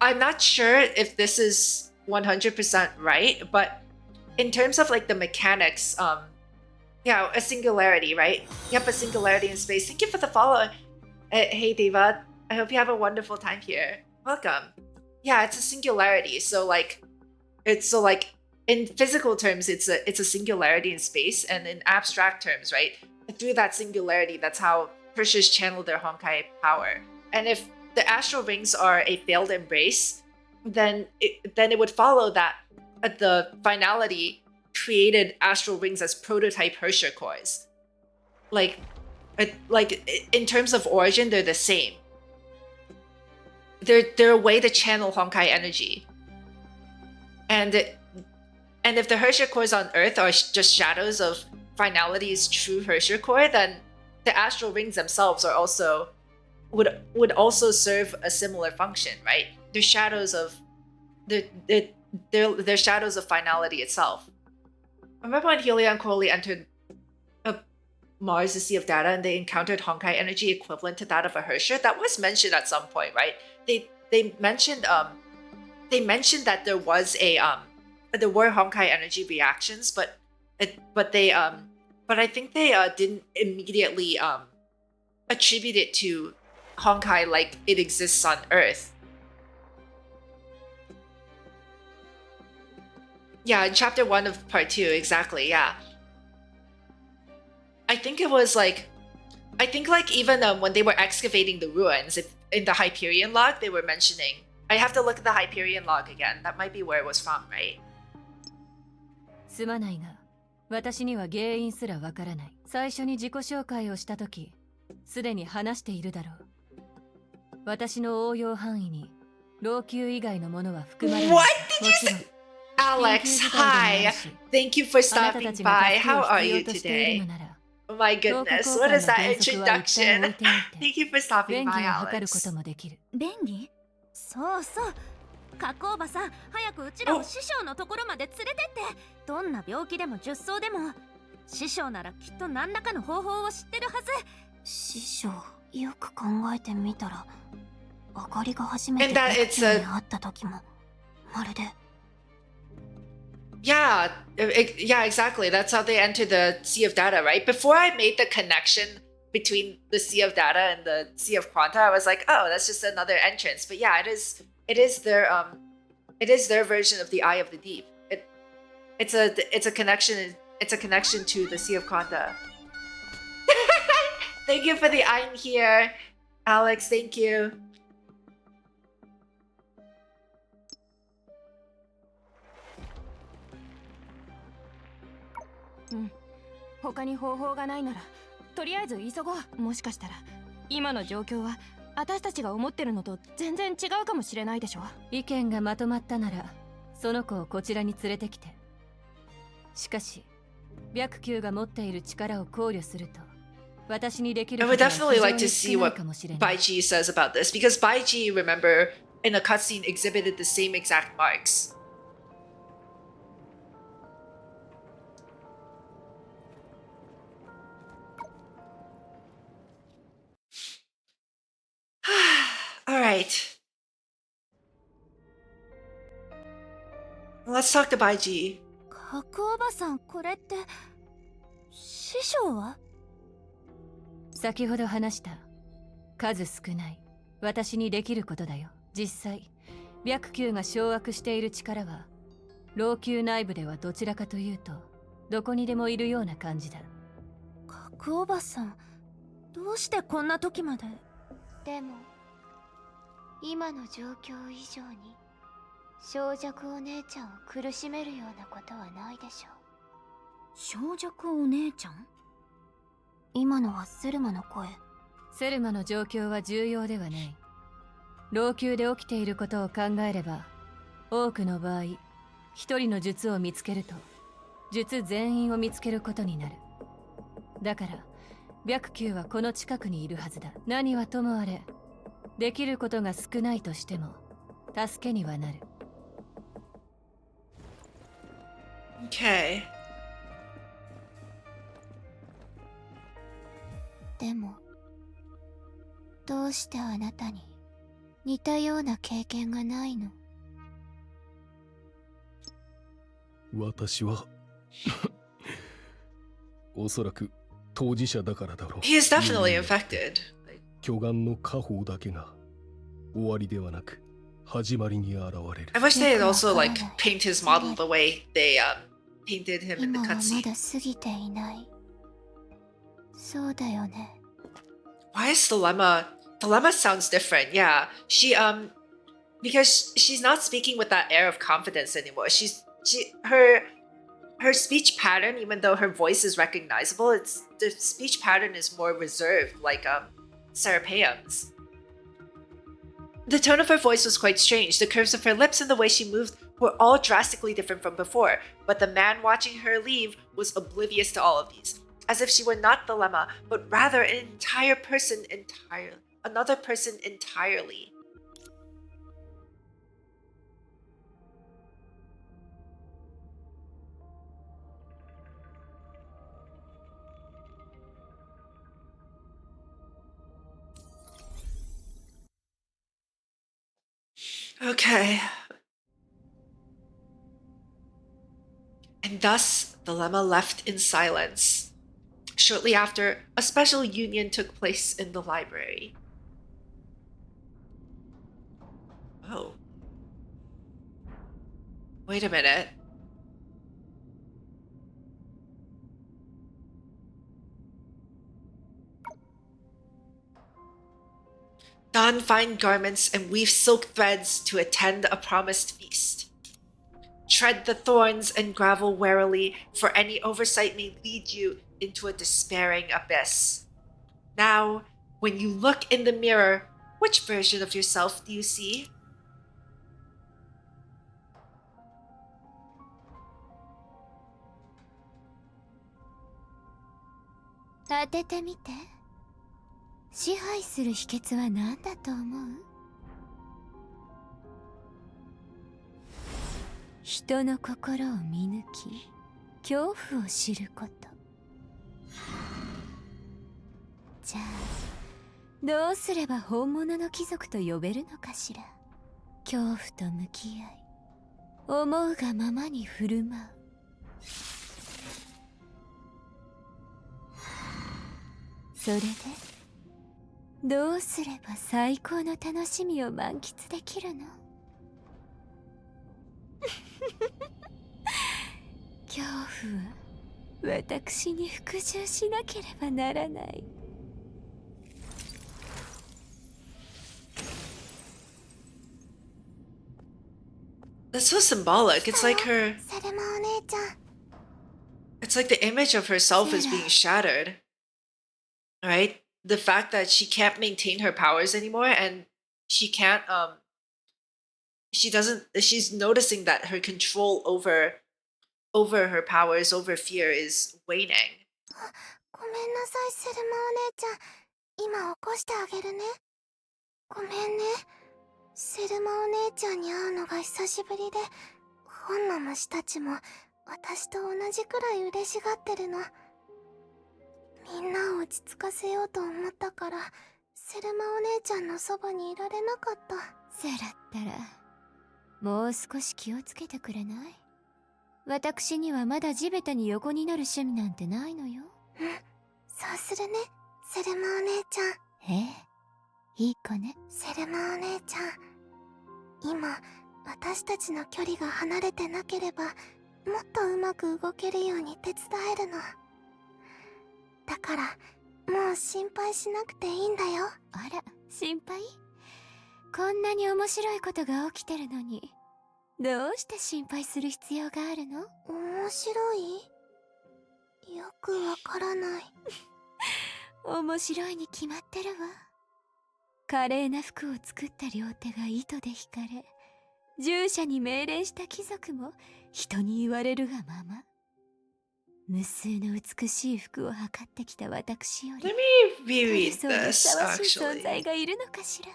I'm not sure if this is 100% right, but in terms of like the mechanics, yeah, a singularity, right? Yep, a singularity in space. Thank you for the follow. Hey, Diva. I hope you have a wonderful time here. Welcome. Yeah, it's a singularity. So like in physical terms, it's a singularity in space, and in abstract terms, right? Through that singularity, that's how Pershers channel their Honkai power. And if the astral rings are a failed embrace, then it would follow that the finality created astral rings as prototype Herrscher cores. Like in terms of origin, they're the same. They're a way to channel Honkai energy. And if the Herrscher cores on Earth are just shadows of finality's true Herrscher core, then the astral rings themselves are also would also serve a similar function, right? They're shadows of they're shadows of finality itself. Remember when Helia and Crowley entered Mars, the Sea of Data, and they encountered Honkai energy equivalent to that of a Herrscher? That was mentioned at some point, right? They mentioned that there was there were Honkai energy reactions, but I think they didn't immediately attribute it to Honkai like it exists on Earth. Yeah, in chapter 1 of part 2, exactly, yeah. I think it was like, even when they were excavating the ruins, in the Hyperion log, they were mentioning, I have to look at the Hyperion log again. That might be where it was from, right? すまないが、私には原因すらわからない。最初に自己紹介をしたとき、すでに話しているだろう。私の応用範囲に老朽以外のものは含まれない。 What did you say? Alex, hi. Thank you for stopping by. How are you today? Oh my goodness, what is that introduction? Thank you for stopping by, Alex. 便宜？そうそう。加工おばさん、早くうちらを師匠のところまで連れてって。どんな病気でも術草でも、師匠ならきっと何らかの方法を知ってるはず。師匠、よく考えてみたら、あかりが初めてに会った時も、まるで。Yeah, exactly. That's how they enter the Sea of Data, right? Before I made the connection between the Sea of Data and the Sea of Quanta, I was like, oh, that's just another entrance. But yeah, it is their version of the Eye of the Deep. It's a connection to the Sea of Quanta. Thank you for the I'm here, Alex. Thank you. 他に方法がないならとりあえず急ごう。もしかしたら今の状況は私たちが思ってるのと全然違うかもしれないでしょ。意見がまとまったならその子をこちらに連れてきて。しかし白球が持っている力を考慮すると私にできる I こと would は非常 definitely に like to 少 see ない what かもしれない。 Baichi says about this, because Baichi, remember, in a cutscene exhibited the same exact marks. All right. Let's talk to Baiji. 加工おばさん、これって師匠は？先ほど話した数少ない私にできることだよ。実際白球が掌握している力は老朽内部ではどちらかというとどこにでもいるような感じだ。加工おばさん、どうしてこんな時まで？でも今の状況以上に小弱お姉ちゃんを苦しめるようなことはないでしょう。小弱お姉ちゃん？今のはセルマの声。セルマの状況は重要ではない。老朽で起きていることを考えれば多くの場合一人の術を見つけると術全員を見つけることになる。だから白球はこの近くにいるはずだ。何はともあれできることが少ないとしても助けにはなる。Okay. でもどうしてあなたに似たような経験がないの？私はおそらく当事者だからだろう。 He is definitely infected. 巨岩の下方だけが終わりではなく始まりに現れる。 I wish they had also like paint his model the way they painted him in the 今はま cutscene. だ過ぎていない。そうだよね。 Why is Dilemma? Dilemma sounds different. Yeah, she because she's not speaking with that air of confidence anymore. Her speech pattern, even though her voice is recognizable, the speech pattern is more reserved, like Serapeum's. The tone of her voice was quite strange. The curves of her lips and the way she moved were all drastically different from before, but the man watching her leave was oblivious to all of these, as if she were not the lemma, but rather another person entirely. Okay. And thus, the lemma left in silence. Shortly after, a special union took place in the library. Oh. Wait a minute. Don fine garments and weave silk threads to attend a promised feast. Tread the thorns and gravel warily, for any oversight may lead you into a despairing abyss. Now, when you look in the mirror, which version of yourself do you see?当ててみて。支配する秘訣は何だと思う？人の心を見抜き、恐怖を知ること。じゃあ、どうすれば本物の貴族と呼べるのかしら。恐怖と向き合い、思うがままに振る舞う。それでどうすれば最高の楽しみを満喫できるの？恐怖は私に服従しなければならない。That's so symbolic. It's like her. It's like the image of herself is being shattered. Right? The fact that she can't maintain her powers anymore, and she can't she's noticing that her control over her powers, over fear is waning. ごめんなさい、セルマお姉ちゃん。今起こしてあげるね。ごめんね。セルマお姉ちゃんに会うのが久しぶりで、本の虫たちも私と同じくらい嬉しがってるの。みんなを落ち着かせようと思ったから、セルマお姉ちゃんのそばにいられなかった。セラったら、もう少し気をつけてくれない？私にはまだ地べたに横になる趣味なんてないのよ。うん、そうするね、セルマお姉ちゃん。ええ、いい子ね。セルマお姉ちゃん、今、私たちの距離が離れてなければ、もっとうまく動けるように手伝えるの。だから、もう心配しなくていいんだよ。あら、心配？こんなに面白いことが起きてるのに、どうして心配する必要があるの？面白い？よくわからない。面白いに決まってるわ。華麗な服を作った両手が糸で引かれ、従者に命令した貴族も人に言われるがまま。無数の美しい服を測ってきた私より、 Let me reread そうに this ふさわしい存 actually. 在がいるのかしら。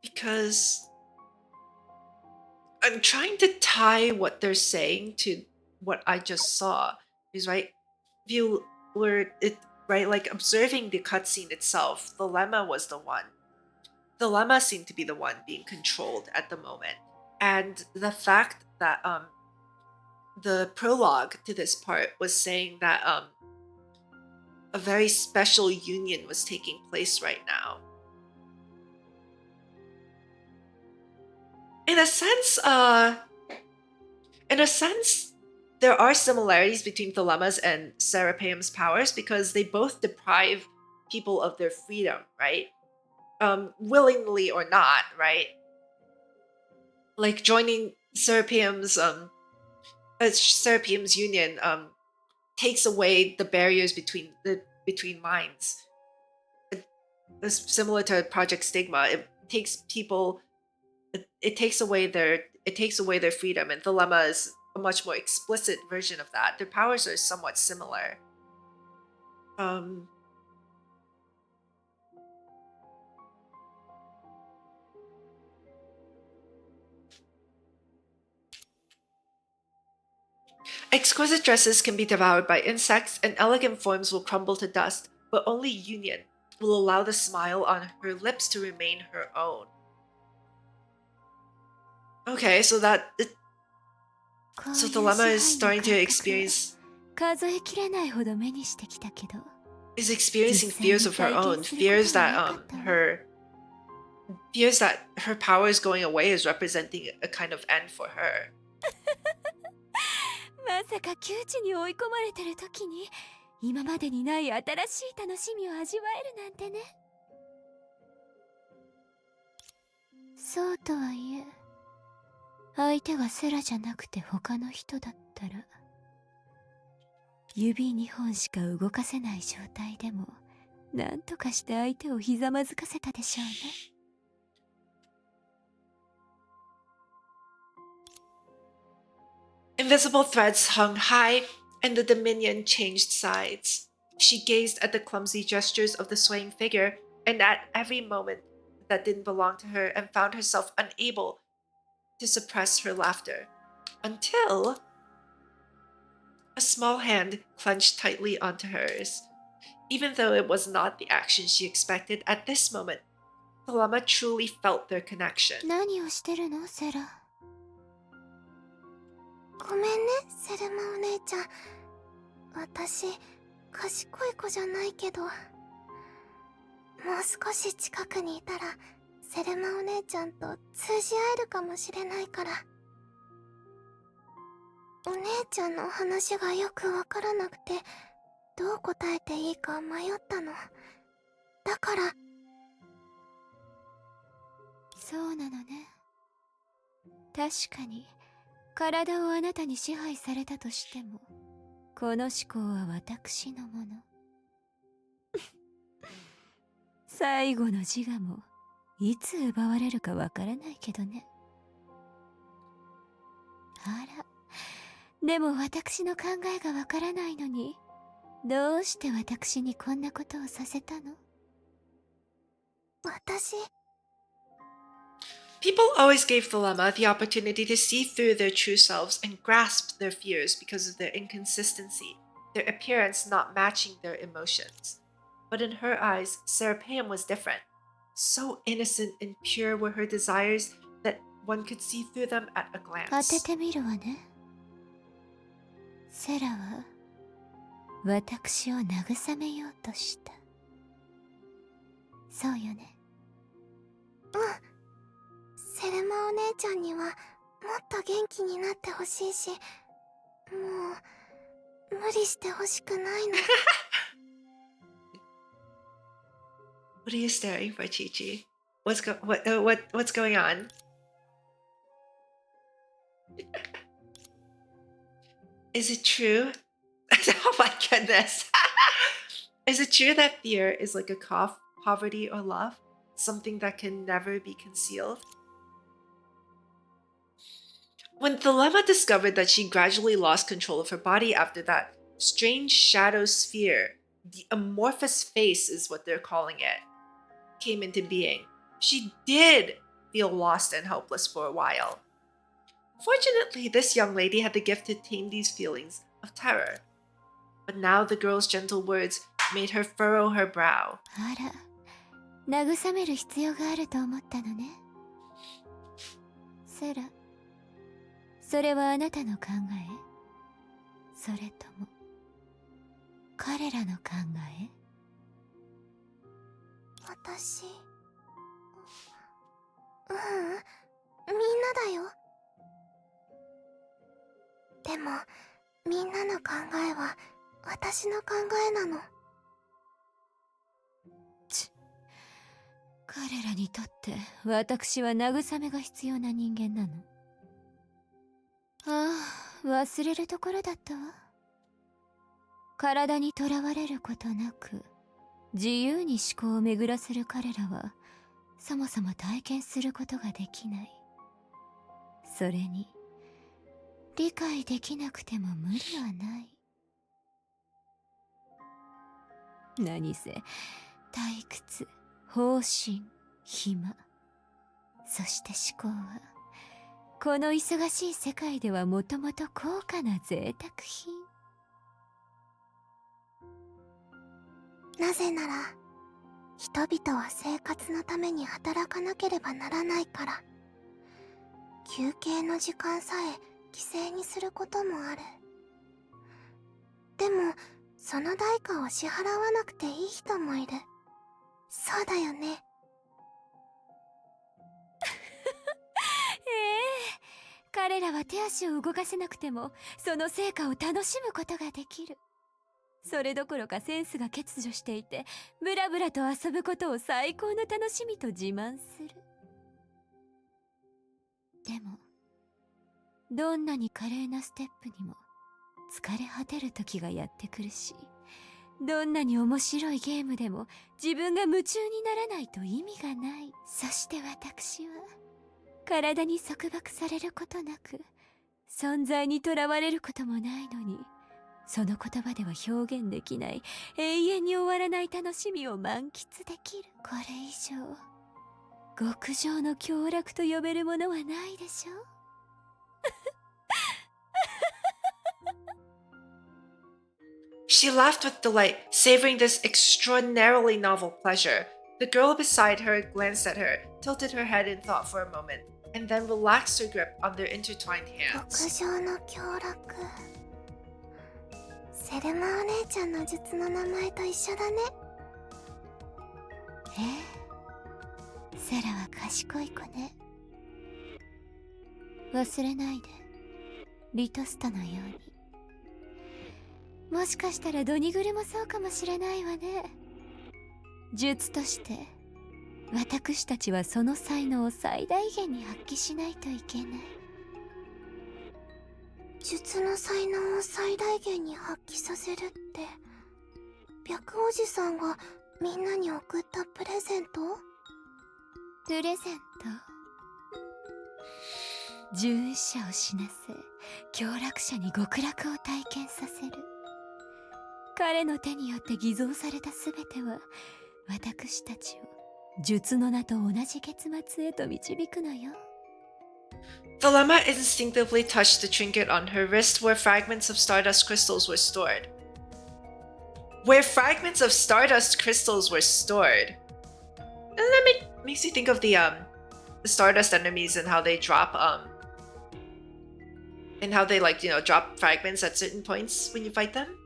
Because I'm trying to tie what they're saying to what I just saw. Is right? If you were it right, like observing the cutscene itself, the lemma was the one. The lemma seemed to be the one being controlled at the moment, and the fact that the prologue to this part was saying that a very special union was taking place right now. In a sense, there are similarities between Thelema's and Serapeum's powers because they both deprive people of their freedom, right? willingly or not, right? Like joining Serapeum's union takes away the barriers between minds. It's similar to Project Stigma. It takes people. It takes away their freedom, and Dilemma is a much more explicit version of that. Their powers are somewhat similar. Exquisite dresses can be devoured by insects, and elegant forms will crumble to dust, but only union will allow the smile on her lips to remain her own. Okay, so Dilemma is starting to experience experiencing fears of her own, fears that her powers going away is representing a kind of end for her. まさか窮地に追い込まれてる時に今までにない新しい楽しみを味わえるなんてね。そうとはいえ、相手がセラじゃなくて他の人だったら、指2本しか動かせない状態でもなんとかして相手をひざまずかせたでしょうね。Invisible threads hung high, and the Dominion changed sides. She gazed at the clumsy gestures of the swaying figure, and at every moment that didn't belong to her, and found herself unable to suppress her laughter. Until a small hand clenched tightly onto hers. Even though it was not the action she expected at this moment, Dilemma truly felt their connection. 何をしてるの、セラ。ごめんね、セルマお姉ちゃん。私、賢い子じゃないけど、もう少し近くにいたら、セルマお姉ちゃんと通じ合えるかもしれないから。お姉ちゃんの話がよくわからなくて、どう答えていいか迷ったの。だから。そうなのね。確かに。体をあなたに支配されたとしても、この思考は私のもの。最後の自我もいつ奪われるかわからないけどね。あら、でも私の考えがわからないのに、どうして私にこんなことをさせたの？私。People always gave Dilemma the opportunity to see through their true selves and grasp their fears because of their inconsistency, their appearance not matching their emotions. But in her eyes, Serapeum was different. So innocent and pure were her desires that one could see through them at a glance. 当ててみるわね。セラは私を慰めようとした。そうよね。うん。セルマお姉ちゃんにはもっと元気になってほしいし、もう無理してほしくないの。What are you staring for, Chi-Chi? What's going on? Is it true? Oh my goodness. Is it true that fear is like a cough, poverty, or love? Something that can never be concealed? When Dilemma discovered that she gradually lost control of her body after that strange shadow sphere, the amorphous face is what they're calling it, came into being, she did feel lost and helpless for a while. Fortunately, this young lady had the gift to tame these feelings of terror. But now the girl's gentle words made her furrow her brow. あら、慰める必要があると思ったのね。セラ、それはあなたの考え？それとも彼らの考え？私、みんなだよ。でもみんなの考えは私の考えなの。彼らにとって私は慰めが必要な人間なの。ああ、忘れるところだったわ。体にとらわれることなく自由に思考を巡らせる彼らはそもそも体験することができない。それに理解できなくても無理はない。何せ退屈、放心、暇、そして思考はこの忙しい世界ではもともと高価な贅沢品。なぜなら人々は生活のために働かなければならないから。休憩の時間さえ犠牲にすることもある。でもその代価を支払わなくていい人もいる。そうだよね。彼らは手足を動かせなくてもその成果を楽しむことができる。それどころかセンスが欠如していてブラブラと遊ぶことを最高の楽しみと自慢する。でもどんなに華麗なステップにも疲れ果てる時がやってくるし、どんなに面白いゲームでも自分が夢中にならないと意味がない。そして私は体に束縛されることなく存在にとらわれることもないのに、その言葉では表現できない永遠に終わらない楽しみを満喫できる。これ以上極上の享楽と呼べるものはないでしょ。She laughed with delight, savoring this extraordinarily novel pleasure. The girl beside her glanced at her, tilted her head in thought for a moment, and then relaxed her grip on their intertwined 極 hands. 上の享楽。セルマお姉ちゃんの術の名前と一緒だね。セラは賢い子ね。忘れないで、リトスタのように。もしかしたらドニグルもそうかもしれないわね。術として私たちはその才能を最大限に発揮しないといけない。術の才能を最大限に発揮させるって、白おじさんがみんなに送ったプレゼント？プレゼント。従者を死なせ、享楽者に極楽を体験させる。彼の手によって偽造された全ては私たちを術の名と同じ結末へと導くのよ。The llama instinctively touched the trinket on her wrist where fragments of stardust crystals were stored. Where fragments of stardust crystals were stored. And that makes you think of the stardust enemies and how they drop and how they drop fragments at certain points when you fight them.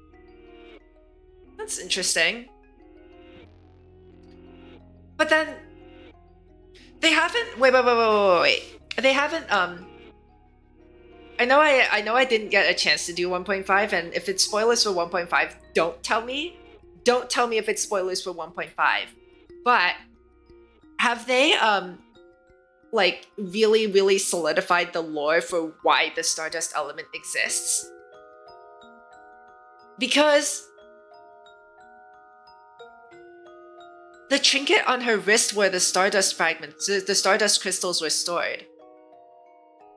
That's interesting. But then they haven't wait. They haven't I know I didn't get a chance to do 1.5, and if it's spoilers for 1.5, don't tell me. Don't tell me if it's spoilers for 1.5. But have they like really solidified the lore for why the Stardust element exists? Because the trinket on her wrist where the Stardust fragments, the Stardust crystals were stored.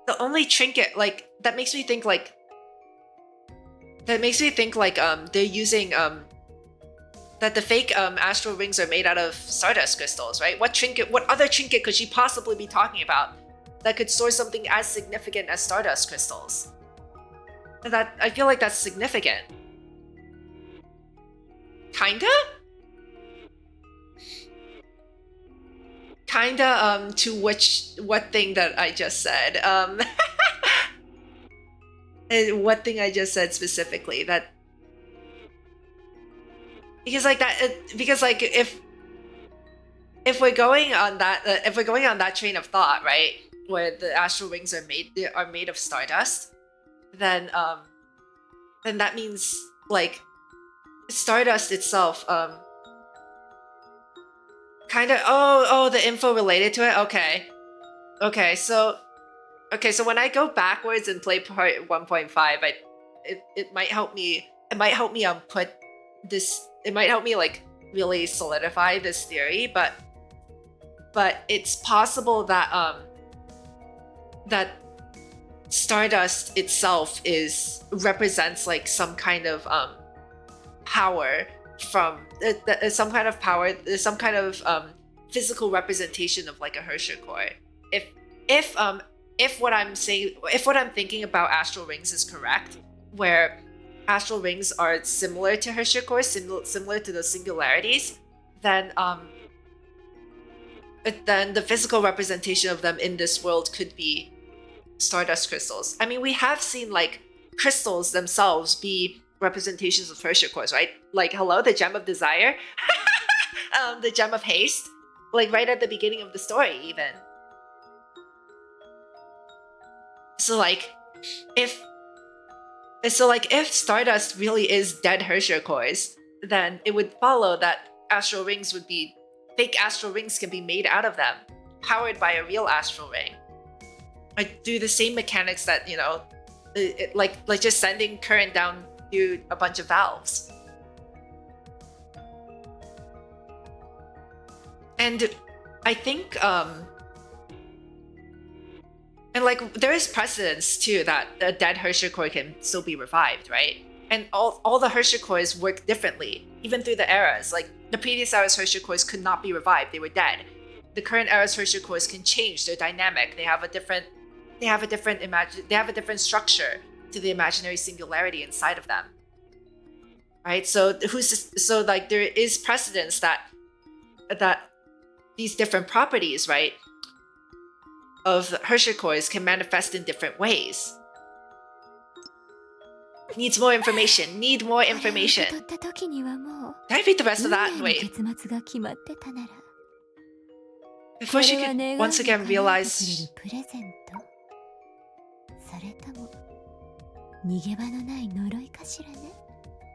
The only trinket, like, that makes me think like they're using that the fake astral rings are made out of Stardust crystals, right? What other trinket could she possibly be talking about that could store something as significant as Stardust crystals? That I feel like that's significant. Kinda to what thing that I just said. And what thing I just said specifically, that because if we're going on that train of thought, right, where the astral rings are made of stardust, then that means like stardust itself Kind of. Oh, the info related to it. Okay. So when I go backwards and play part 1.5, it might help me. It might help me put this. It might help me like really solidify this theory, but it's possible that that Stardust itself represents like some kind of power from some kind of power, some kind of physical representation of like a Herrscher core. If what I'm saying, if what I'm thinking about astral rings is correct, where astral rings are similar to Herrscher cores, similar to those singularities, then the physical representation of them in this world could be Stardust crystals. I mean, we have seen like crystals themselves be representations of Herrscher cores, right? Like, hello, the Gem of Desire, the Gem of Haste, like right at the beginning of the story, even. So like, if Stardust really is dead Herrscher cores, then it would follow that astral rings would be fake astral rings can be made out of them, powered by a real astral ring. Like do the same mechanics that, you know, like just sending current down through a bunch of valves. And I think and like there is precedence too that a dead Herrscher core can still be revived, right? And all the Herrscher cores work differently, even through the eras. Like the previous era's Herrscher cores could not be revived; they were dead. The current era's Herrscher cores can change; they're dynamic. They have a different structure to the imaginary singularity inside of them. Right? So like there is precedence that these different properties, right, of Herrscher cores can manifest in different ways. Needs more information. Need more information. Did I read the rest of that? Wait. Before she could once again realize.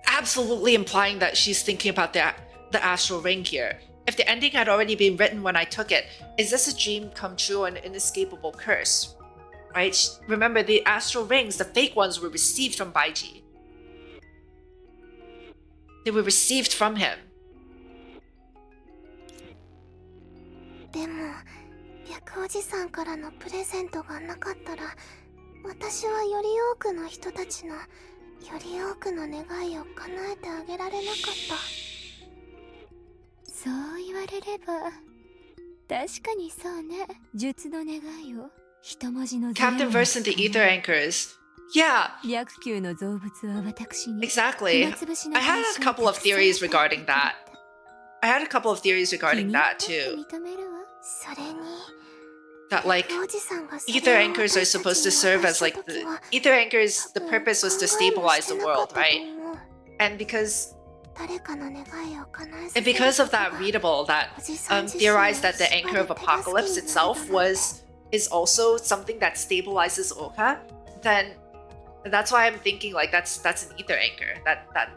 Absolutely implying that she's thinking about the astral ring here. If the ending had already been written when I took it, is this a dream come true or an inescapable curse? Right? Remember, the astral rings, the fake ones, were received from Baiji. They were received from him. でも、白おじさんからのプレゼントがなかったら、私はより多くの人たちの、より多くの願いを叶えてあげられなかった。そう言われれば、確かにそうね。術の願いを。Captain Verse and the Ether Anchors. Yeah. Exactly. I had a couple of theories regarding that. Too. That like Ether Anchors are supposed to serve as like the Ether Anchors, the purpose was to stabilize the world, right? And because of that readable that theorized that the Anchor of Apocalypse itself is also something that stabilizes Oka, then that's why I'm thinking like that's an ether anchor.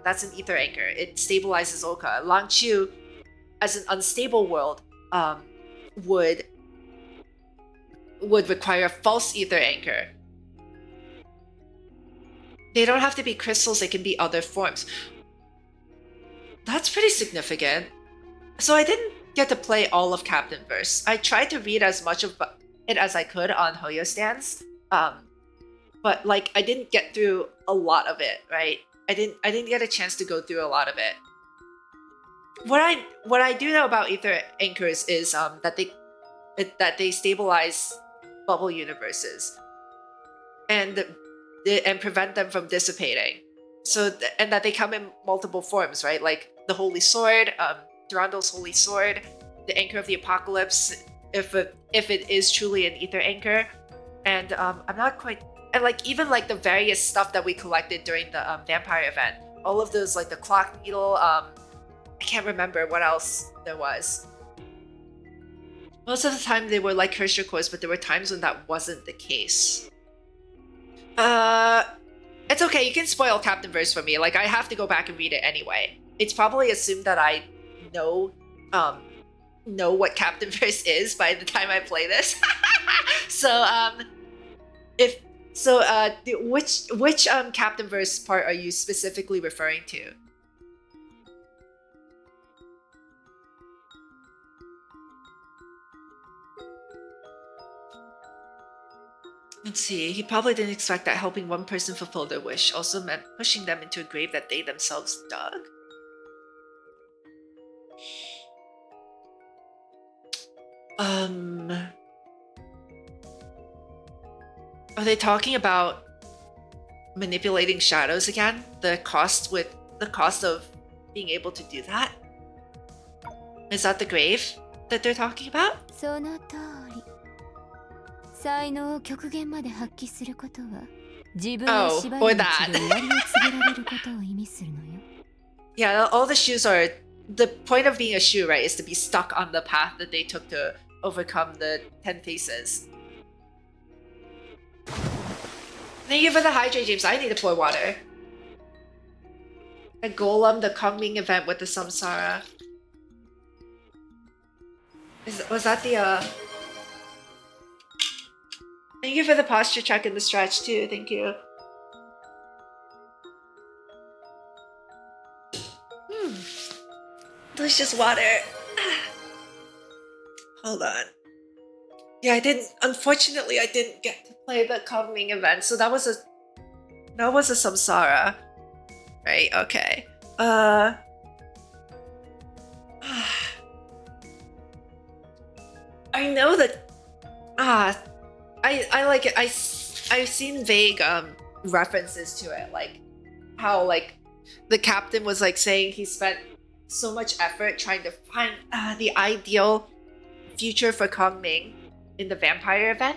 That's an ether anchor. It stabilizes Oka. Langchu, as an unstable world, would require a false ether anchor. They don't have to be crystals, they can be other forms. That's pretty significant. So I didn't get to play all of Captain Verse. I tried to read as much of it as I could on Hoyo stands, but like I didn't get through a lot of it, right? I didn't get a chance to go through a lot of it. What I do know about ether anchors is that they stabilize bubble universes and prevent them from dissipating. So and that they come in multiple forms, right? Like the Holy Sword, Durando's Holy Sword, the Anchor of the Apocalypse. If it is truly an ether anchor, and I'm not quite, and like even like the various stuff that we collected during the vampire event, all of those like the clock needle, I can't remember what else there was. Most of the time they were like Herrscher cores, but there were times when that wasn't the case. It's okay, you can spoil Captain Verse for me. Like I have to go back and read it anyway. It's probably assumed that I know know what Captain Verse is by the time I play this. So which Captain Verse part are you specifically referring to? Let's see. He probably didn't expect that helping one person fulfill their wish also meant pushing them into a grave that they themselves dug. Are they talking about manipulating shadows again? The cost of being able to do that? Is that the grave that they're talking about? その通り。才能を極限まで発揮することは自分を縛る道で終わりを告げられることを意味するのよ。Yeah, all the shoes are... The point of being a shoe, right, is to be stuck on the path that they took to overcome the 10 faces. Thank you for the hydrate, James. I need to pour water. A golem, the Kongming event with the Samsara. Was that the Thank you for the posture check and the stretch too. Thank you. Delicious water. Hold on. Yeah, unfortunately I didn't get to play the Kongming event, so that was a Samsara. Right, okay. I know that I like it. I've seen vague references to it, like how like the captain was like saying he spent so much effort trying to find the ideal future for Kongming in the vampire event.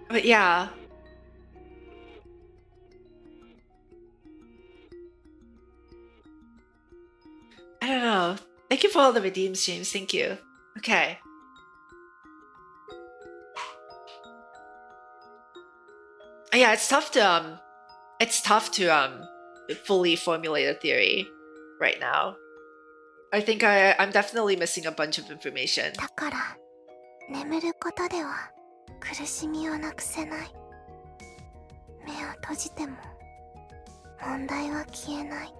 But yeah. I don't know. Thank you for all the redeems, James. Thank you. Okay. Yeah, it's tough to fully formulate a theory right now. I think I'm definitely missing a bunch of information. だから、眠ることでは苦しみをなくせない。目を閉じても問題は消えない。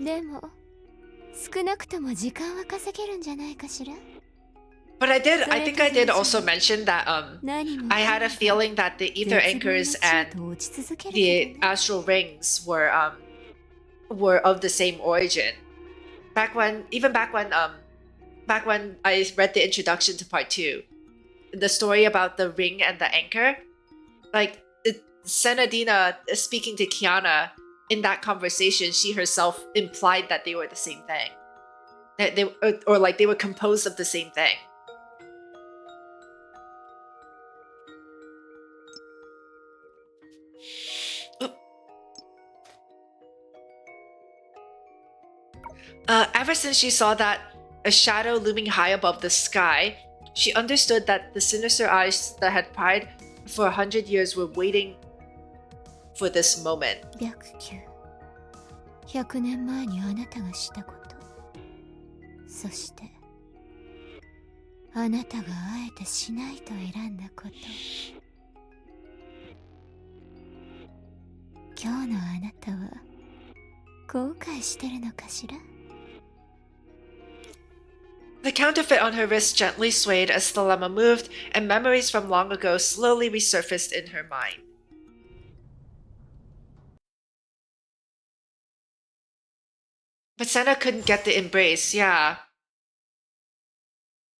でも少なくとも時間は稼げるんじゃないかしら。 But I think I did also mention that I had a feeling that the ether anchors and the astral rings were of the same origin. Back when I read the introduction to part 2, the story about the ring and the anchor, like Senadina speaking to Kiana in that conversation, she herself implied that they were the same thing. That they or like they were composed of the same thing. Ever since she saw that a shadow looming high above the sky, she understood that the sinister eyes that had pried for 100 years were waiting for this moment. 100年前にあなたがしたこと、そしてあなたがあえてしないと選んだこと。今日のあなたは後悔してるのかしら？ The counterfeit on her wrist gently swayed as the lemma moved, and memories from long ago slowly resurfaced in her mind. But Senna couldn't get the embrace, yeah.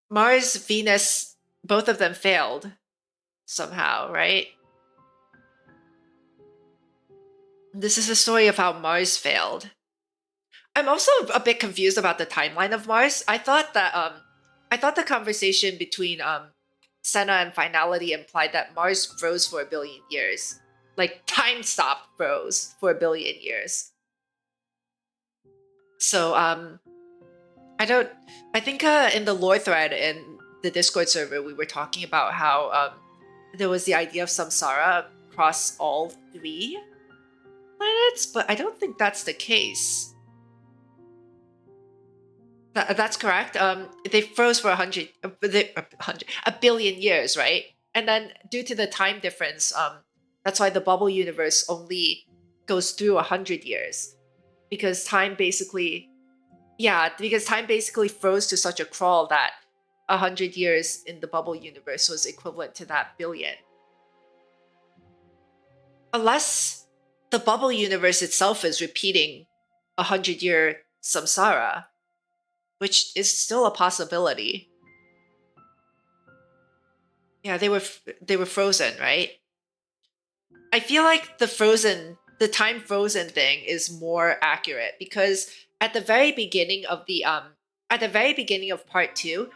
Mars, Venus, both of them failed. Somehow, right? This is a story of how Mars failed. I'm also a bit confused about the timeline of Mars. I thought the conversation between Senna and Finality implied that Mars froze for 1 billion years. Like, time stop froze for 1 billion years. So I think in the lore thread in the Discord server we were talking about how there was the idea of samsara across all 3 planets, but I don't think that's the case. That's correct. They froze for a billion years, right? And then due to the time difference, that's why the bubble universe only goes through 100 years, because time basically froze to such a crawl that 100 years in the bubble universe was equivalent to that billion. Unless the bubble universe itself is repeating 100-year samsara, which is still a possibility. Yeah, they were frozen, right? I feel like the time frozen thing is more accurate, because at the very beginning of part 2,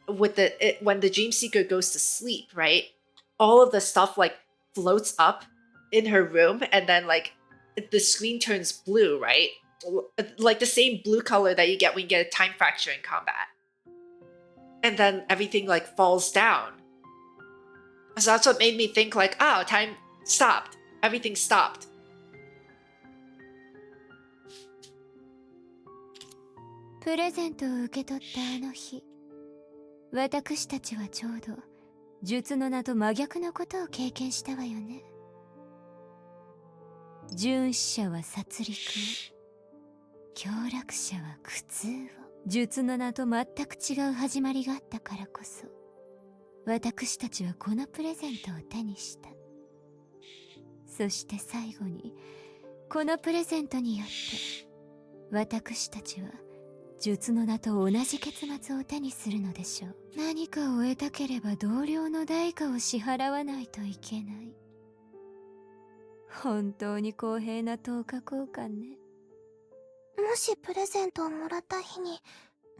with when the dream seeker goes to sleep, right? All of the stuff like floats up in her room, and then like the screen turns blue, right? Like the same blue color that you get when you get a time fracture in combat. And then everything like falls down. So that's what made me think like, oh, time stopped. Everything stopped. Present を受け取ったあの日、私たちはちょうど術の名と真逆のことを経験したわよね。殉死者は殺戮を、凶楽者は苦痛を。術の名と全く違う始まりがあったからこそ、私たちはこのプレゼントを手にした。そして最後にこのプレゼントによって私たちは術の名と同じ結末を手にするのでしょう。何かを得たければ同僚の代価を支払わないといけない。本当に公平な等価交換ね。もしプレゼントをもらった日に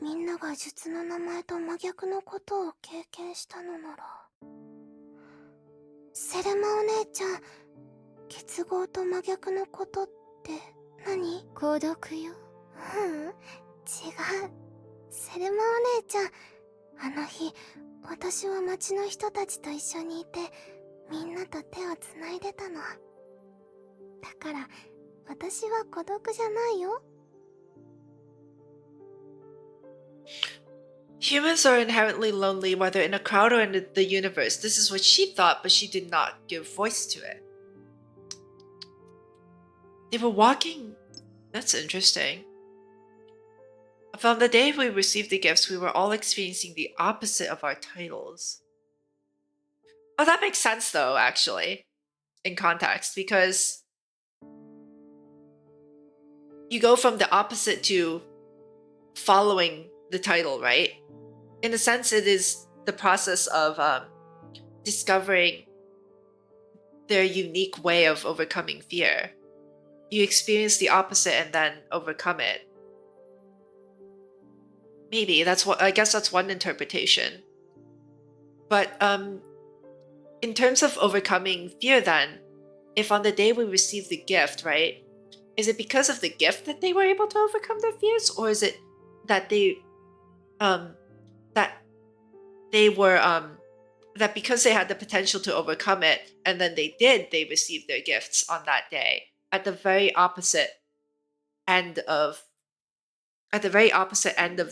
みんなが術の名前と真逆のことを経験したのなら、セレマお姉ちゃん、結合と真逆のことって何？孤独よ。違う。セレマお姉ちゃん、あの日私は町の人たちと一緒にいてみんなと手をつないでたの。だから私は孤独じゃないよ。Humans are inherently lonely, whether in a crowd or in the universe. This is what she thought, but she did not give voice to it. They were walking. That's interesting. From the day we received the gifts, we were all experiencing the opposite of our titles. Oh, that makes sense though, actually, in context, because you go from the opposite to following the title, right? In a sense, it is the process of discovering their unique way of overcoming fear. You experience the opposite and then overcome it. Maybe I guess that's one interpretation. But in terms of overcoming fear, then, if on the day we received the gift, right, is it because of the gift that they were able to overcome their fears, or is it that that because they had the potential to overcome it, and then they received their gifts on that day at the very opposite end of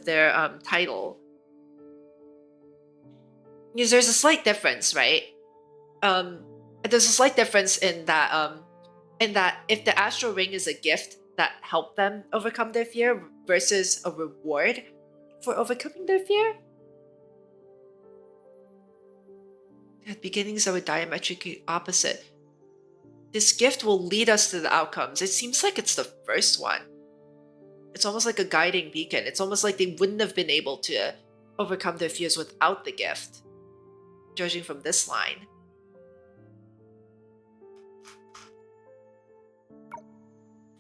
their title? Because there's a slight difference, right? There's a slight difference in that if the astral ring is a gift that helped them overcome their fear versus a reward for overcoming their fear. The beginnings are diametrically opposite. This gift will lead us to the outcomes. It seems like it's the first one. It's almost like a guiding beacon. It's almost like they wouldn't have been able to overcome their fears without the gift, judging from this line.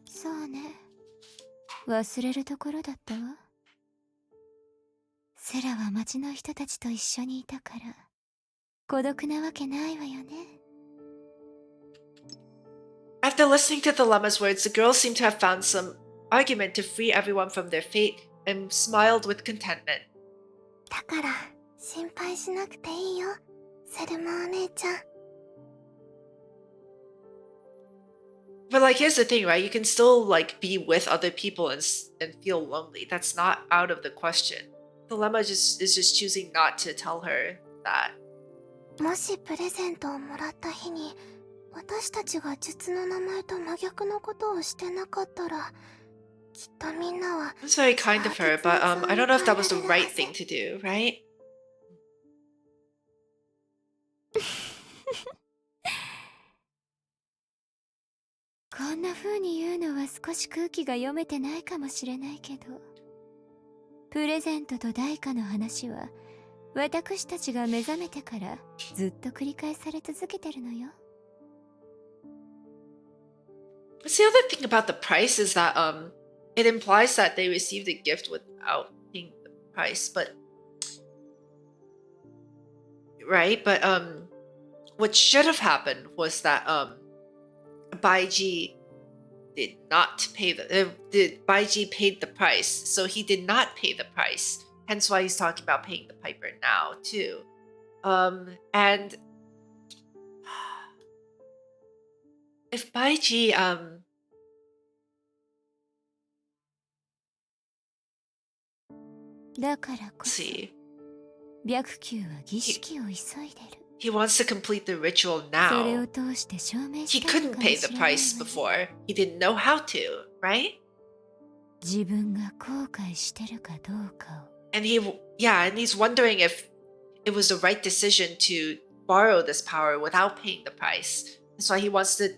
So ne. 忘れるところだったわ。セラは町の人たちと一緒にいたから孤独なわけないわよね。After listening to the llama's words, the girls seem to have found some argument to free everyone from their fate and smiled with contentment. だから心配しなくていいよ、セルマお姉ちゃん。 But like, here's the thing, right? You can still like be with other people and feel lonely. That's not out of the question. Dilemma is just choosing not to tell her that. もしプレゼントをもらった日に私たちが術の名前と真逆のことをしてなかったら、きっとみんなは。 That's very kind of her, but I don't know if that was the right thing to do, right? こんな風に言うのは少し空気が読めてないかもしれないけど、プレゼントと代価の話は私たちが目覚めてからずっと繰り返され続けてるのよ。 What's the other thing about the price is that it implies that they received a gift without paying the price, but right, but what should have happened was that Baiji did not pay Baiji paid the price, so he did not pay the price. Hence why he's talking about paying the piper now too. And if Baiji see, he wants to complete the ritual now. He couldn't pay the price before. He didn't know how to, right? And he's wondering if it was the right decision to borrow this power without paying the price. That's why he wants to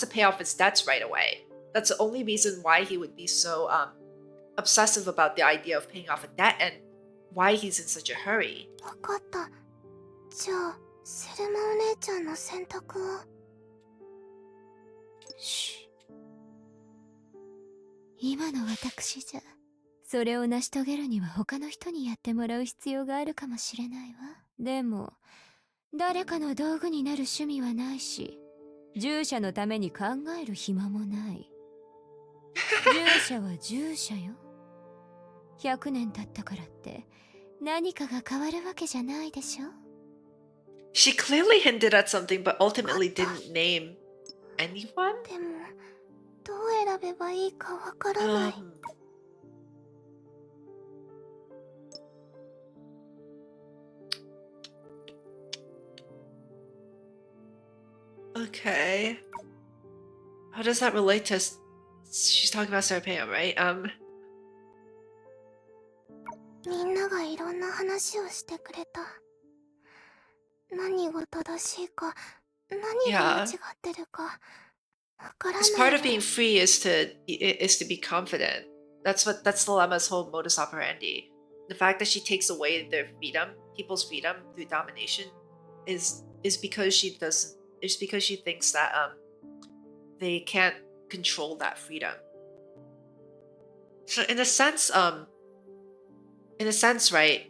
pay off his debts right away. That's the only reason why he would be so obsessive about the idea of paying off a debt and why he's in such a hurry. わかった。じゃあ、セルマお姉ちゃんの選択を。今の私じゃ、それを成し遂げるには他の人にやってもらう必要があるかもしれないわ。でも、誰かの道具になる趣味はないし、従者のために考える暇もない。従者は従者よ。100年経ったからって何かが変わるわけじゃないでしょ。 She clearly hinted at something but ultimately didn't name anyone. でも、どう選べばいいかわからない。Okay. How does that relate to? She's talking about Serapeum, right? みんながいろんな話をしてくれた。何が正しいか、何が間違ってるかわからない。Because part of being free is to be confident. That's Dilemma's whole modus operandi. The fact that she takes away their freedom, people's freedom through domination, is because she thinks that they can't control that freedom. So in a sense, right,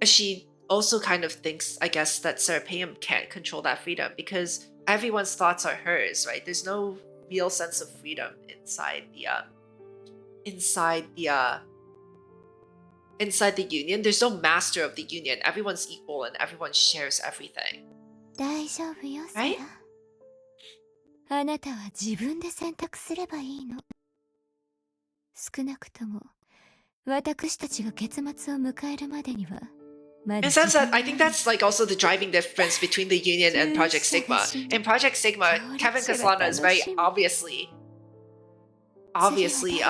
she also kind of thinks, I guess, that Serapeum can't control that freedom because everyone's thoughts are hers, right? There's no real sense of freedom inside the union. There's no master of the union. Everyone's equal and everyone shares everything. 大丈夫よ、セラ。Right? あなたは自分で選択すればいいの。少なくとも私たちが結末を迎えるまでには。In a sense that I think that's like also the driving difference between the Union and Project Sigma. In Project Sigma, Kevin Caslana is very obviously obviously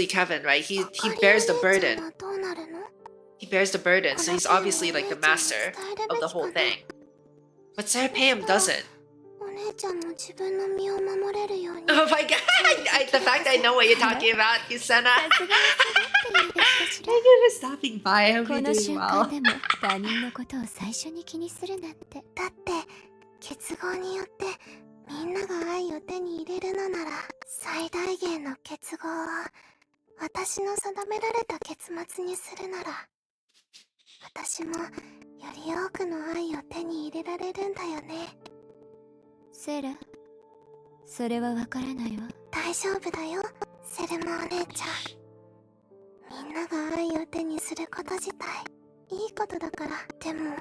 Kevin, right? He bears the burden. He bears the burden, so he's obviously like the master of the whole thing. But Serapeum doesn't. お姉ちゃんも自分の身を守れるように。 Oh my god! The fact I know what you're talking about, Yusena. Thank you for stopping by. I hope こ you're の doing 瞬 well. 間でも他人のことを最初に気にするなんて。だって結合によってみんなが愛を手に入れるのなら最大限の結合を私の定められた結末にするなら私もより多くの愛を手に入れられるんだよね。セラ、それはわからないわ。大丈夫だよ、セレマお姉ちゃん。みんなが愛を手にすること自体いいことだから。でも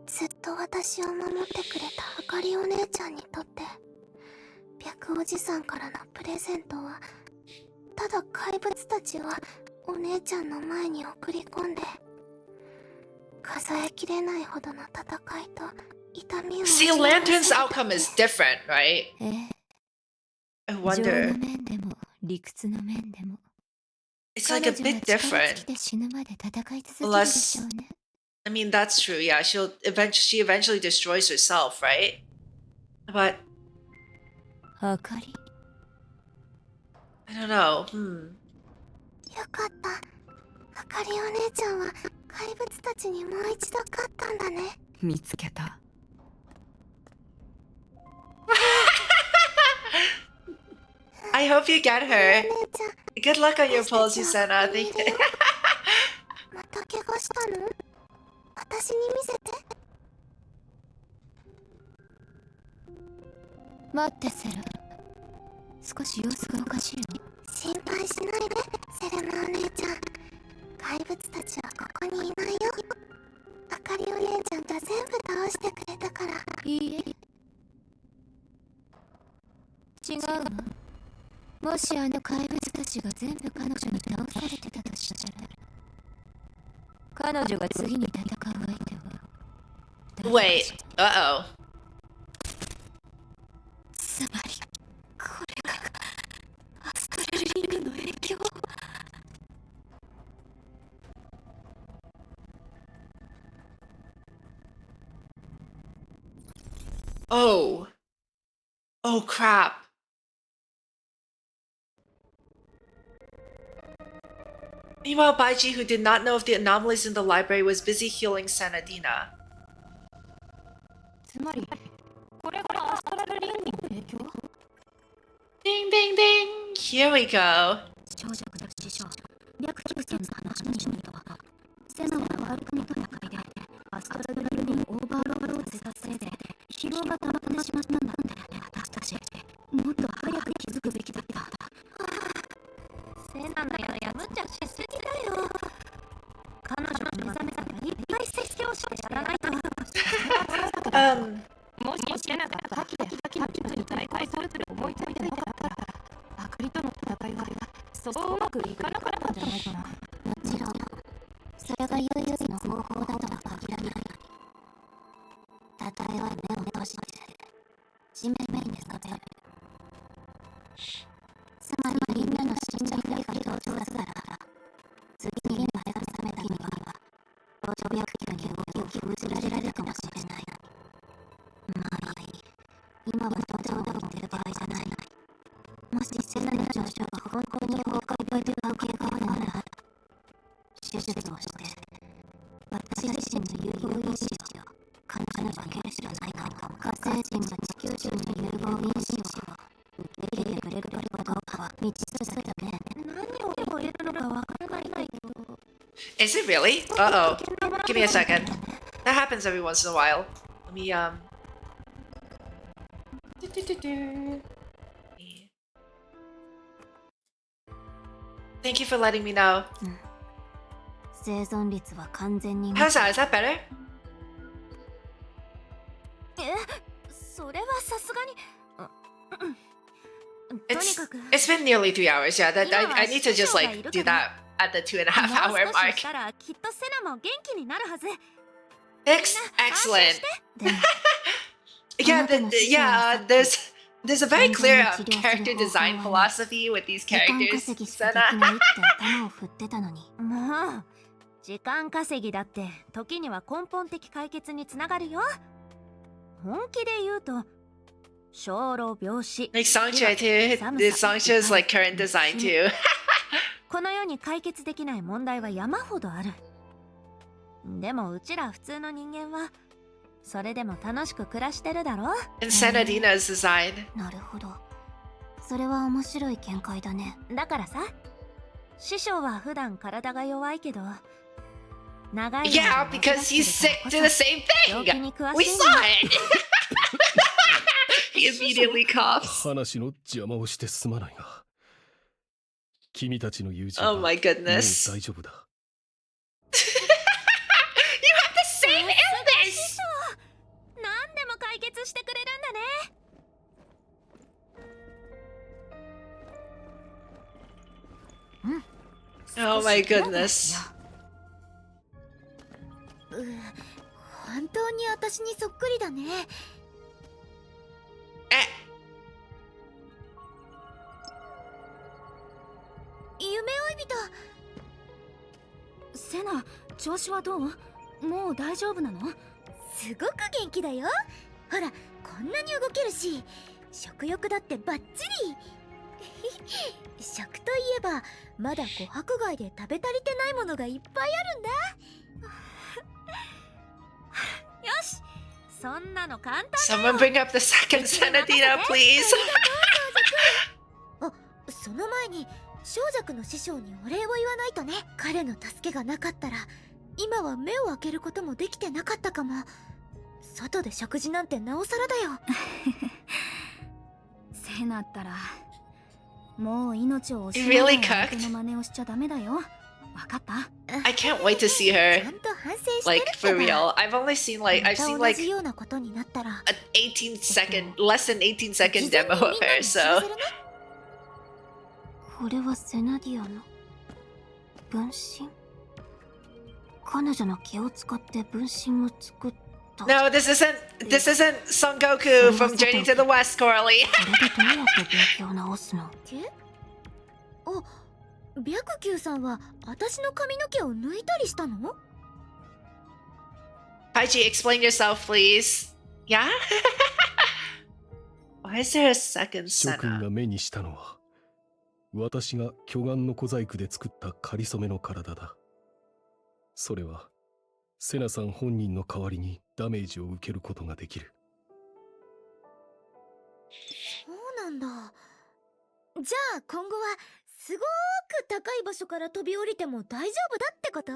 ずっと私を守ってくれたあかりお姉ちゃんにとって白おじさんからのプレゼントはただ怪物たちをお姉ちゃんの前に送り込んで数えきれないほどの戦いと痛みを。 See, Lantern's outcome is different, right? ええ、 I 情 wonder. の面でも理屈の面でも It's like a 彼女は bit 力尽 different. きて死ぬまで戦い続けるでしょうね。 I mean, that's true. Yeah, she eventually destroys herself, right? But あかり I don't know. よかった。あかりお姉ちゃんは怪物たちにもう一度勝ったんだね。見つけた。I hope you get her. Good luck on your polls, Yusena. Thank you. また怪我したの？私に見せて。待ってセラ、少し様子がおかしいよ。心配しないで、セレマお姉ちゃん。怪物たちはここにいないよ。あかりお姉ちゃんが全部倒してくれたから。いいえ、違うわ。もしあの怪物たちが全部彼女に倒されてたとしたら、彼女が次に戦う相手は Wait. Uh-oh. つまりこれがアストラルリングの影響。Oh. Oh crap. Meanwhile, Baiji, who did not know of the anomalies in the library, was busy healing Sanadina. つまりこれがアストラルリングの影響？ Ding ding ding! Here we go. 長尺の師匠、白菊さんの話によると、セナはワールドの戦いでアストラルリングオーバーロードを使ったせいで疲労が溜まってしまったんだって。私たちもっと早く気づくべきだった。セナのや無茶しすぎだよ。彼女の目覚めからいっぱい説教してやらないと。もしセナがハキの術に対抗すると思いついてなかったら、あかりとの戦いはそううまくいかなかったんじゃないかな。もちろん、それが唯一の方法だとは限らない。たとえは目を閉じて、地面に寝そべる。つまりみんなの死んだふりが強調させたら、次に目が覚めた日には、同調白球に動きを封じられるかもしれない。まあいい。今は同調が言ってる場合じゃない。もしセナの上昇が本当に崩壊という計画なら、手術をして、私自身の有用因子を彼女が受けるしかないかも。火星人が地球人の融合因子を受け入れてくれるかどうかは未知数だけどね。何を言えるのかわからないけど。Is it really? Uh-oh. Give me a second. That happens every once in a while. Let me, Thank you for letting me know. 生存率は完全に。 How's that? Is that better? それはさすがに。It's been nearly 3 hours. Yeah, that I need to just like do that at the 2.5 hour もう少し mark. したらきっとセナも元気になるはず。 Excellent. Yeah, there's a very clear character design philosophy with these characters. もう時間稼ぎだって時には根本的解決につながるよ。本気で言うと生老病死 Like Songcha too. This Songcha's like current design too. この世に解決できない問題は山ほどある。でもうちら普通の人間はそれでも楽しく暮らしてるだろ。 And Senadina's design. なるほど。それは面白い見解だね。だからさ、師匠は普段体が弱いけど、長い Yeah, because he's sick to the same thing. We saw it. He immediately coughs. 話の邪魔をしてすまないが、君たちの友人 Oh は my もう goodness. 大丈夫だ。You have the same illness! 何でも解決してくれるんだね。Oh my goodness. 本当に私にそっくりだね。夢追い人。セナ、調子はどう？もう大丈夫なの？すごく元気だよ。ほら、こんなに動けるし、食欲だってバッチリ。食といえば、まだ琥珀街で食べ足りてないものがいっぱいあるんだ。よし、そんなの簡単だ Someone bring up the second Senadina, please. あ、その前に小弱の師匠にお礼を言わないとね。彼の助けがなかったら今は目を開けることもできてなかったかも。外で食事なんてなおさらだよ。セナったらもう命を惜し Really まない cooked? 相手の真似をしちゃダメだよ。わかった？ I can't wait to see her. ちゃんと反省してる Like, for real. I've only seen like, ま I've た seen 同 like じようなことになったら an 18-second, less than 18-second demo of her, so. これはセナディアの分身。彼女の気を使って分身を作った。 No, this isn't Son Goku from Journey to the West, Coralie. これでどうやって病気を治すの？あ、白球さんは私の髪の毛を抜いたりしたの？ Haiji, explain yourself, please. Yeah? Why is there a second 諸君 Senna? が目にしたのは、私が巨岩の小細工で作った仮初めの体だ。それはセナさん本人の代わりにダメージを受けることができる。そうなんだ。じゃあ今後はすごく高い場所から飛び降りても大丈夫だってこと？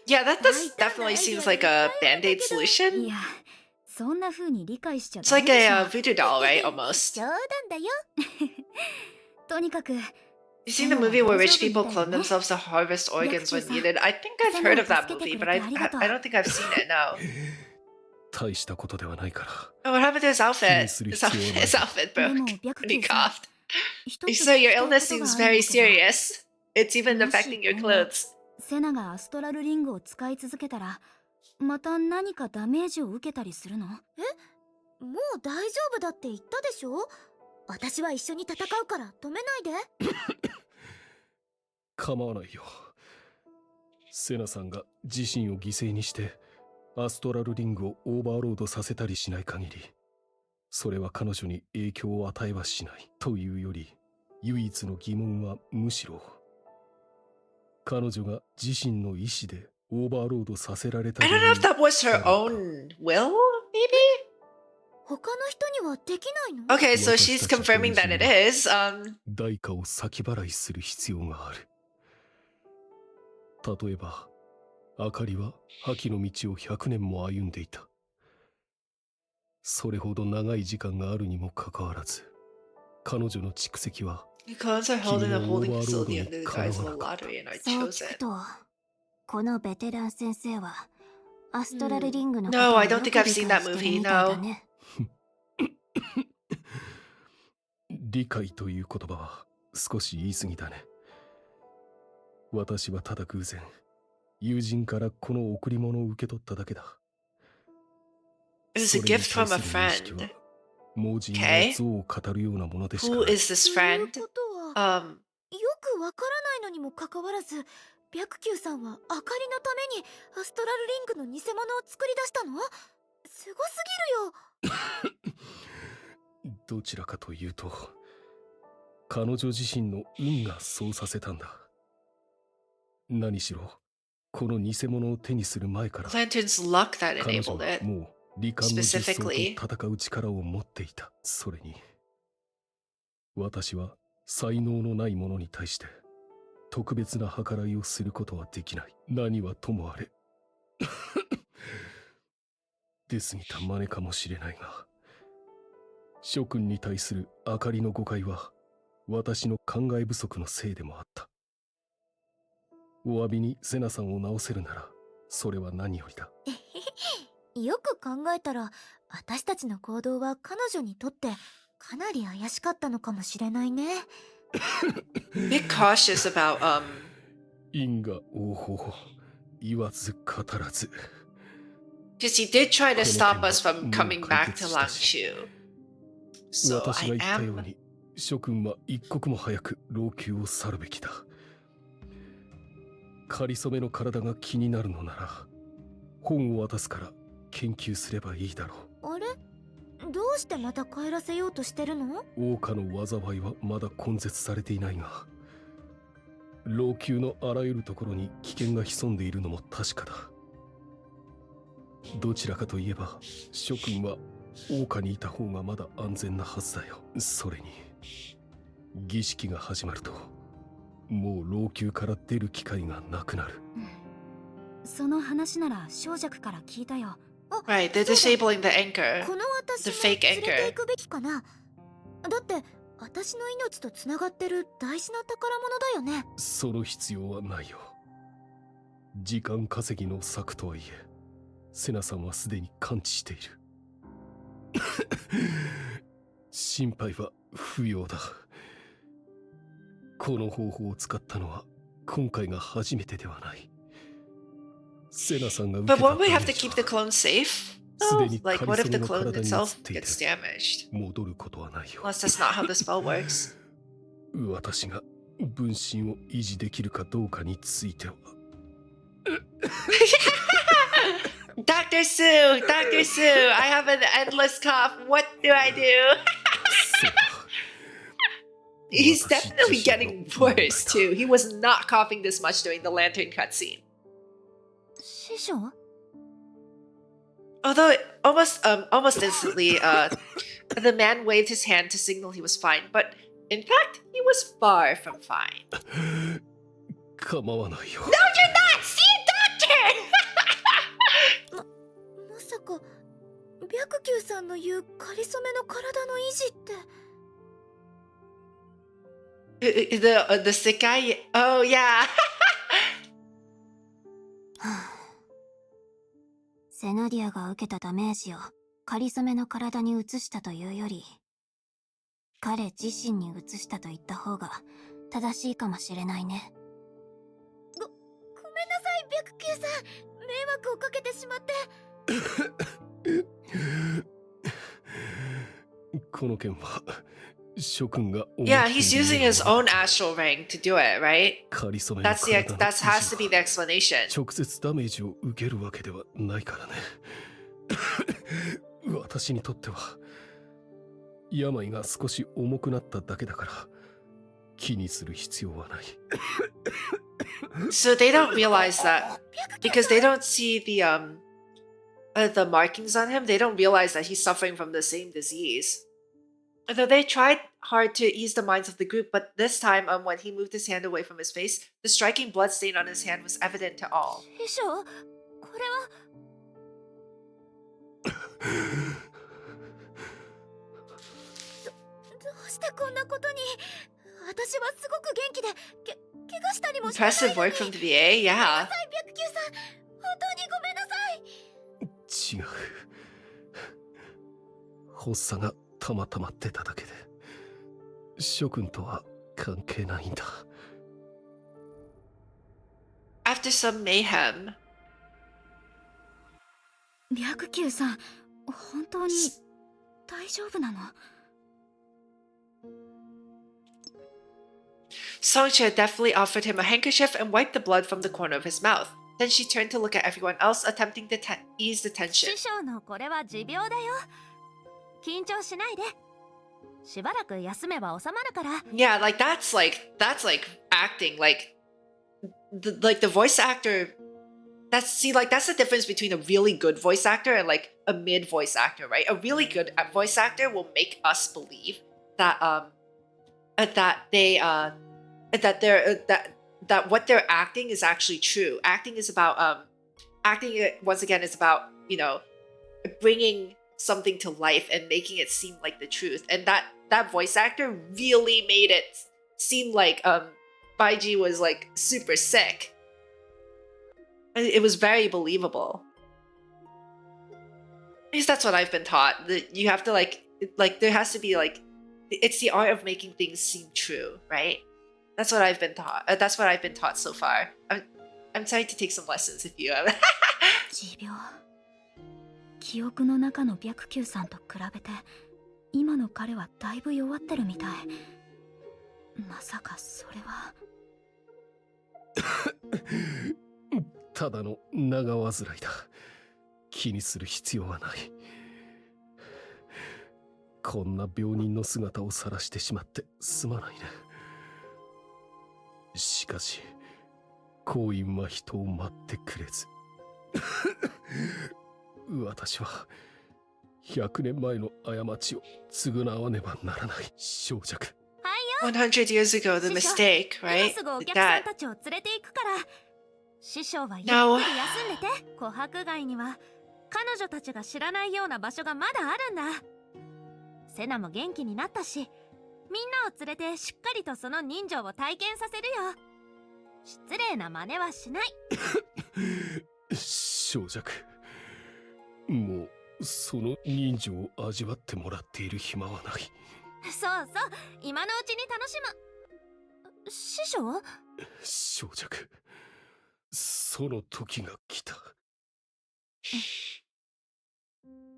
Yeah, that definitely seems like a band-aid solution. いや、そんな風に理解しちゃ It's ダメ like でし a ょ。 voodoo doll, right? Almost. 冗談だよ。とにかく You seen the movie where rich people clone themselves to harvest organs when needed? I think I've heard of that movie, but I don't think I've seen it, no. 大したことではないから。 Oh, what happened to his outfit? His outfit broke when he coughed. So your illness seems very serious. It's even affecting your clothes. セナがアストラルリングを使い続けたら、また何かダメージを受けたりするの？もう大丈夫だって言ったでしょ。私は一緒に戦うから止めないで。構わないよ。セナさんが自身を犠牲にしてアストラルリングをオーバーロードさせたりしない限り、それは彼女に影響を与えはしない。というより、唯一の疑問はむしろ彼女が自身の意思でオーバーロードさせられた。 I don't know if that was her own will, maybe? 他の人にはできないの？ Okay, so she's confirming that it is. 代価を先払いする必要がある。例えば、あかりは破棄の道を100年も歩んでいた。それほど長い時間があるにもかかわらず、彼女の蓄積は Because are held in a holding facility under the guise of a lottery and are そう chosen. 聞くと、このベテラン先生はアストラルリングのこと No, を I よ don't く think I've 理 seen 解 that してる movie, みたいだ no. ね。理解という言葉は少し言い過ぎだね。私はただ偶然、友人からこの贈り物を受け取っただけだ。 It was a gift from a friend. 盲人が像を語るようなものでしかない。 Who is this という friend? ことは、よくわからないのにもかかわらず、白球さんはあかりのためにアストラルリングの偽物を作り出したの？すごすぎるよ。どちらかというと、彼女自身の運がそうさせたんだ。何しろ、この偽物を手にする前から、 Lantern's luck that 彼女 enabled は it. もう理感の実相 Specifically. と戦う力を持っていた。それに、私は才能のない者に対して特別な計らいをすることはできない。何はともあれ。出過ぎた真似かもしれないが、諸君に対するあかりの誤解は私の考え不足のせいでもあった。お詫びにセナさんを直せるならそれは何よりだ。よく考えたら私たちの行動は彼女にとってかなり怪しかったのかもしれないね。Be cautious about 因果応報言わず語らず。 because he did try to stop us from coming back to Langshu. So 私 I が言ったよう am に諸君は一刻も早く老朽を去るべきだ。かりそめの体が気になるのなら本を渡すから研究すればいいだろう。あれ、どうしてまた帰らせようとしてるの？王家の災いはまだ根絶されていないが、老朽のあらゆるところに危険が潜んでいるのも確かだ。どちらかといえば諸君は王家にいた方がまだ安全なはずだよ。それに儀式が始まるともう老朽から出る機会がなくなる。その話なら小弱から聞いたよ。right. They're disabling the anchor, この私 the も fake 連れて anchor. 行くべきかな。だって私の命とつながってる大事な宝物だよね。その必要はないよ。時間稼ぎの策とはいえセナさんはすでに感知している。心配は不要だ。この方法を使ったのは今回が初めてではない。セナさんが受 But けた won't we ダメ have ー to ジ keep は the clone safe? す Oh, でに like カ what リ if ソ the メの clone 体に移 itself っていて gets damaged? 戻ることはないよ。 Unless that's not how the spell works. 私が分身を維持できるかどうかについては。Dr. Sue, Dr. Sue, I have an endless cough. What do I do? He's definitely getting worse too. He was not coughing this much during the lantern cutscene. 師匠？ Although almost instantly, the man waved his hand to signal he was fine, but in fact, he was far from fine. 構わないよ。 No, you're not! See a doctor! まさか白球さんの言うかりそめの体の維持って。the sick guy? Oh, yeah. セナディアが受けたダメージをかりそめの体に移したというより、彼自身に移したと言った方が正しいかもしれないね。ごめんなさい、白球さん。迷惑をかけてしまって。この件は諸君が Yeah, he's using his own astral ring to do it, right? かりそめの That 体の has to be the explanation. 直接ダメージを受けるわけではないからね。私にとっては病が少し重くなっただけだから気にする必要はない。 So they don't realize that because they don't see the markings on him. They don't realize that he's suffering from the same disease. Though they tried hard to ease the minds of the group, but this time, when he moved his hand away from his face, the striking blood stain on his hand was evident to all. 師匠、これは。どうしてこんなことに。私はすごく元気で、怪我したりもしてないのに。 Impressive work from the VA, yeah. 白球さん、本当にごめんなさい。違う。発作がたまたま出ただけで諸君とは関係ないんだ。 After some mayhem, 白球さん、本当に大丈夫なの？ Songcha deftly offered him a handkerchief and wiped the blood from the corner of his mouth. Then she turned to look at everyone else, attempting to ease the tension. 師匠のこれは持病だよ。緊張しないで。しばらく休めば収まるから。 Yeah, like that's like acting. Like the voice actor. That's the difference between a really good voice actor and like a mid voice actor, right? A really good voice actor will make us believe that that what they're acting is actually true. Acting is about acting once again is about, you know, bringing something to life and making it seem like the truth. And that voice actor really made it seem like Baiji was like super sick. It was very believable. At least that's what I've been taught. That you have to like there has to be like, it's the art of making things seem true, right? That's what I've been taught. That's what I've been taught so far. I'm trying to take some lessons if you have. 持病。記憶の中の白球さんと比べて、今の彼はだいぶ弱ってるみたい。まさかそれは。ただの長患いだ。気にする必要はない。こんな病人の姿を晒してしまってすまないね。しかし行員は人を待ってくれず私は100年前の過ちを償わねばならない。小弱。100 years ago, the mistake, right? 今すぐお Like 客さん that. たちを連れて行くから。師匠はゆっくり No. 休んでて。琥珀街には彼女たちが知らないような場所がまだあるんだ。セナも元気になったし、みんなを連れてしっかりとその人情を体験させるよ。失礼な真似はしない。小弱。もうその人情を味わってもらっている暇はない。そうそう、今のうちに楽しむ。師匠？小弱。その時が来た。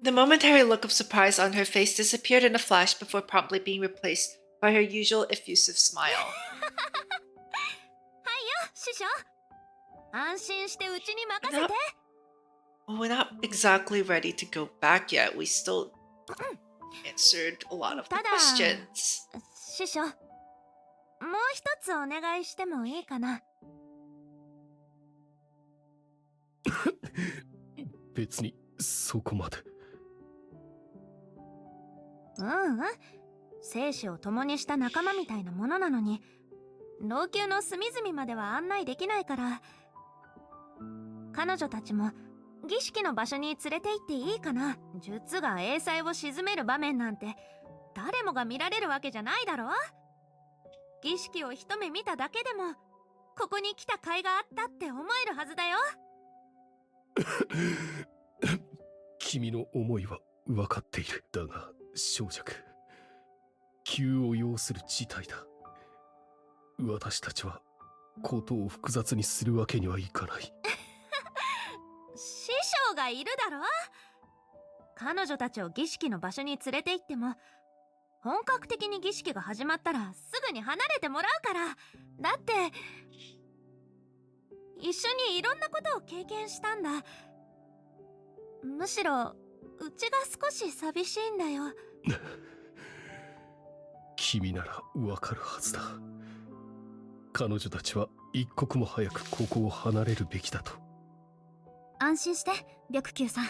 The momentary look of surprise on her face disappeared in a flash before promptly being replaced by her usual effusive smile. はいよ、師匠。安心してうちに任せて。Well, we're not exactly ready to go back yet. We still answered a lot of the ただ、 questions. 師匠、もう一つお願いしてもいいかな。別にそこまで。生死を共にした仲間みたいなものなのに、老朽の隅々までは案内できないから、彼女たちも儀式の場所に連れて行っていいかな。術が英才を鎮める場面なんて誰もが見られるわけじゃないだろ。儀式を一目見ただけでもここに来た甲斐があったって思えるはずだよ。君の思いは分かっている。だが小弱、急を要する事態だ。私たちはことを複雑にするわけにはいかない。師匠がいるだろ。彼女たちを儀式の場所に連れて行っても、本格的に儀式が始まったらすぐに離れてもらうから。だって一緒にいろんなことを経験したんだ。むしろうちが少し寂しいんだよ。君ならわかるはずだ。彼女たちは一刻も早くここを離れるべきだと。安心して、白球さん。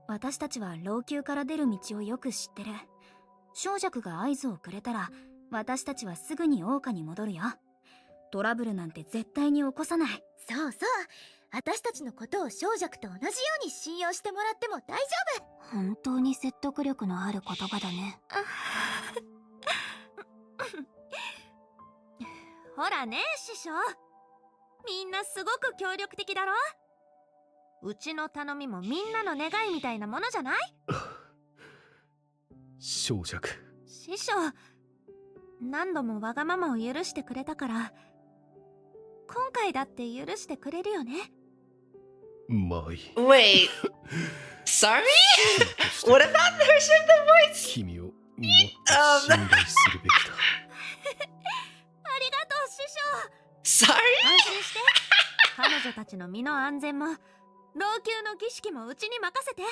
私たちは老朽から出る道をよく知ってる。小弱が合図をくれたら、私たちはすぐに桜花に戻るよ。トラブルなんて絶対に起こさない。そうそう、私たちのことを小弱と同じように信用してもらっても大丈夫。本当に説得力のある言葉だね。ほらね、師匠。みんなすごく協力的だろ。うちの頼みもみんなの願いみたいなものじゃない？小弱。師匠、何度もわがままを許してくれたから、今回だって許してくれるよね。まあいい。Wait. Sorry? What about the version of the voice? 君をもっと信頼するべきだ。ありがとう、師匠。 Sorry? 安心して。彼女たちの身の安全も老朽の儀式もうちに任せて。きっ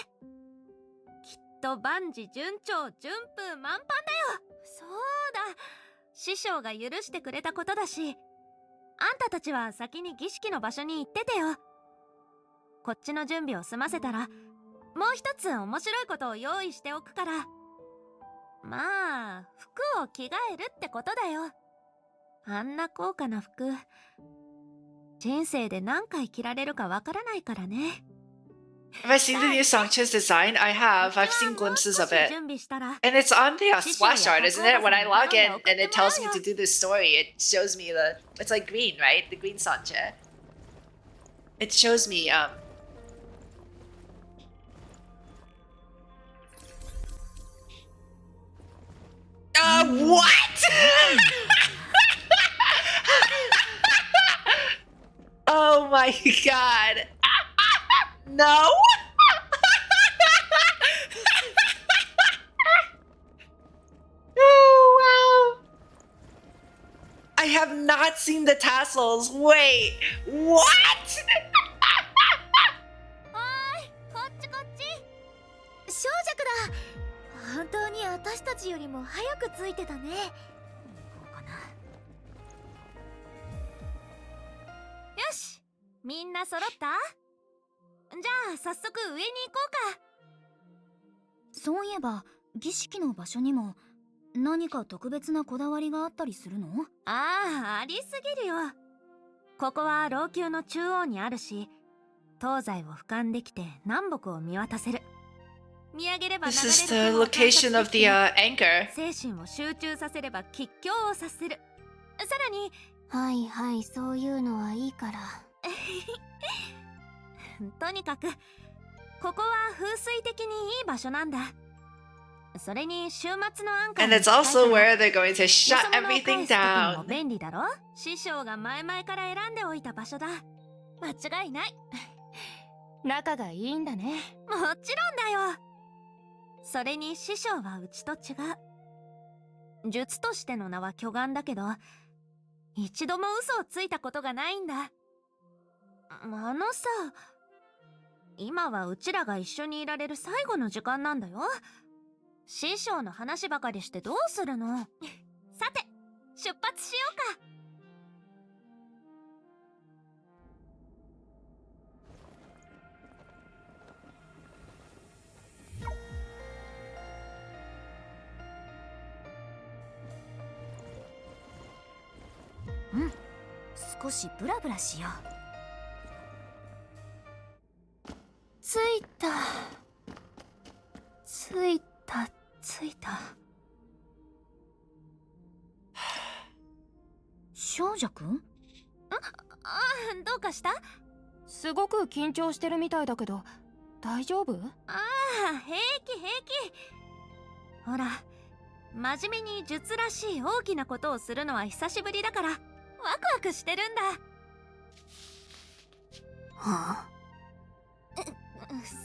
と万事順調、順風満帆だよ。そうだ、師匠が許してくれたことだし、あんたたちは先に儀式の場所に行っててよ。こっちの準備を済ませたら、もう一つ面白いことを用意しておくから。まあ、服を着替えるってことだよ。あんな高価な服、人生で何回着られるかわからないからね。Have I seen the new Songcha's design? I have. I've seen glimpses of it. 準備したら And it's on the splash art, isn't it? When I log in and it tells me to 師匠や do the story, it shows me the... It's like green, right? The green Songcha. It shows me, what? Oh my god. No? Oh wow. I have not seen the tassels. Wait, what? おーい、こっちこっち。小弱だ。本当に私たちよりも早くついてたね。こうかな。よし、みんな揃った？じゃあ早速上に行こうか。そういえば儀式の場所にも何か特別なこだわりがあったりするの？ありすぎるよ。ここは老宮の中央にあるし、東西を俯瞰できて南北を見渡せる。見上げれば流 This れ is る the 雲を観察 location で of き the て anchor. 精神を集中させれば吉凶を察せる。さらにはいはい、そういうのはいいから。とにかくここは風水的にいい場所なんだ。それに週末のアンカー And に it's 近い also から where they're going to よ shut そ者を返 everything す時にも down. 便利だろ。師匠が前々から選んでおいた場所だ。間違いない。仲がいいんだね。もちろんだよ。それに師匠はうちと違う。術としての名は巨岩だけど、一度も嘘をついたことがないんだ。さ、今はうちらが一緒にいられる最後の時間なんだよ。師匠の話ばかりしてどうするの。さて、出発しようか。少しブラブラしよう。着いた。少女くん？どうかした？すごく緊張してるみたいだけど大丈夫？平気。ほら、真面目に術らしい大きなことをするのは久しぶりだからワクワクしてるんだ。はあ、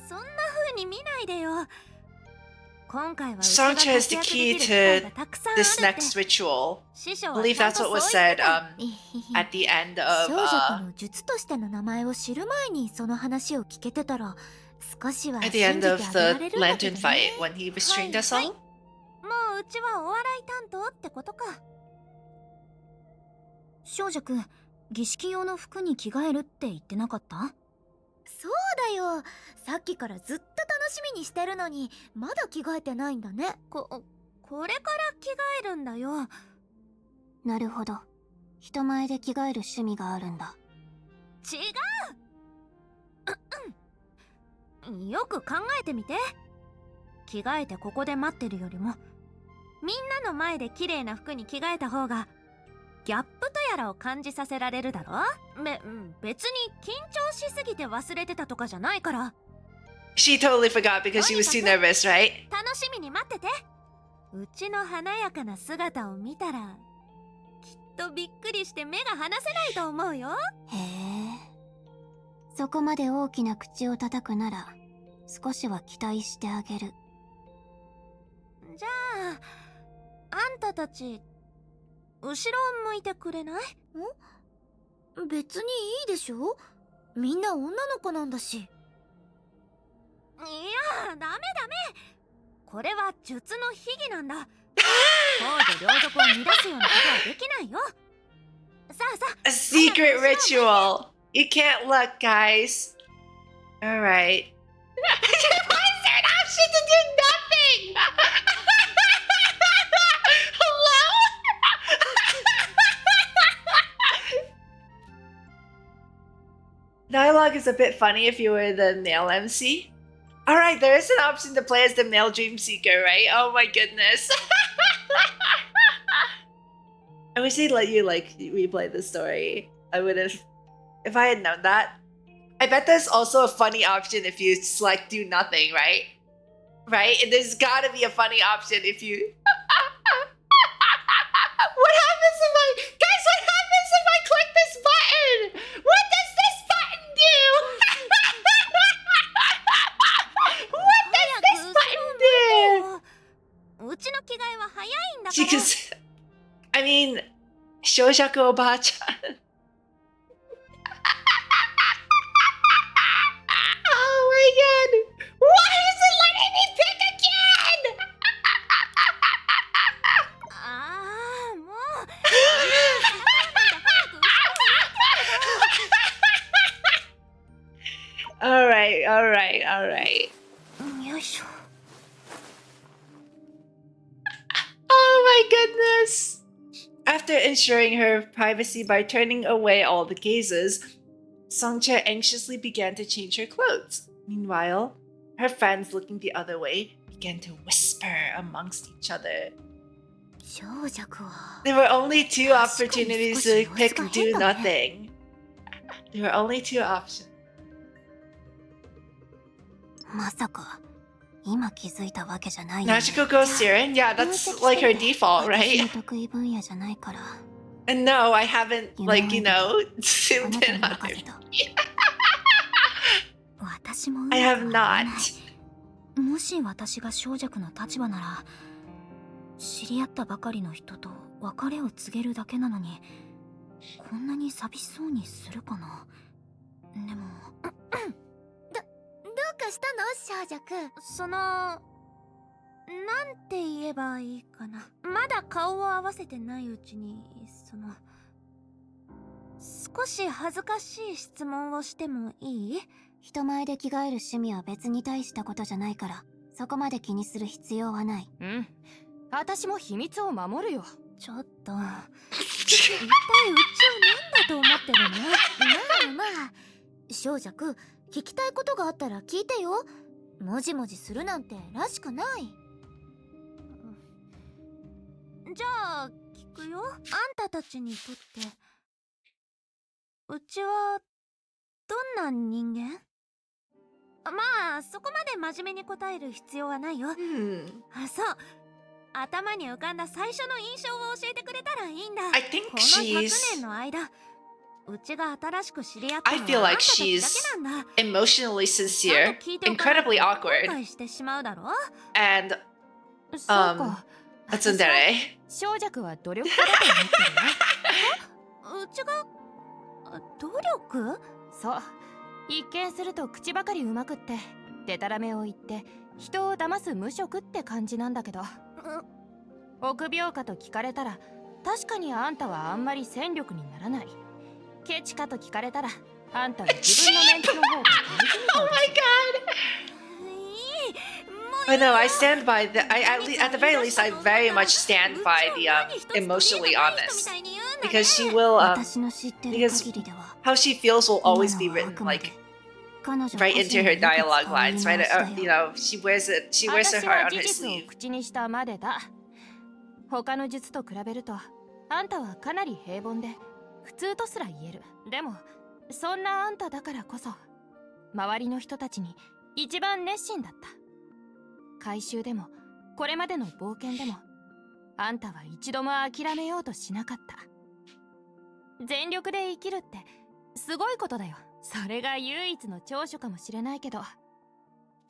そんな風に見ないでよ。今回は Songcha is the key to this next ritual. I believe that's what was said at the end of 少女の術としての名前を知る前にその話を聞けてたら少しは at 信 the じ end てあ of げら the れるんだけ lantern どね。 fight when he restrained us all. もううちはお笑い担当ってことか。少女くん、儀式用の服に着替えるって言ってなかった？そうだよ。さっきからずっと楽しみにしてるのにまだ着替えてないんだね。これから着替えるんだよ。なるほど。人前で着替える趣味があるんだ。違う。よく考えてみて。着替えてここで待ってるよりもみんなの前で綺麗な服に着替えた方がギャップとやらを感じさせられるだろ。別に緊張しすぎて忘れてたとかじゃないから。 She totally forgot because she was too nervous, right? 楽しみに待ってて。うちの華やかな姿を見たらきっとびっくりして目が離せないと思うよ。へえ。そこまで大きな口を叩くなら少しは期待してあげる。じゃああんたたち後ろを向いてくれない？別にいいでしょ。みんな女の子なんだし。いや、ダメ。これは術の秘技なんだ。公序良俗を乱すようなことはできないよ。さあ A secret ritual. You can't look, guys. All right. Why is there an option to do nothing? Hello? Dialogue is a bit funny if you were the male MC. Alright, there is an option to play as the male dream seeker, right? Oh my goodness. I wish they'd let you like replay the story. I would have, if I had known that. I bet there's also a funny option if you select do nothing, right? Right? And there's gotta be a funny option if you... What happens if I... Guys, what happens if I click this button? What does this button do? What does this button do? うちの着替えは早いんだから。 Because, I mean, Shoujaku Oba-chan. Oh my god! Why is it letting me pick again? ああ、もう。Alright, alright, alright. よいしょ。 Oh my goodness! After ensuring her privacy by turning away all the gazes, Songcha anxiously began to change her clothes. Meanwhile, her friends looking the other way began to whisper amongst each other. There were only two opportunities to pick do nothing. There were only two options. まさか今気づいたわけじゃない。 Magical Ghost Siren? Yeah, that's like her default, right? 私の得意分野じゃないから。 And no, I haven't, like, you know, zoomed in on her. I have not. もし私が小弱の立場なら、知り合ったばかりの人と別れを告げるだけなのに、こんなに寂しそうにするかな。でもどうかしたの、小弱。その、なんて言えばいいかな。まだ顔を合わせてないうちに、その、少し恥ずかしい質問をしてもいい？人前で着替える趣味は別に大したことじゃないから、そこまで気にする必要はない。うん。私も秘密を守るよ。ちょっと、一体うちを何だと思ってるの？まあまあ、小弱、聞きたいことがあったら聞いてよ。もじもじするなんてらしくない。じゃあ聞くよ。あんたたちにとってうちはどんな人間？まあそこまで真面目に答える必要はないよ。あ、そう。頭に浮かんだ最初の印象を教えてくれたらいいんだ。I think この100年の間、うちが新しく知り合った I の feel はあん like たたちだ she's けなんだ。 emotionally sincere, incredibly awkward, 後悔してしまうだろ？ and そうか。tsundere. 小弱は努力家だと思ってるよ。うちが努力？そう。一見すると口ばかりうまくってデタラメを言って人を騙す無職って感じなんだけど、臆病かと聞かれたら確かにあんたはあんまり戦力にならない。ケチかと聞かれたらあんたは自分のメンツの方が大事みたいだ。 Oh my god! But no, I stand by the. At the very least, I very much stand by the emotionally honest, because she will because how she feels will always be written like right into her dialogue lines, right? You know, she wears her heart on her sleeve. 口にしたまでだ。他の術と比べるとあんたはかなり平凡で普通とすら言える。でもそんなあんただからこそ周りの人たちに一番熱心だった。回収でもこれまでの冒険でもあんたは一度も諦めようとしなかった。全力で生きるってすごいことだよ。それが唯一の長所かもしれないけど、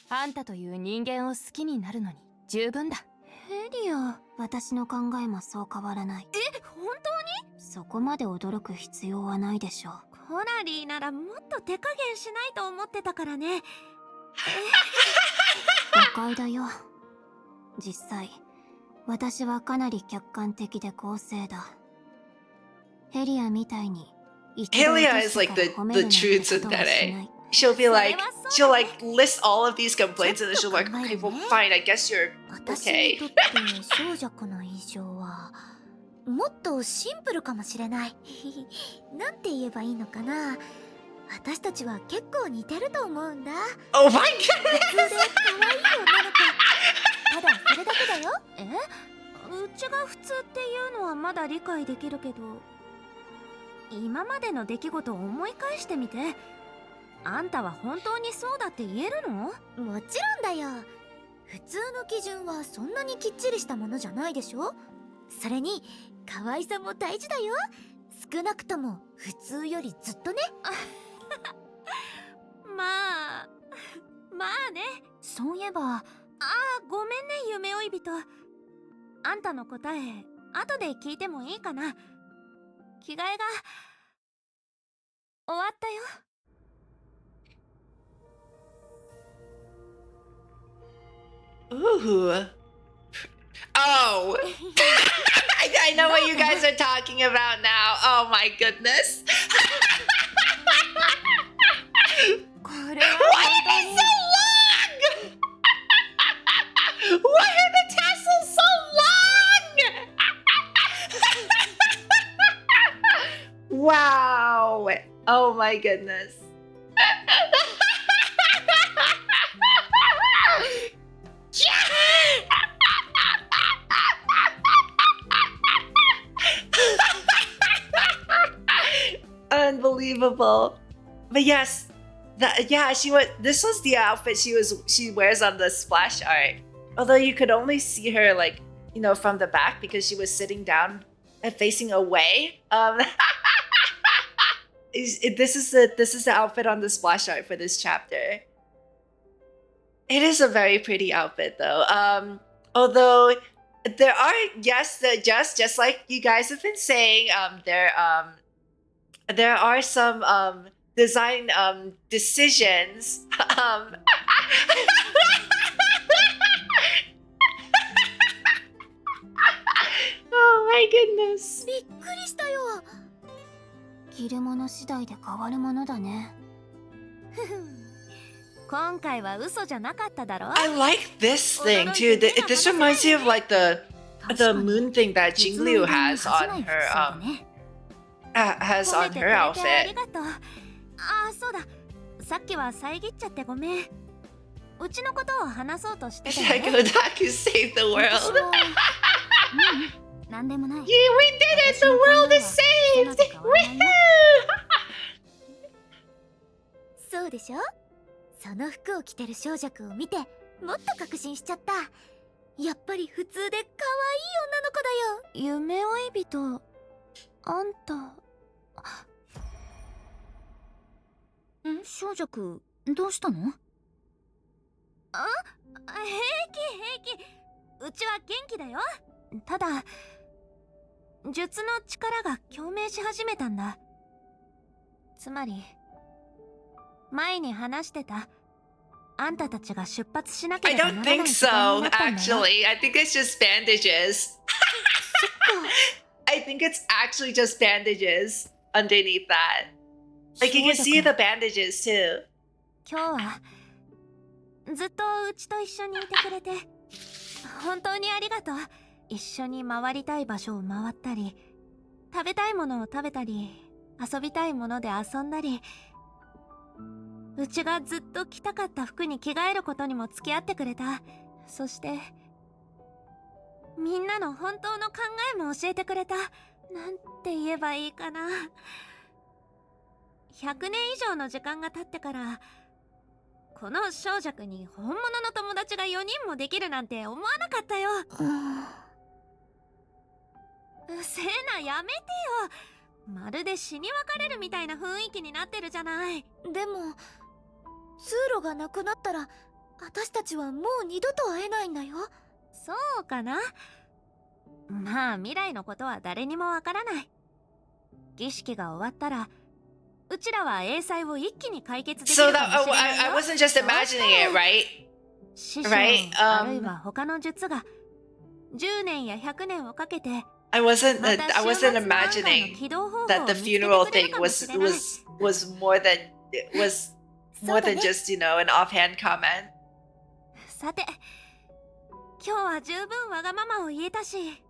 あんたという人間を好きになるのに十分だ。ヘリア、私の考えもそう変わらない。え、本当に？そこまで驚く必要はないでしょう。コナリーならもっと手加減しないと思ってたからね。誤解だよ。実際、私はかなり客観的で公正だ。ヘリアみたいに Helia is like the true tsundere. She'll be like, she'll like list all of these complaints and then she'll be like, okay, well fine, I guess you're okay. 私にとって小弱の印象はもっとシンプルかもしれない。なんて言えばいいのかな。私たちは結構似てると思うんだ。Oh my god! 普通で可愛い女の子。ただそれだけだよ。うちが普通っていうのはまだ理解できるけど、今までの出来事を思い返してみて。あんたは本当にそうだって言えるの？もちろんだよ。普通の基準はそんなにきっちりしたものじゃないでしょ。それに可愛さも大事だよ。少なくとも普通よりずっとね。まあね。そういえば、ごめんね夢追い人。あんたの答え後で聞いてもいいかな。着替えが終わったよ。Ooh. Oh. I know what you guys are talking about now. Oh my goodness. Why are they so long? Why are the tassels so long? Wow. Oh my goodness. Unbelievable. But yes, this was the outfit she wears on the splash art. Although you could only see her like, you know, from the back because she was sitting down and facing away. This is the outfit on the splash art for this chapter. It is a very pretty outfit though. Although there are just like you guys have been saying, there are some design decisions. Oh my goodness. びっくりしたよ。着るもの次第で変わるものだね。今回は嘘じゃなかっただろ。 I like this thing too. This reminds me of like the moon thing that Jingliu has on her outfit. ありがとう。そうだ。さっきは遮っちゃってごめん。うちのことを話そうとしてたよね。Shakodaku saved the world. なんでもない。 Yeah, we did it. The world is saved. Woohoo! そうでしょ。その服を着てる少女くんを見てもっと確信しちゃった。やっぱり普通で可愛い女の子だよ。夢追い人、あんた。少女くん、どうしたの？平気。うちは元気だよ。ただ術の力が共鳴し始めたんだ。つまり前に話してたあんたたちが出発しなけ I れば don't ならない think 時間に so, なったんだよ。 actually. I think it's just bandages. I think it's actually just bandages underneath that. Like you can see the bandages too. 今日はずっとうちと一緒にいてくれて本当にありがとう。一緒に回りたい場所を回ったり、食べたいものを食べたり、遊びたいもので遊んだり、うちがずっと着たかった服に着替えることにも付き合ってくれた。そしてみんなの本当の考えも教えてくれた。なんて言えばいいかな。100年以上の時間が経ってからこの少女くんに本物の友達が4人もできるなんて思わなかったよ。うせえな、やめてよ。まるで死に別れるみたいな雰囲気になってるじゃない。でも通路がなくなったら私たちはもう二度と会えないんだよ。そうかな。まあ未来のことは誰にもわからない。儀式が終わったらうちらは英才を一気に解決でき So るか that もしれないよ。 I wasn't just imagining it, right? 師匠 Right? あるいは他の術が10年や100年をかけて I wasn't また I 終末 wasn't のアンカーの imagining 起動方法を that the 見つけて funeral くれる thing かもしれない。 was more than just, you know, an offhand comment. さて、今日は十分わがままを言えたし、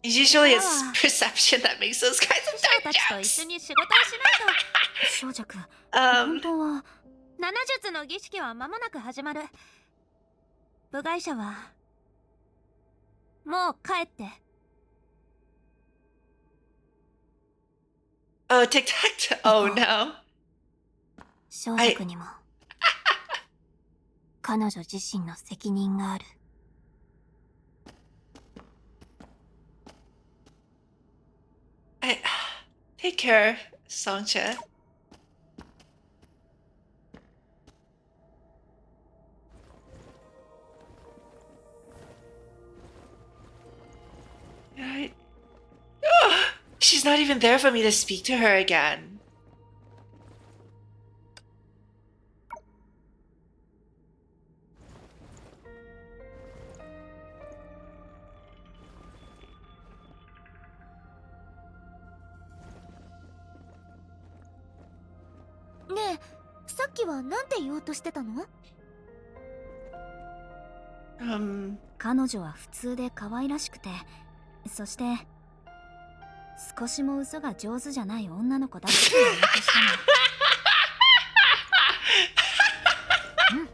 Usually it's perception that makes those kinds of 師匠 dark たちと一 jokes. 緒に仕事をしないと。小弱、 Um, 本当は七術の儀式は間もなく始まる。部外者はもう帰って。oh, tic-tac-toe. Oh no. 小弱にも彼女自身の責任がある。Take care, Songcha. Right. She's not even there for me to speak to her again. Ne, さっきはなんて言おうとしてたの？彼女は普通で可愛らしくて、そして少しも嘘が上手じゃない女の子だって言おうとしたの。うん、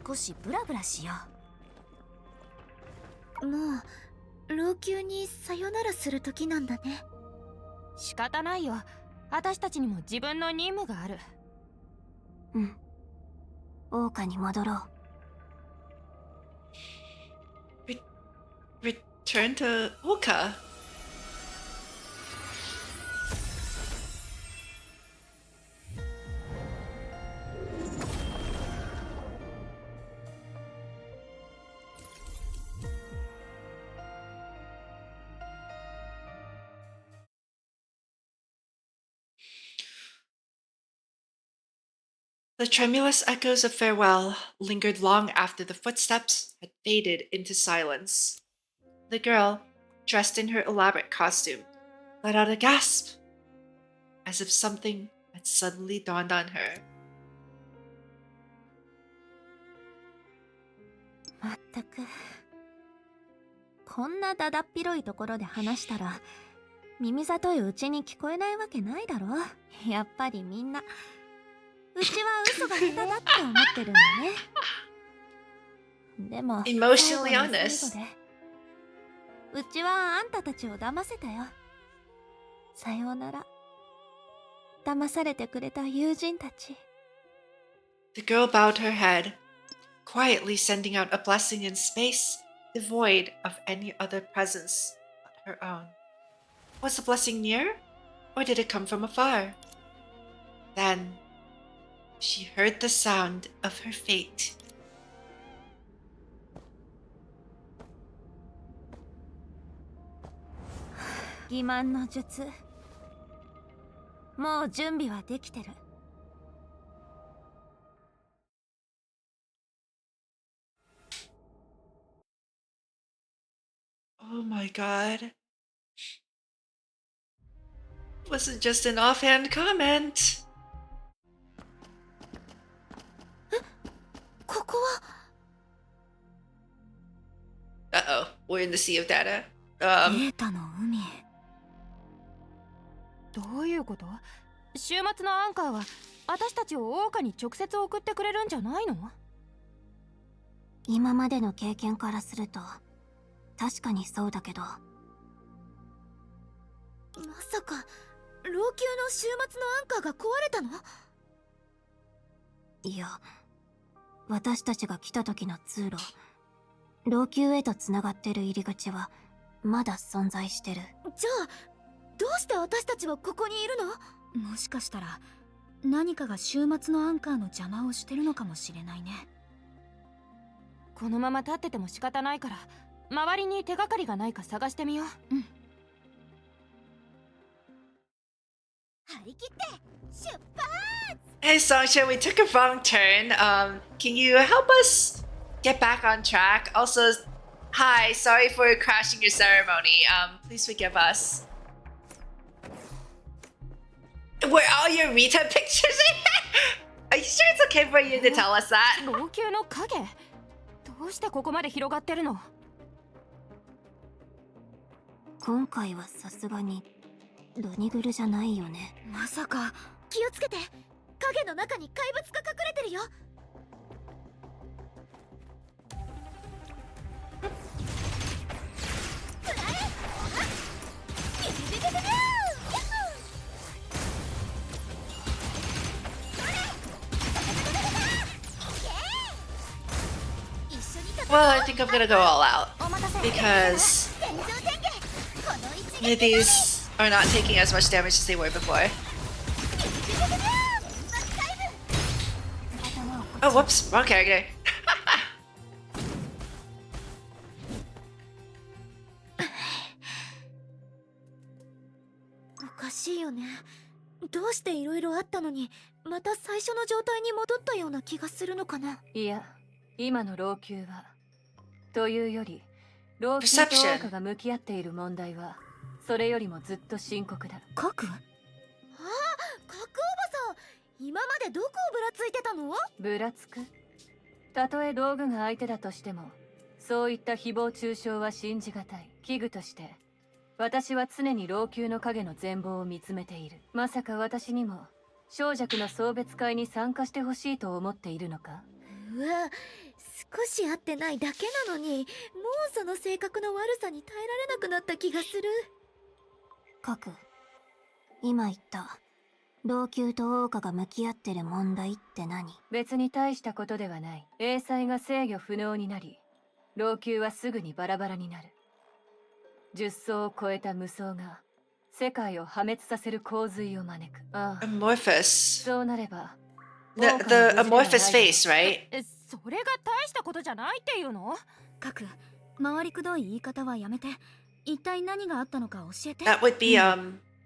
少しブラブラしよう。もう老朽にさよならする時なんだね。仕方ないよ。私たちにも自分の任務がある。うん。桜花に戻ろう。Return to Oka. The tremulous echoes of farewell lingered long after the footsteps had faded into silence. The girl, dressed in her elaborate costume, let out a gasp, as if something had suddenly dawned on her. まったく、こんなだだっ広いところで話したら耳ざというちに聞こえないわけないだろ。やっぱりみんなうちは嘘が下手だって思ってるんだね。でも Emotionally 最後の最 honest. 後でうちはあんたたちを騙せたよ。さようなら。騙されてくれた友人たち。The girl bowed her head, quietly sending out a blessing in space, devoid of any other presence but her own. Was the blessing near, or did it come from afar? Then she heard the sound of her fate. 欺瞞の術。もう準備はできてる。Oh my god. It wasn't just an offhand comment. ここは Uh-oh, we're in the sea of data. データの海。どういうこと？週末のアンカーは私たちを桜花に直接送ってくれるんじゃないの？今までの経験からすると確かにそうだけど、まさか老朽の週末のアンカーが壊れたの？いや、私たちが来た時の通路、老朽へとつながってる入り口はまだ存在してる。じゃあどうして私たちはここにいるの？もしかしたら何かが週末のアンカーの邪魔をしてるのかもしれないね。このまま立ってても仕方ないから周りに手がかりがないか探してみよう。うん。張り切って出発！ Hey Songsha, we took a wrong turn. Can you help us get back on track? Also, hi, sorry for crashing your ceremony. Please forgive us. Were all your Rita pictures in here? Are you sure it's okay for you to tell us that? 老朽の影？どうしてここまで広がってるの？今回はさすがにドニグルじゃないよね。まさか。気をつけて、影の中に怪物が隠れてるよ。Well, I think I'm gonna go all out because these are not taking as much damage as they were before. Oh, whoops, wrong character. おかしいよね。どうしていろいろあったのにまた最初の状態に戻ったような気がするのかな。いや、今の老朽はというより老朽と王家が向き合っている問題はそれよりもずっと深刻だ。核？ああ、核おばさん、今までどこをぶらついてたの？ぶらつく？たとえ道具が相手だとしてもそういった誹謗中傷は信じがたい。器具として私は常に老朽の影の全貌を見つめている。まさか私にも小弱の送別会に参加してほしいと思っているのか？うわ、少し会ってないだけなのにもうその性格の悪さに耐えられなくなった気がする。核、今言った老朽と王家が向き合ってる問題って何？別に大したことではない。英才が制御不能になり老朽はすぐにバラバラになる。10層を超えた無双が世界を破滅させる洪水を招く。ああ、Amorphous. そうなれば The amorphous face, right? それが大したことじゃないっていうの？各回りくどい言い方はやめて、一体何があったのか教えて。 That would be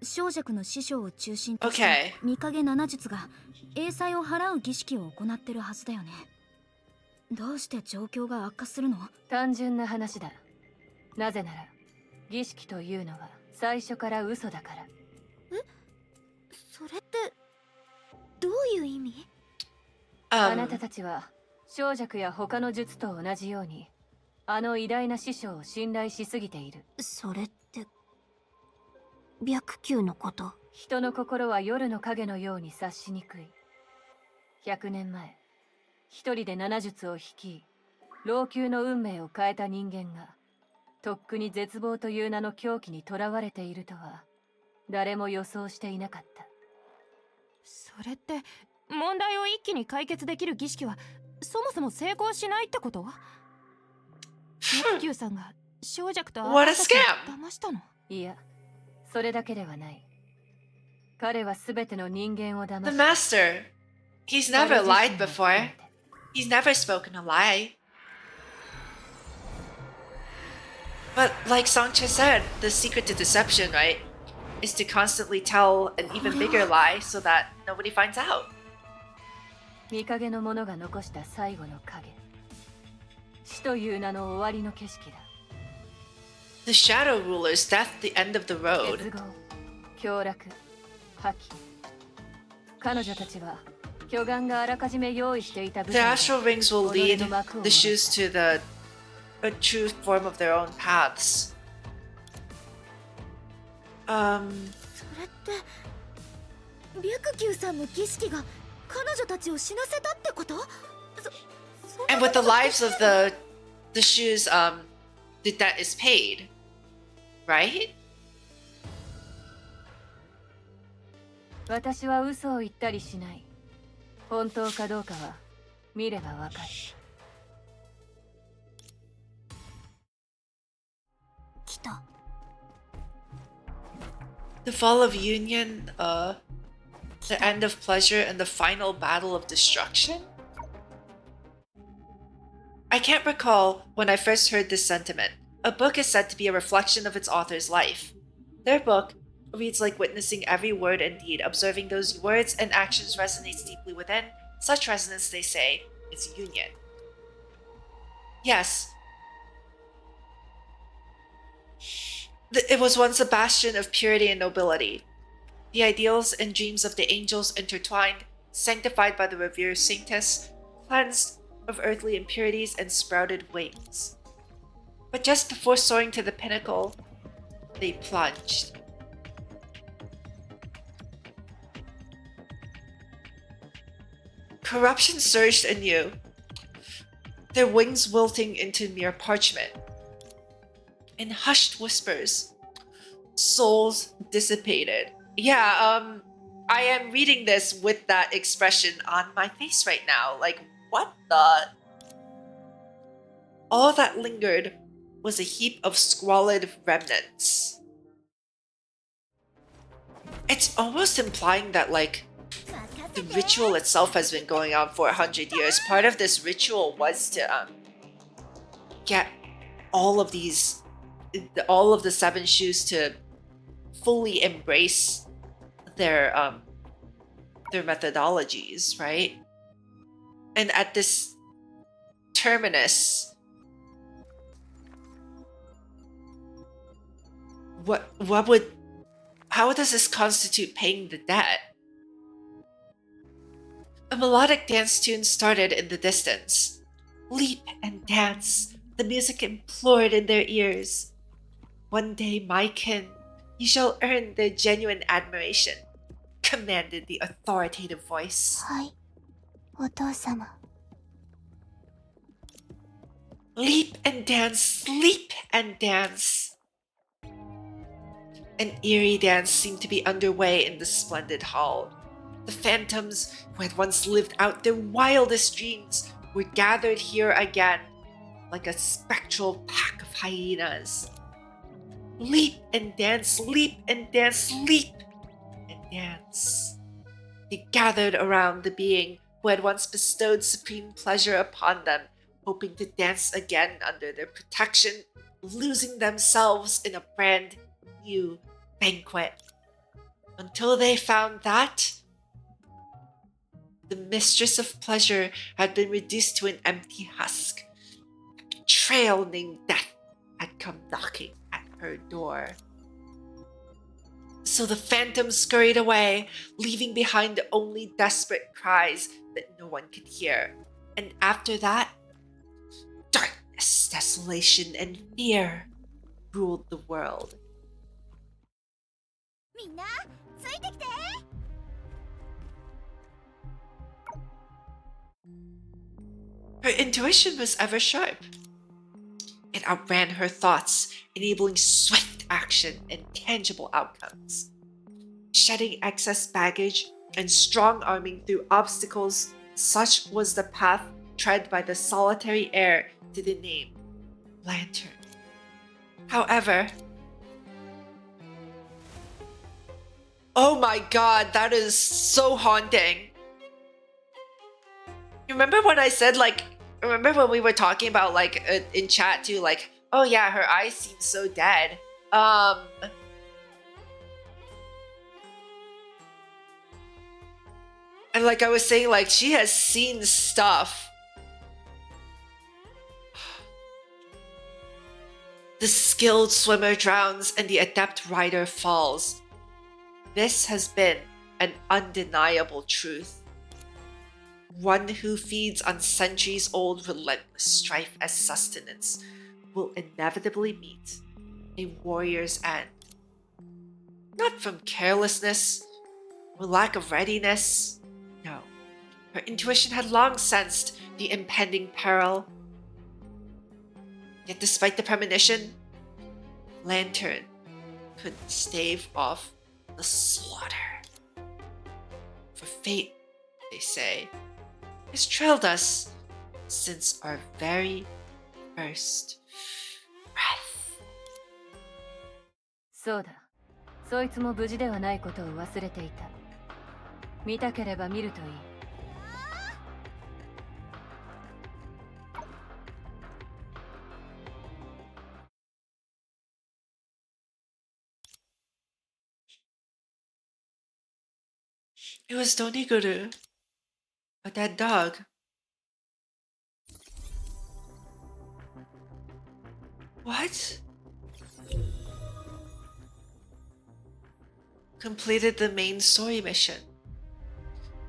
小弱の師匠を中心とし Okay. た御影七術が英才を払う儀式を行ってるはずだよね。どうして状況が悪化するの？単純な話だ。なぜなら儀式というのは最初から嘘だから。それってどういう意味？あなたたちは小弱や他の術と同じようにあの偉大な師匠を信頼しすぎている。それって白球のこと？人の心は夜の影のように察しにくい。100年前一人で七術を率い老朽の運命を変えた人間がとっくに絶望という名の狂気にとらわれているとは誰も予想していなかった。それって問題を一気に解決できる儀式はそもそも成功しないってこと？白球さんが小弱とあなたたちを騙したの？いや、それだけではない。彼はすべての人間を騙し The master. He's never lied before. He's never spoken a lie. But like Songcha said, the secret to deception, right, is to constantly tell an even bigger lie so that nobody finds out. 御影の者が残した最後の影。死という名の終わりの景色だ。The Shadow Ruler's death at the end of the road. 結合、凶楽、破棄。彼女たちは巨岩があらかじめ用意していた舞 The 台 astral rings will lead the shoes to a true form of their own paths. それって白球さんの儀式が彼女たちを死なせたってこと？ And with the lives of the shoes, the debt is paid, right? 私は嘘を言ったりしない。本当かどうかは見ればわかる。来た。The fall of union, the end of pleasure, and the final battle of destruction? I can't recall when I first heard this sentiment. A book is said to be a reflection of its author's life. Their book reads like witnessing every word and deed, observing those words and actions resonates deeply within. Such resonance, they say, is union. Yes. It was once a bastion of purity and nobility. The ideals and dreams of the angels intertwined, sanctified by the revered saintess, cleansed of earthly impurities and sprouted wings. But just before soaring to the pinnacle, they plunged. Corruption surged anew, their wings wilting into mere parchment. In hushed whispers, souls dissipated. Yeah, I am reading this with that expression on my face right now. Like, what the? All that lingered was a heap of squalid remnants. It's almost implying that, like, the ritual itself has been going on for 100 years. Part of this ritual was to get all of the seven shoes to fully embrace their methodologies, right? And at this terminus, how does this constitute paying the debt? A melodic dance tune started in the distance. Leap and dance, the music implored in their ears. One day, my kin, you shall earn their genuine admiration, commanded the authoritative voice. はい、お父様。 Leap and dance, leap and dance. An eerie dance seemed to be underway in the splendid hall. The phantoms who had once lived out their wildest dreams were gathered here again, like a spectral pack of hyenas. Leap and dance, leap and dance, leap and dance. They gathered around the being who had once bestowed supreme pleasure upon them, hoping to dance again under their protection, losing themselves in a brand new banquet. Until they found that the mistress of pleasure had been reduced to an empty husk. A betrayal named Death had come knocking at her door. So the phantom scurried away, leaving behind only desperate cries that no one could hear. And after that, darkness, desolation, and fear ruled the world. みんなついてきて。 Her intuition was ever sharp. It outran her thoughts, enabling swift action and tangible outcomes. Shedding excess baggage and strong-arming through obstacles, such was the path tread by the solitary heir to the name Lantern. However, oh my god, that is so haunting. Remember when I said, like, remember when we were talking about, like, in chat too, like, oh yeah, her eyes seem so dead. And like I was saying, like, she has seen stuff. The skilled swimmer drowns and the adept rider falls. This has been an undeniable truth. One who feeds on centuries-old relentless strife as sustenance will inevitably meet a warrior's end. Not from carelessness or lack of readiness. No, her intuition had long sensed the impending peril. Yet despite the premonition, Lantern could stave off the slaughter. For fate, they say, has trailed us since our very first breath. そうだ。そいつも無事ではないことを忘れていた。見たければ見るといい。It was Doniguru, a dead dog. What? Completed the main story mission.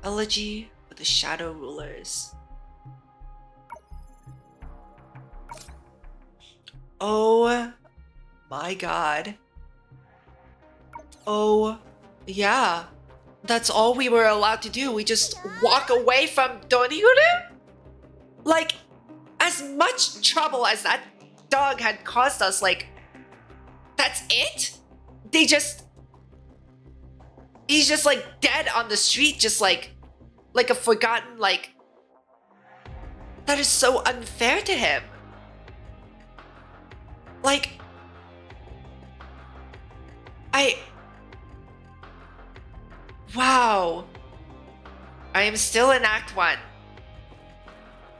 Elegy for the Shadow Rulers. Oh my god. Oh, yeah. That's all we were allowed to do. We just walk away from Doniguru? Like, as much trouble as that dog had caused us, like, that's it? He's just like dead on the street, just like a forgotten, like, that is so unfair to him. Like, wow. I am still in Act 1.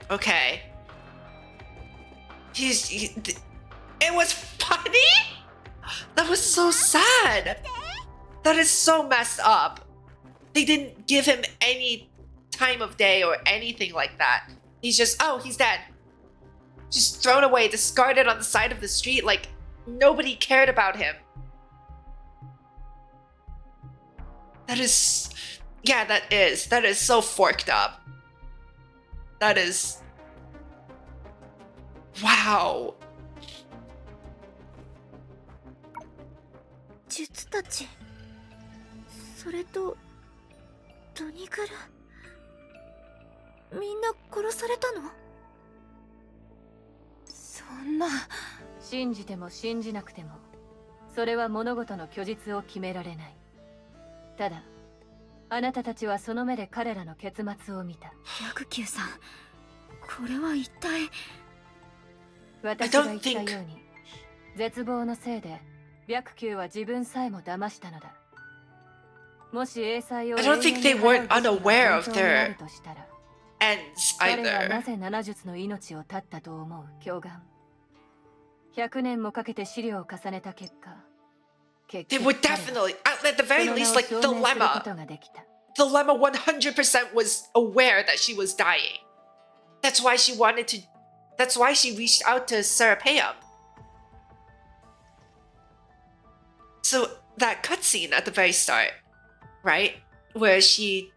Okay. It was funny? That was so sad. That is so messed up. They didn't give him any time of day or anything like that. He's just, oh, he's dead. Just thrown away, discarded on the side of the street, like nobody cared about him. That is so forked up. That is, wow. 術たち、それとドニグル、みんな殺されたの？そんな。信じても信じなくても、それは物事の虚実を決められない。ただ、あなたたちはその目で彼らの結末を見た。百球さん、これは一体。私が言ったように、絶望のせいで白球は自分さえも騙したのだ。もし英才を I don't think they weren't unaware of their ends 彼は either. なぜ7術の命を絶ったと思う？教官。100年もかけて資料を重ねた結果、They were definitely, at the very least, like, the lemma 100% was aware that she was dying. That's why she reached out to Serapeum. So that cutscene at the very start, right? Where she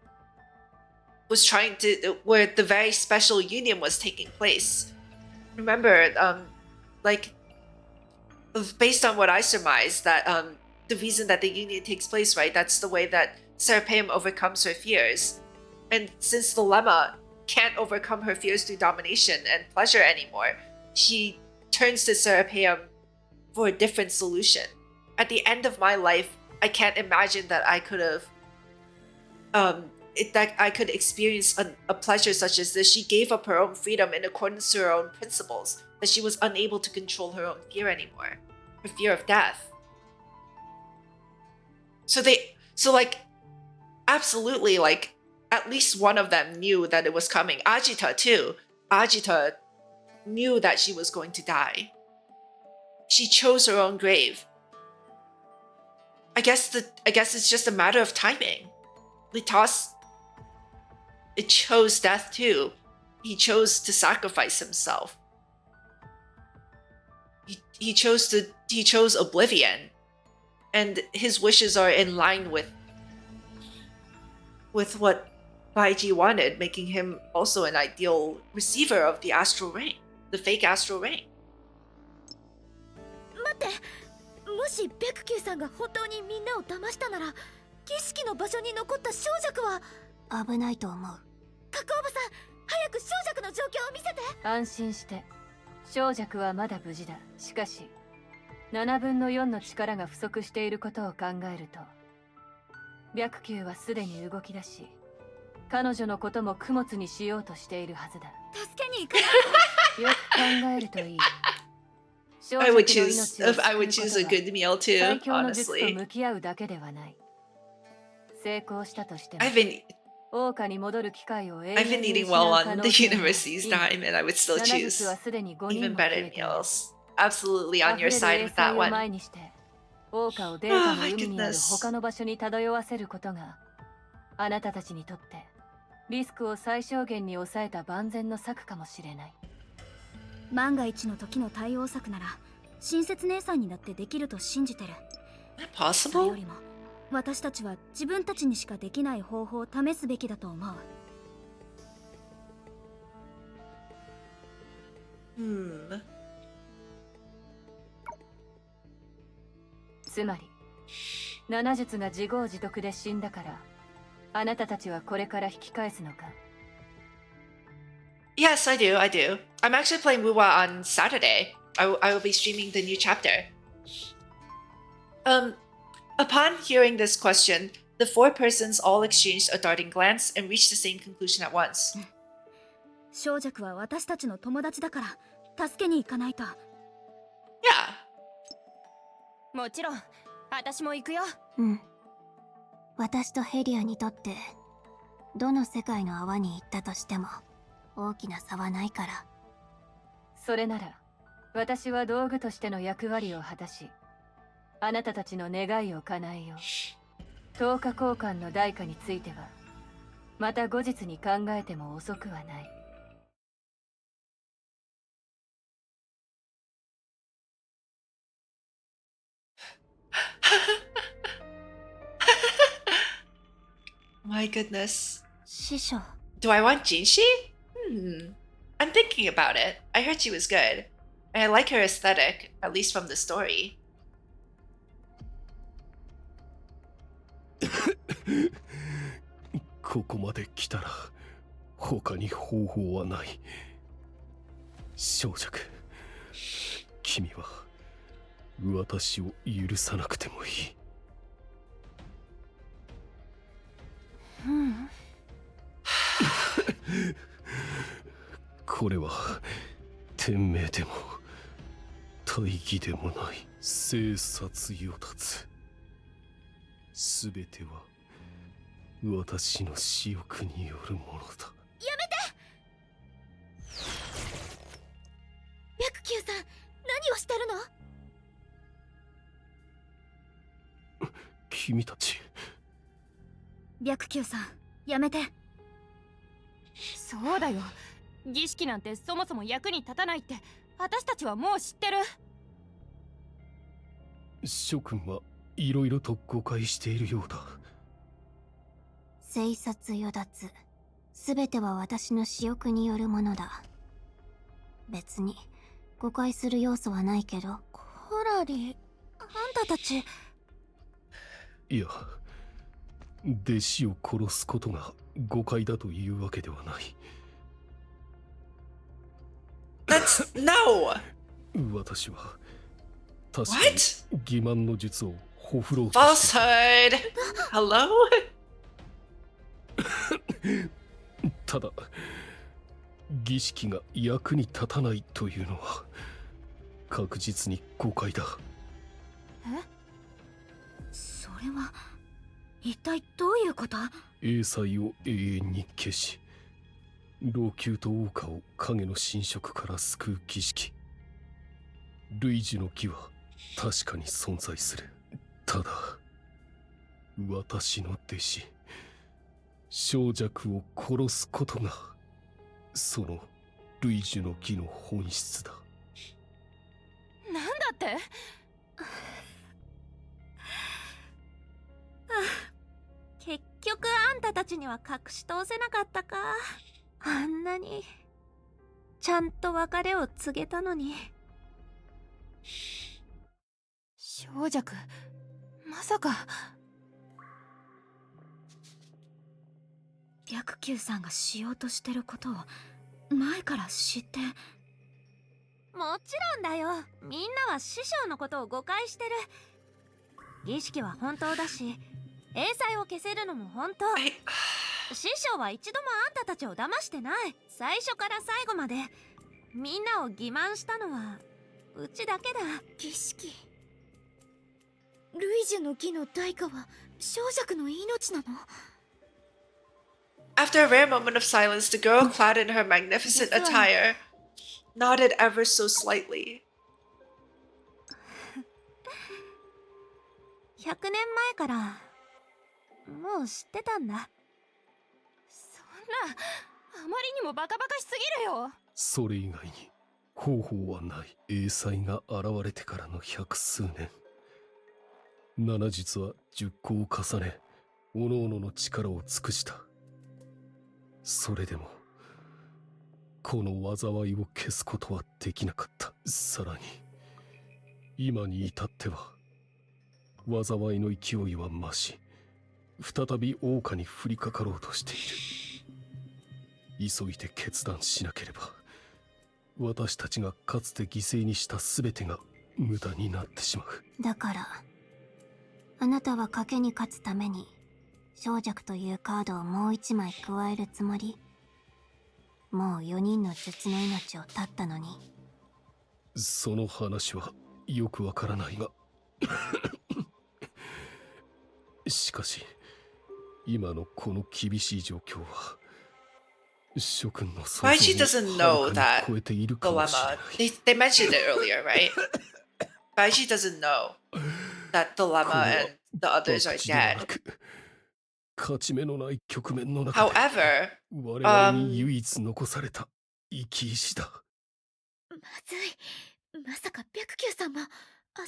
was where the very special union was taking place. Remember, like, based on what I surmised, that the reason that the union takes place, right? That's the way that Serapeum overcomes her fears. And since the lemma can't overcome her fears through domination and pleasure anymore, she turns to Serapeum for a different solution. At the end of my life, I can't imagine that I could have that I could experience a pleasure such as this. She gave up her own freedom in accordance to her own principles, that she was unable to control her own fear anymore, her fear of death. So like, absolutely, like, at least one of them knew that it was coming. Ajita too. Ajita knew that she was going to die. She chose her own grave. I guess it's just a matter of timing. Litas, it chose death too. He chose to sacrifice himself. He chose oblivion, and his wishes are in line with what Baiji wanted, making him also an ideal receiver of the astral ring, the fake astral ring. 待って、もし白球さんが本当にみんなを騙したなら、儀式の場所に残った小弱は危ないと思う。加工部さん、早く小弱の状況を見せて。安心して。小弱はまだ無事だ。しかし、7分の4の力が不足していることを考えると、白球はすでに動き出し、彼女のことも供物にしようとしているはずだ。助けに行く。よく考えるといい。I would choose a good meal too, 最強の術と honestly. 向き合うだけではない。成功したとしても、 I've been 王家に戻る機会を永遠 I've been に eating 失 well う on 可能 the 性も university's time, and I would still 7 choose 術はすでに5 even 人も better 消えている。 meals. Absolutely on 溢 your れる side 衛 with 星 that を one. 前にして、王家をデータ Oh の my 海にある goodness. 他の場所に漂わせることが、あなたたちにとってリスクを最小限に抑えた万全の策かもしれない。万が一の時の対応策なら、親切姉さんにだってできると信じてる。それよりも、私たちは自分たちにしかできない方法を試すべきだと思う。つまり、7術が自業自得で死んだから、あなたたちはこれから引き返すのか？ Yes, I do. I do. I'm actually playing Wuwa on Saturday. I will be streaming the new chapter. Upon hearing this question, the four persons all exchanged a darting glance and reached the same conclusion at once. 小弱は私たちの友達だから助けに行かないと。Yeah. もちろん、私も行くよ。うん。私とヘリアにとって、どの世界の泡に行ったとしても、大きな差はないから。それなら、私は道具としての役割を果たし、あなたたちの願いを叶えよう。10日交換の代価については、また後日に考えても遅くはない。My goodness. 師匠。 Do I want Jinshi? I'm thinking about it. I heard she was good. And I like her aesthetic, at least from the story. ここまで来たら他に方法はない。小弱、君は私を許さなくてもいい。これは天命でも大義でもない生殺与奪。すべては私の私欲によるものだ。やめて！白球さん、何をしてるの？君たち。白球さん、やめて。そうだよ。儀式なんてそもそも役に立たないって私たちはもう知ってる。諸君はいろいろと誤解しているようだ。生殺与奪、すべては私の私欲によるものだ。別に誤解する要素はないけど。コラリ、あんたたち。いや、弟子を殺すことが誤解だというわけではない。That's no! 私は確かに欺瞞の術をほふろうとして。Falsehood! Hello? ただ、儀式が役に立たないというのは確実に誤解だ。それは一体どういうこと？英才を永遠に消し、老朽と桜花を影の侵食から救う儀式。類似の儀は確かに存在する。ただ、私の弟子小弱を殺すことがその類似の儀の本質だ。なんだって？結局あんたたちには隠し通せなかったか。あんなにちゃんと別れを告げたのに。小弱、まさか。白球さんがしようとしてることを前から知って。もちろんだよ。みんなは師匠のことを誤解してる。儀式は本当だし、英才を消せるのも本当。師匠は一度もあんたたちを騙してない。最初から最後までみんなを欺瞞したのはうちだけだ。儀式、類似の儀の代価は小弱の命なの？After a rare moment of silence, the girl clad in her magnificent attire nodded ever so slightly. 100年前からもう知ってたんだ。そんな、あまりにもバカバカしすぎるよ。それ以外に方法はない。英才が現れてからの百数年、七術は10個を重ね、各々の力を尽くした。それでもこの災いを消すことはできなかった。さらに今に至っては災いの勢いは増し、再び王家に降りかかろうとしている。急いで決断しなければ、私たちがかつて犠牲にした全てが無駄になってしまう。だからあなたは賭けに勝つために小弱というカードをもう一枚加えるつもり？もう4人の術の命を絶ったのに。その話はよくわからないがしかし今のこの厳しい状況は諸君の想像を Why she doesn't know はる that かに超えているかもしれない。 They mentioned it earlier, right? Why she doesn't know that Dilemma and the others are 博打ではな dead. く勝ち目のない局面の中で However, 我々に唯一残された生き石だ。まずい。まさか白球さんもアス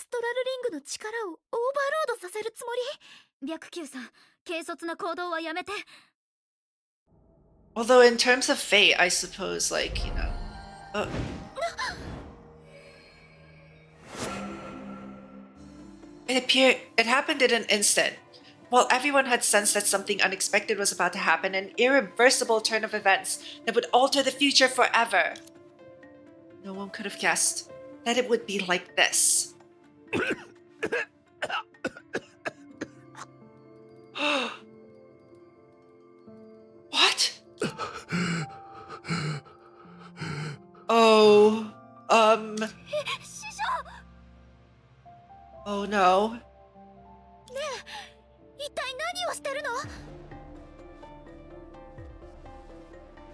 トラルリングの力をオーバーロードさせるつもり？白球さん、軽率な行動はやめて。 although in terms of fate, I suppose, like, you know. It happened in an instant. While everyone had sensed that something unexpected was about to happen, an irreversible turn of events that would alter the future forever. No one could have guessed that it would be like this. What? Oh, oh no. 一体何をしてるの？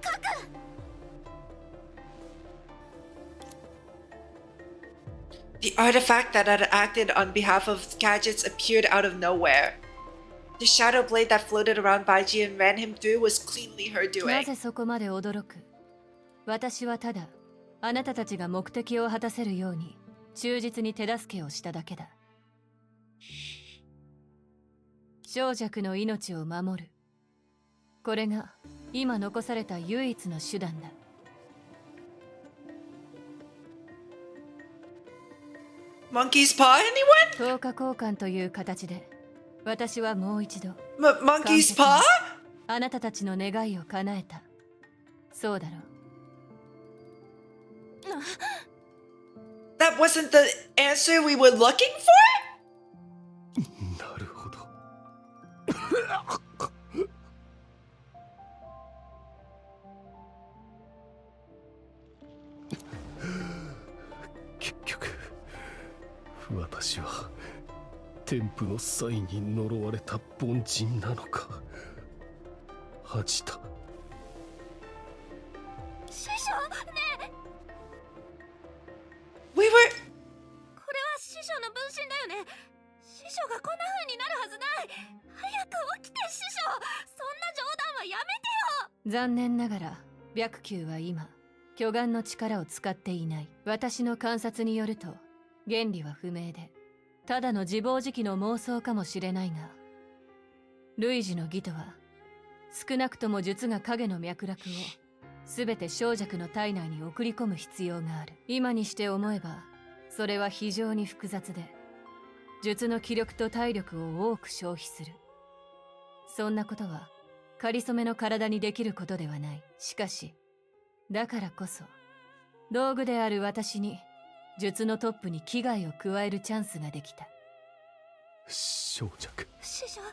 カク！ The artifact that had acted on behalf of gadgets appeared out of nowhere. The shadow blade that floated around Baiji and ran him through was cleanly her な doing. ぜそこまで驚く？私はただあなたたちが目的を果たせるように忠実に手助けをしただけだ。小弱の命を守る。これが今残された唯一の手段だ。Monkey's paw, anyone? 10日交換という形で私はもう一度 Monkey's paw? あなたたちの願いを叶えた。そうだろう。That wasn't the answer we were looking for? なるほど。結局私は天賦の際に呪われた凡人なのか。恥じた。師匠ねえ、 We were... これは師匠の分身だよね。師匠がこんな風になるはずない。早く起きて師匠。そんな冗談はやめてよ。残念ながら白球は今巨岩の力を使っていない。私の観察によると原理は不明でただの自暴自棄の妄想かもしれないが、類似の義とは少なくとも術が影の脈絡を全て小弱の体内に送り込む必要がある。今にして思えばそれは非常に複雑で術の気力と体力を多く消費する。そんなことはかりそめの体にできることではない。しかしだからこそ道具である私に術のトップに危害を加えるチャンスができた。小弱。師匠、う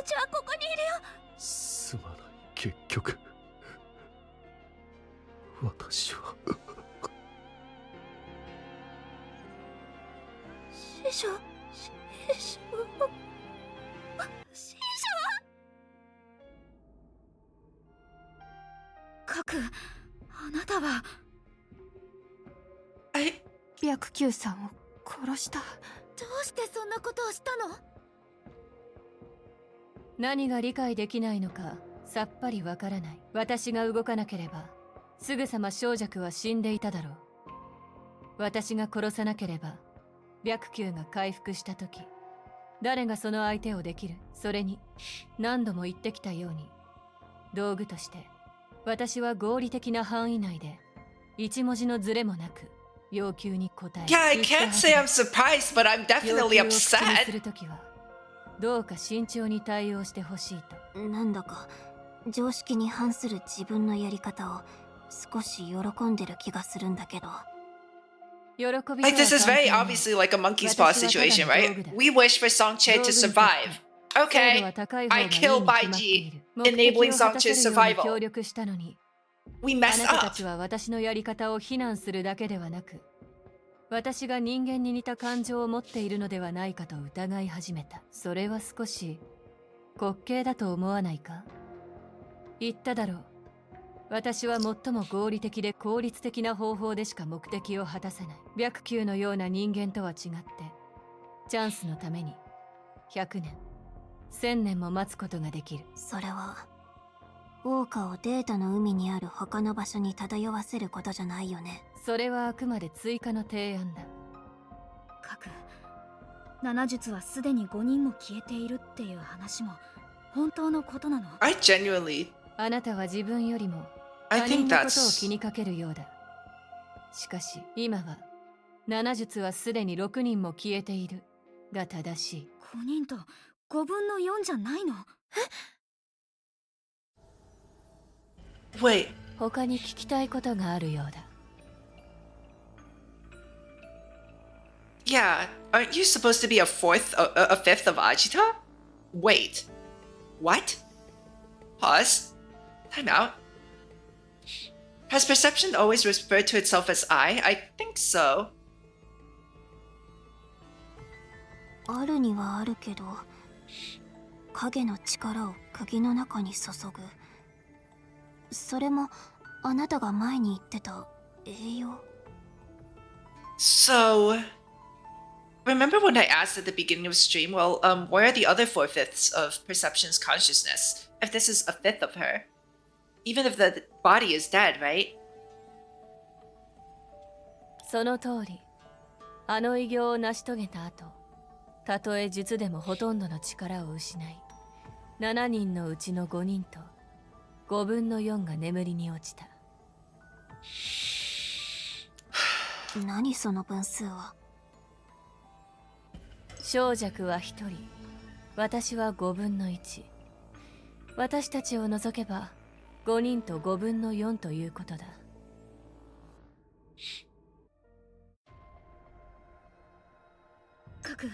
ちはここにいるよ。すまない。結局私は師匠、師匠、師匠。カク、あなたは白球さんを殺した。どうしてそんなことをしたの？何が理解できないのかさっぱりわからない。私が動かなければすぐさま小弱は死んでいただろう。私が殺さなければ白球が回復した時誰がその相手をできる？それに何度も言ってきたように道具として私は合理的な範囲内で一文字のズレもなく要求に応え Yeah, I can't say I'm surprised, but I'm 要 definitely 求を口にす upset. るときはどうか慎重に対応してほしいと。なんだか常識に反する自分のやり方を少し喜んでる気がするんだけど。喜びとは Like, this is 関係 very ない obviously like a monkey's paw 私はただの situation, 道 right? 具だ We wish for Songche 道具 to にとって survive. 精度 Okay, は高い方が I いいに killed 決まって Baiji, いる。目的 enabling を果た Songche's せるように協 survival. 力したのに、 We あ messed なたた up. ちは私のやり方を非難するだけではなく、私が人間に似た感情を持っているのではないかと疑い始めた。それは少し滑稽だと思わないか？言っただろう。私は最も合理的で効率的な方法でしか目的を果たせない。白球のような人間とは違って、チャンスのために100年、1000年も待つことができる。それは桜花をデータの海にある他の場所に漂わせることじゃないよね。それはあくまで追加の提案だ。各7術はすでに5人も消えているっていう話も本当のことなの？ I genuinely, あなたは自分よりも I 他 think 人のことを that's 気にかけるようだ。しかし今は7術はすでに6人も消えているが正しい。5人と5分の4じゃないの？ wait. 他に聞きたいことがあるようだ。Yeah, aren't you supposed to be a fifth of Ajita? Wait, what? Pause. Time out. Has perception always referred to itself as I think so. あるにはあるけど、影の力を釘の中に注ぐ。それもあなたが前に言ってた栄養。 So, remember when I asked at the beginning of stream, well, where are the other 4/5 of Perception's consciousness? If this is a fifth of her, even if the body is dead, right? その通り、あの偉業を成し遂げた後、たとえ術でもほとんどの力を失い、7人のうちの5人と5分の4が眠りに落ちた。何その分数は？小弱は1人、私は5分の1。私たちを除けば5人と5分の4ということだ。各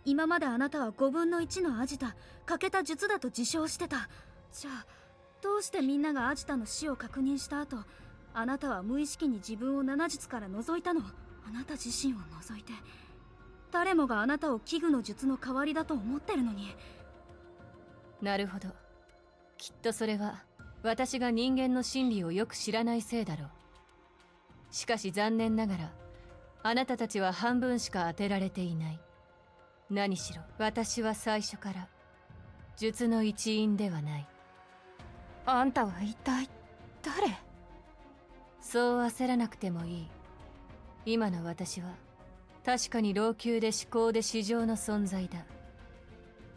今まであなたは5分の1のアジタ欠けた術だと自称してた。じゃあどうしてみんながアジタの死を確認した後、あなたは無意識に自分を7術から除いたの？あなた自身を除いて誰もがあなたを器具の術の代わりだと思ってるのに。なるほど。きっとそれは私が人間の心理をよく知らないせいだろう。しかし残念ながらあなたたちは半分しか当てられていない。何しろ私は最初から術の一員ではない。あんたは一体誰？そう焦らなくてもいい。今の私は確かに老朽で思考で至上の存在だ。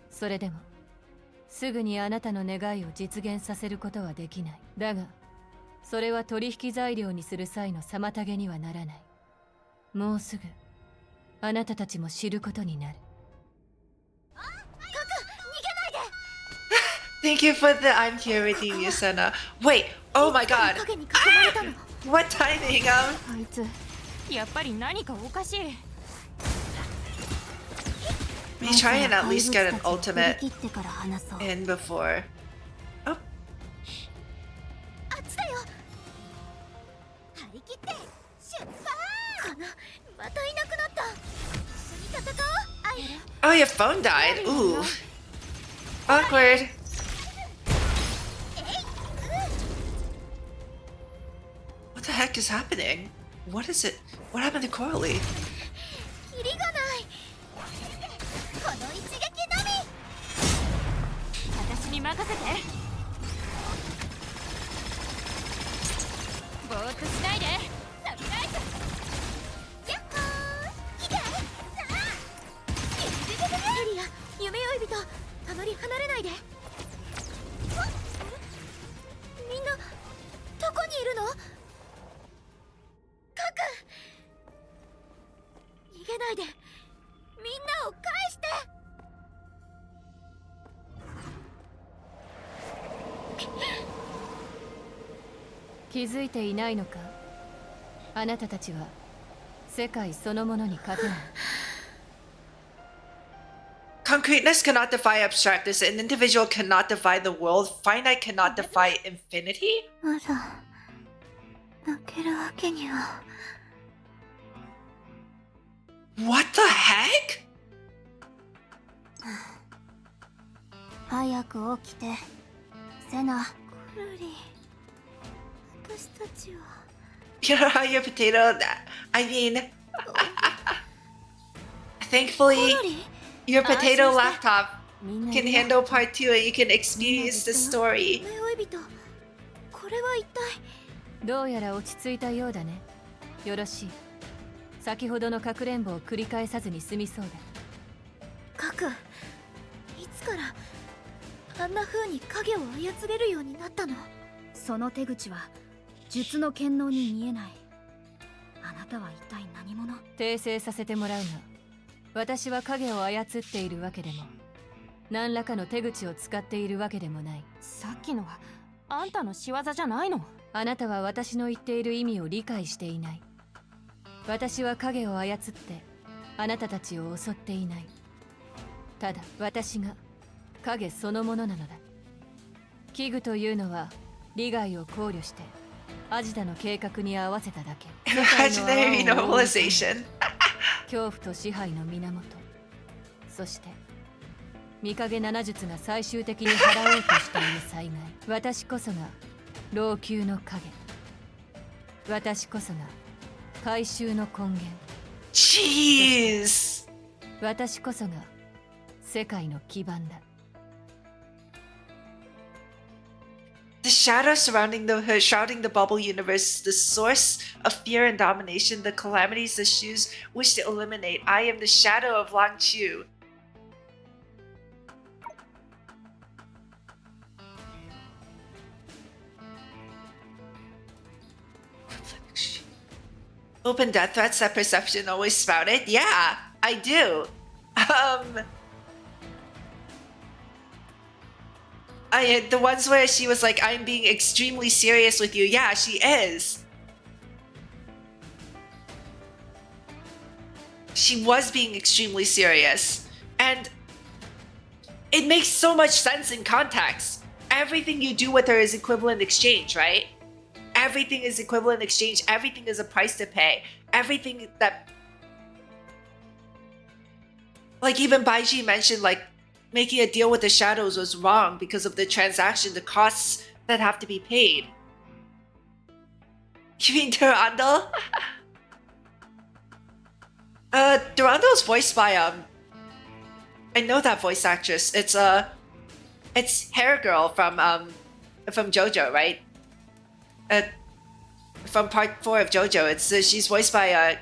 それでもすぐにあなたの願いを実現させることはできない。だがそれは取引材料にする際の妨げにはならない。もうすぐあなたたちも知ることになる。Thank you for the I'm here with you, Yusana. Wait, oh my god. What timing? あいつやっぱり何かおかしい。 We try and at least get an ultimate 切ってから話そう。 in before. Oh, あっちだよ。張り切って出発。またいなくなった。一緒に戦おう。 oh, your phone died. Ooh. Awkward. What the heck is happening? What is it? What happened to Coralie? キリがない。この一撃のみ。私に任せて。ぼーっとしないで。サプライズ。やっほー。いけ。さあ。エリア、夢追い人。あまり離れないで。みんなどこにいるの？カク。気づいていないのか？あなたたちは世界そのものに勝てない。Concreteness cannot defy abstractness. An individual cannot defy the world. Finite cannot defy infinity? まだ負けるわけには。 What the heck? 早く起きて。セナ。コロリ。私たちは。You know how your potato. I mean, thankfully, your potato laptop can handle part 2 and you can experience the story. 迷い人。これは一体。どうやら落ち着いたようだね。よろしい。先ほどのかくれんぼを繰り返さずに済みそうだ。カク、いつからあんな風に影を操れるようになったの？その手口は術の権能に見えない。あなたは一体何者？訂正させてもらうが、私は影を操っているわけでも何らかの手口を使っているわけでもない。さっきのはあんたの仕業じゃないの？あなたは私の言っている意味を理解していない。私は影を操ってあなたたちを襲っていない。ただ私が影そのものなのだ。器具というのは利害を考慮してアジタの計画に合わせただけ。Imaginary normalization. 恐怖と支配の源。そして御影七術が最終的に払おうとしている災害。私こそが老朽の影。私こそが回収の根源。Jeez. 私こそが世界の基盤だ。The shadow surrounding the bubble universe is the source of fear and domination, the calamities the shoes wish to eliminate. I am the shadow of Lang Chu. Open death threats that perception always spouted? Yeah, I do. The ones where she was like, I'm being extremely serious with you. Yeah, she is. She was being extremely serious. And it makes so much sense in context. Everything you do with her is equivalent exchange, right? Everything is equivalent exchange. Everything is a price to pay. Everything that... Like even Baiji mentioned, like, making a deal with the shadows was wrong because of the transaction, the costs that have to be paid. You mean Durandal? Durandal's voiced by I know that voice actress. It's Hair Girl from JoJo, right? From part 4 of JoJo. It's she's voiced by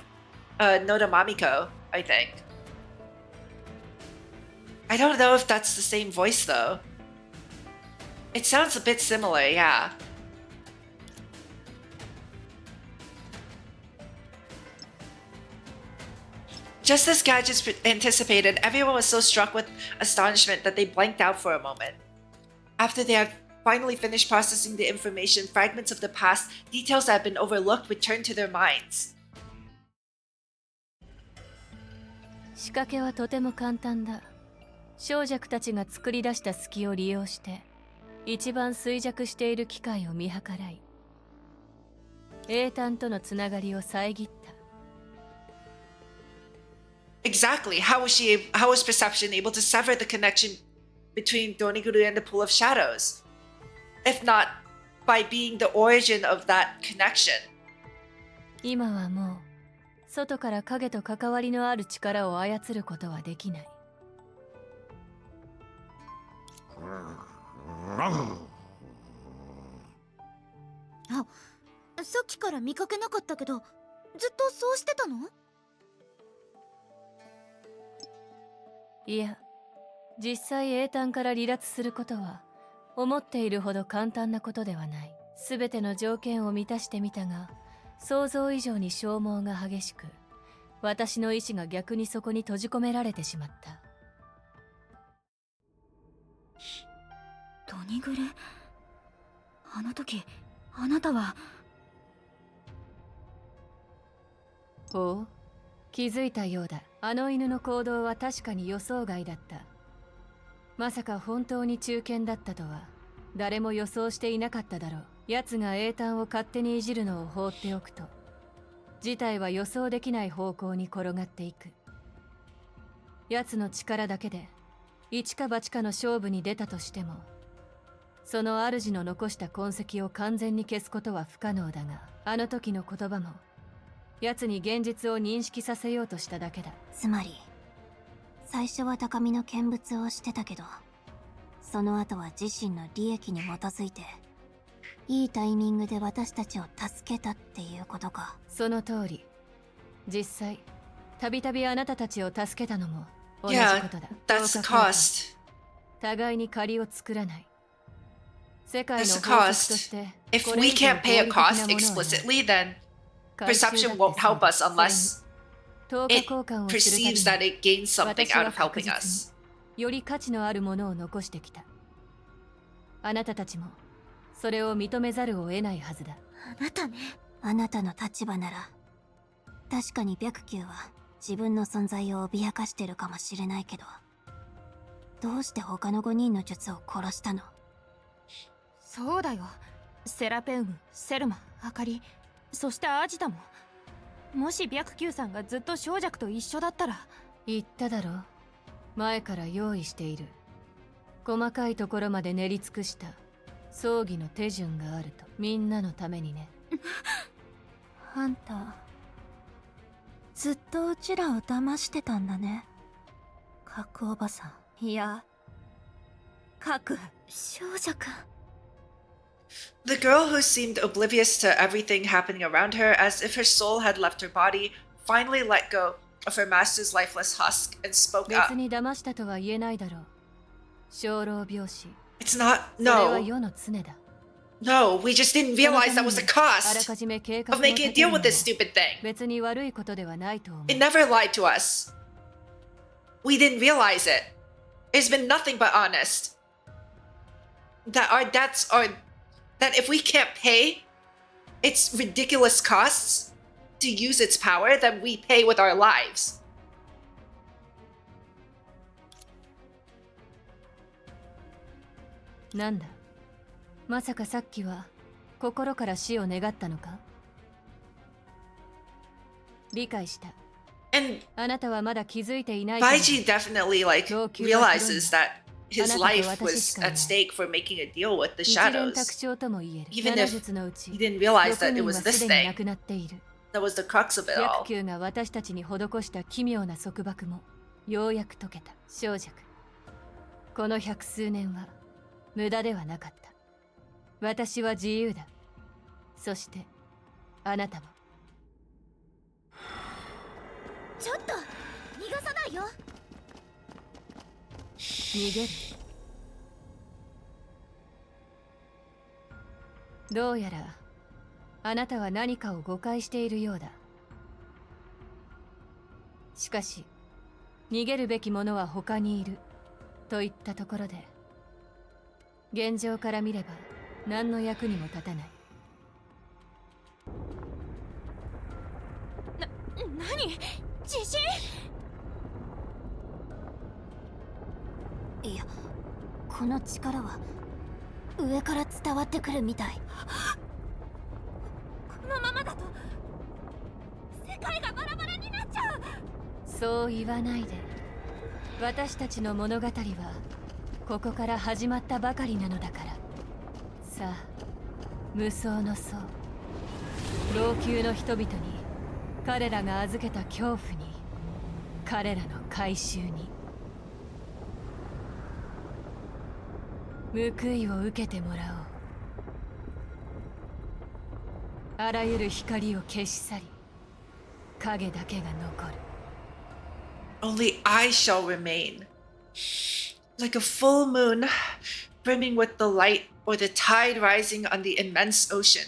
Noda Mamiko, I think. I don't know if that's the same voice though. It sounds a bit similar, yeah. Just as Gadgets anticipated, everyone was so struck with astonishment that they blanked out for a moment. After they had finally finished processing the information, fragments of the past, details that had been overlooked returned to their minds. 仕掛けはとても簡単だ。小弱たちが作り出した隙を利用して一番衰弱している機械を見計らい英単とのつながりを遮った。 Exactly. How was perception able to sever the connection between Doniguru and the Pool of Shadows? If not by being the origin of that connection. 今はもう外から影と関わりのある力を操ることはできない。あ、さっきから見かけなかったけど、ずっとそうしてたの？いや、実際英単から離脱することは思っているほど簡単なことではない。すべての条件を満たしてみたが、想像以上に消耗が激しく、私の意志が逆にそこに閉じ込められてしまった。ドニグレ、あの時あなたは。おう、気づいたようだ。あの犬の行動は確かに予想外だった。まさか本当に忠犬だったとは誰も予想していなかっただろう。奴が英単を勝手にいじるのを放っておくと事態は予想できない方向に転がっていく。奴の力だけで一か八かの勝負に出たとしてもその主の残した痕跡を完全に消すことは不可能だが、あの時の言葉も奴に現実を認識させようとしただけだ。つまり最初は高みの見物をしてたけど、その後は自身の利益に基づいていいタイミングで私たちを助けたっていうことか。その通り。実際たびたびあなたたちを助けたのも同じ Yeah, ことだ。 that's the cost. 互いに借りを作らない。世界の That's 法 the 則とし cost. て If これ we 以上 can't pay a 合理的な cost ものはない explicitly, then 回収だって perception won't help us そう unless 等価 it 交換をするたび perceives that に it gains something 私 out は of 確 helping 実 us. により価値のあるものを残してきた。あなたたちもそれを認めざるを得ないはずだ。あなたね。あなたの立場なら確かに白球は自分の存在を脅かしてるかもしれないけど、どうして他の5人の術を殺したの？そうだよ。セラペウム、セルマ、アカリ、そしてアジタも。もし白球さんがずっと小弱と一緒だったら。言っただろう。前から用意している。細かいところまで練り尽くした葬儀の手順があると。みんなのためにね。あんたずっとうちらを騙してたんだね、核おばさん。いや、核少女か。 The girl who seemed oblivious to everything happening around her, as if her soul had left her body, finally let go of her master's lifeless husk and spoke up. 別に騙したとは言えないだろう。生老病死。 It's not. それは No. 世の常だ。 No, we just didn't realize that was the あら cost かじめ計画 of を making 立 a てる deal の with も this stupid thing. 別に悪いことではないと思う。 It never lied to us. We didn't realize it. It's been nothing but honest. That our debts are. That if we can't pay its ridiculous costs to use its power, then we pay with our lives. なんだ、まさかさっきは心から死を願ったのか？理解した。 And あなたはまだ気づいていないけれど Baiji definitely like realizes that his life was at stake for making a deal with the 一連卓 shadows. 上とも言える。 Even 7 if 術のうち he didn't realize 6 that it 人は was this すでに亡 thing くなっている。 that was the crux of it 白 all. 球が私たちに施した奇妙な束縛もようやく解けた。小弱、この百数年は無駄ではなかった。私は自由だ。そしてあなたも。ちょっと逃がさないよ。逃げる。どうやらあなたは何かを誤解しているようだ。しかし逃げるべき者は他にいるといったところで、現状から見れば何の役にも立たない。何？地震？いや、この力は上から伝わってくるみたい。このままだと世界がバラバラになっちゃう。そう言わないで。私たちの物語はここから始まったばかりなのだから。さあ、無双の層、老朽の人々に彼らが預けた恐怖に、彼らの回収に報いを受けてもらおう。あらゆる光を消し去り、影だけが残る。 Only I shall remain. Like a full moon, brimming with the light, or the tide rising on the immense ocean,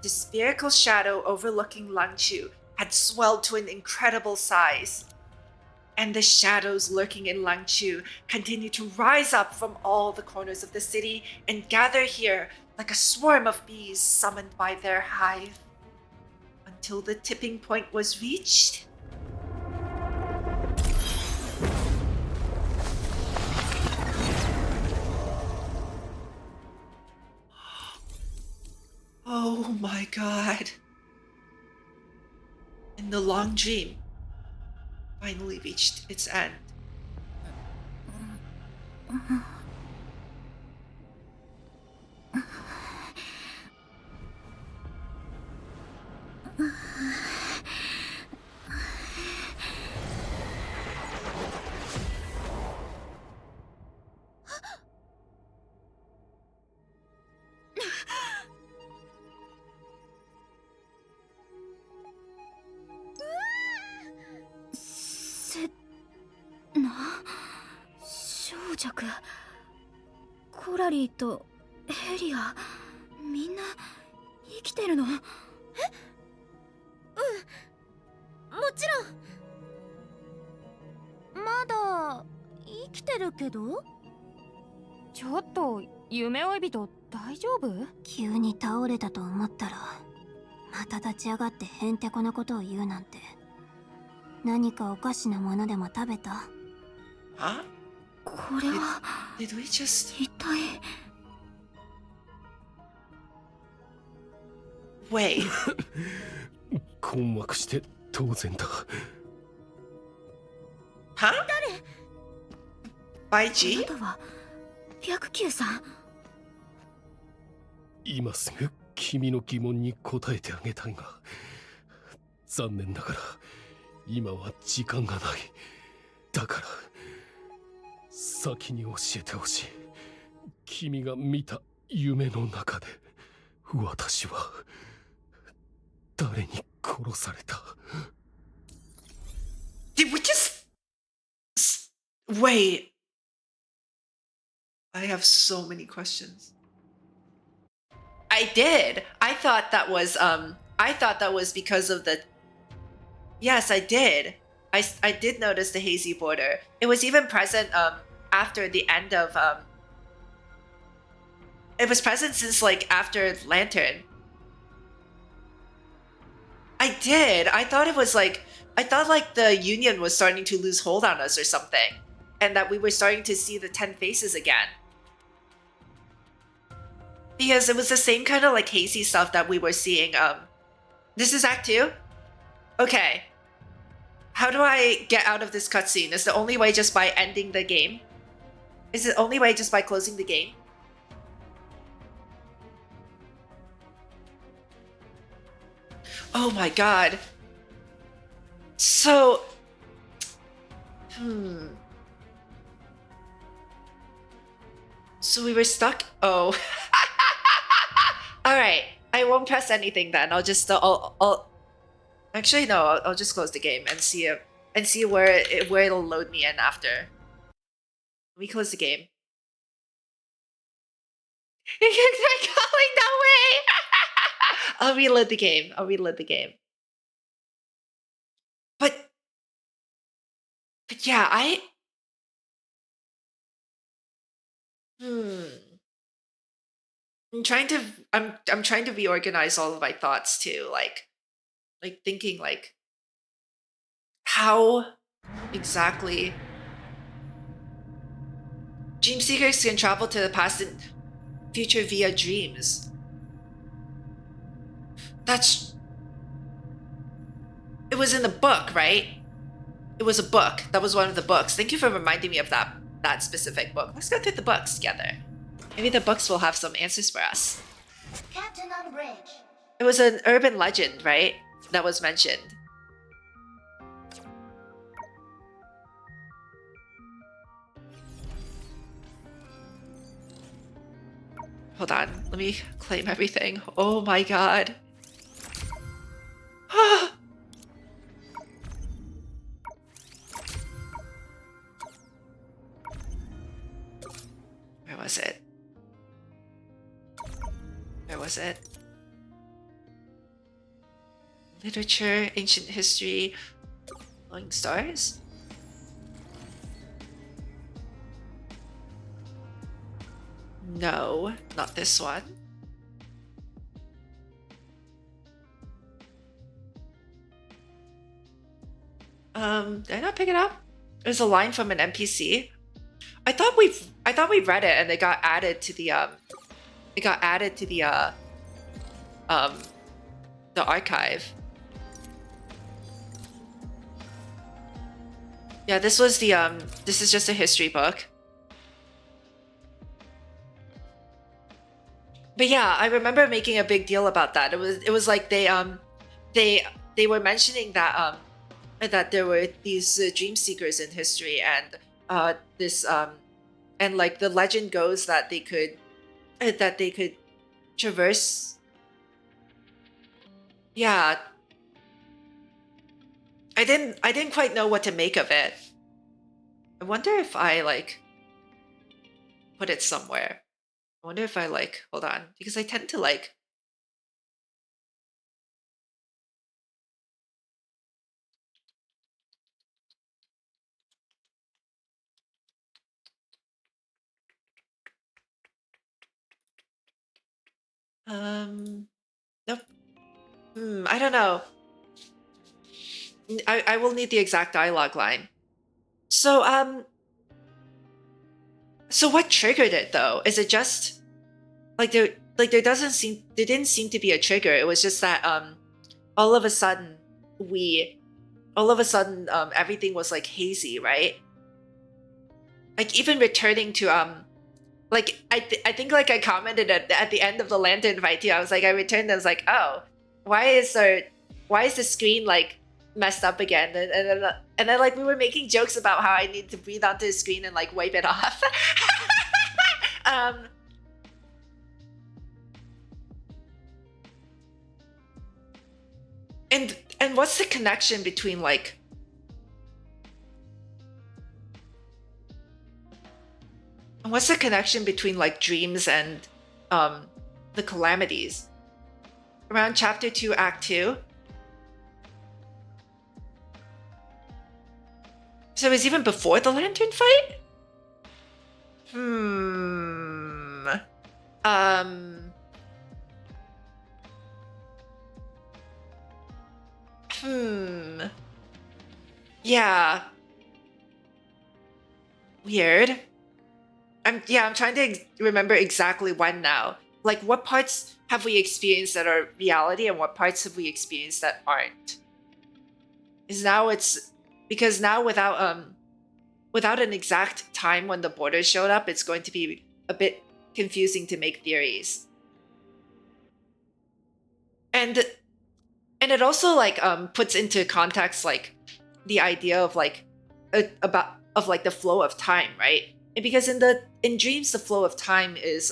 the spherical shadow overlooking Langchu had swelled to an incredible size. and the shadows lurking in Langchu continue to rise up from all the corners of the city and gather here like a swarm of bees summoned by their hive. Until the tipping point was reached. Oh my god. And the long dream finally reached its end.小弱コラリーとヘリアみんな生きてるの？もちろん。まだ生きてるけど。ちょっと夢追い人大丈夫？急に倒れたと思ったらまた立ち上がってへんてこなことを言うなんて。何かおかしなものでも食べた？Huh? これは Did we just... 一体。Wait. 困惑して当然だ。Huh? あ YG? なたは白球さん？今すぐ君の疑問に答えてあげたいが、残念ながら今は時間がない。だから先に教えてほしい。君が見た夢の中で私は誰に殺された？ Did we just... Wait. I have so many questions. I did. I thought that was because of the... Yes, I did. I did notice the hazy border. It was even present after the end of it was present since like after Lantern. I did. I thought like the Union was starting to lose hold on us or something, and that we were starting to see the 10 faces again. Because it was the same kind of like hazy stuff that we were seeing. This is Act 2? Okay. How do I get out of this cutscene? Is the only way just by ending the game? Is the only way just by closing the game? Oh my god. So... So we were stuck? Oh. Alright. I won't press anything then. I'll just... Actually, no. I'll just close the game and see where it'll load me in after. Let me close the game. You're going that way! I'll reload the game. But yeah, I'm trying to reorganize all of my thoughts too, like thinking like how exactly dream seekers can travel to the past and future via dreams. It was in the book, right? It was a book. That was one of the books. Thank you for reminding me of that specific book. Let's go through the books together. Maybe the books will have some answers for us. Captain on bridge. It was an urban legend, right? That was mentioned. Hold on, let me claim everything. Oh my god. Where was it? Where was it? Literature, ancient history, glowing stars? No, not this one. Did I not pick it up? There's a line from an NPC. I thought we read it and it got added to the the archive. Yeah, this was the this is just a history book. But yeah, I remember making a big deal about that. It was like they were mentioning that that there were these dream seekers in history, and this and like the legend goes that they could traverse. Yeah, I didn't quite know what to make of it. I wonder if I like put it somewhere. I wonder if I like hold on, because I tend to like nope. I don't know. I will need the exact dialogue line. So so what triggered it though? Is it just like there didn't seem to be a trigger. It was just that all of a sudden everything was like hazy, right? Like even returning to like I think like I commented at the end of the lantern fight too. I was like, I returned and I was like, oh, why is the screen like messed up again? And then like we were making jokes about how I need to breathe onto the screen and like wipe it off. And what's the connection between like dreams and the calamities? Around chapter 2, act 2. So it was even before the lantern fight? Yeah. Weird. I'm trying to remember exactly when now. Like what parts have we experienced that are reality and what parts have we experienced that aren't? Because now without an exact time when the border showed up, it's going to be a bit confusing to make theories. And it also like puts into context like the idea of like the flow of time, right? And because in dreams the flow of time it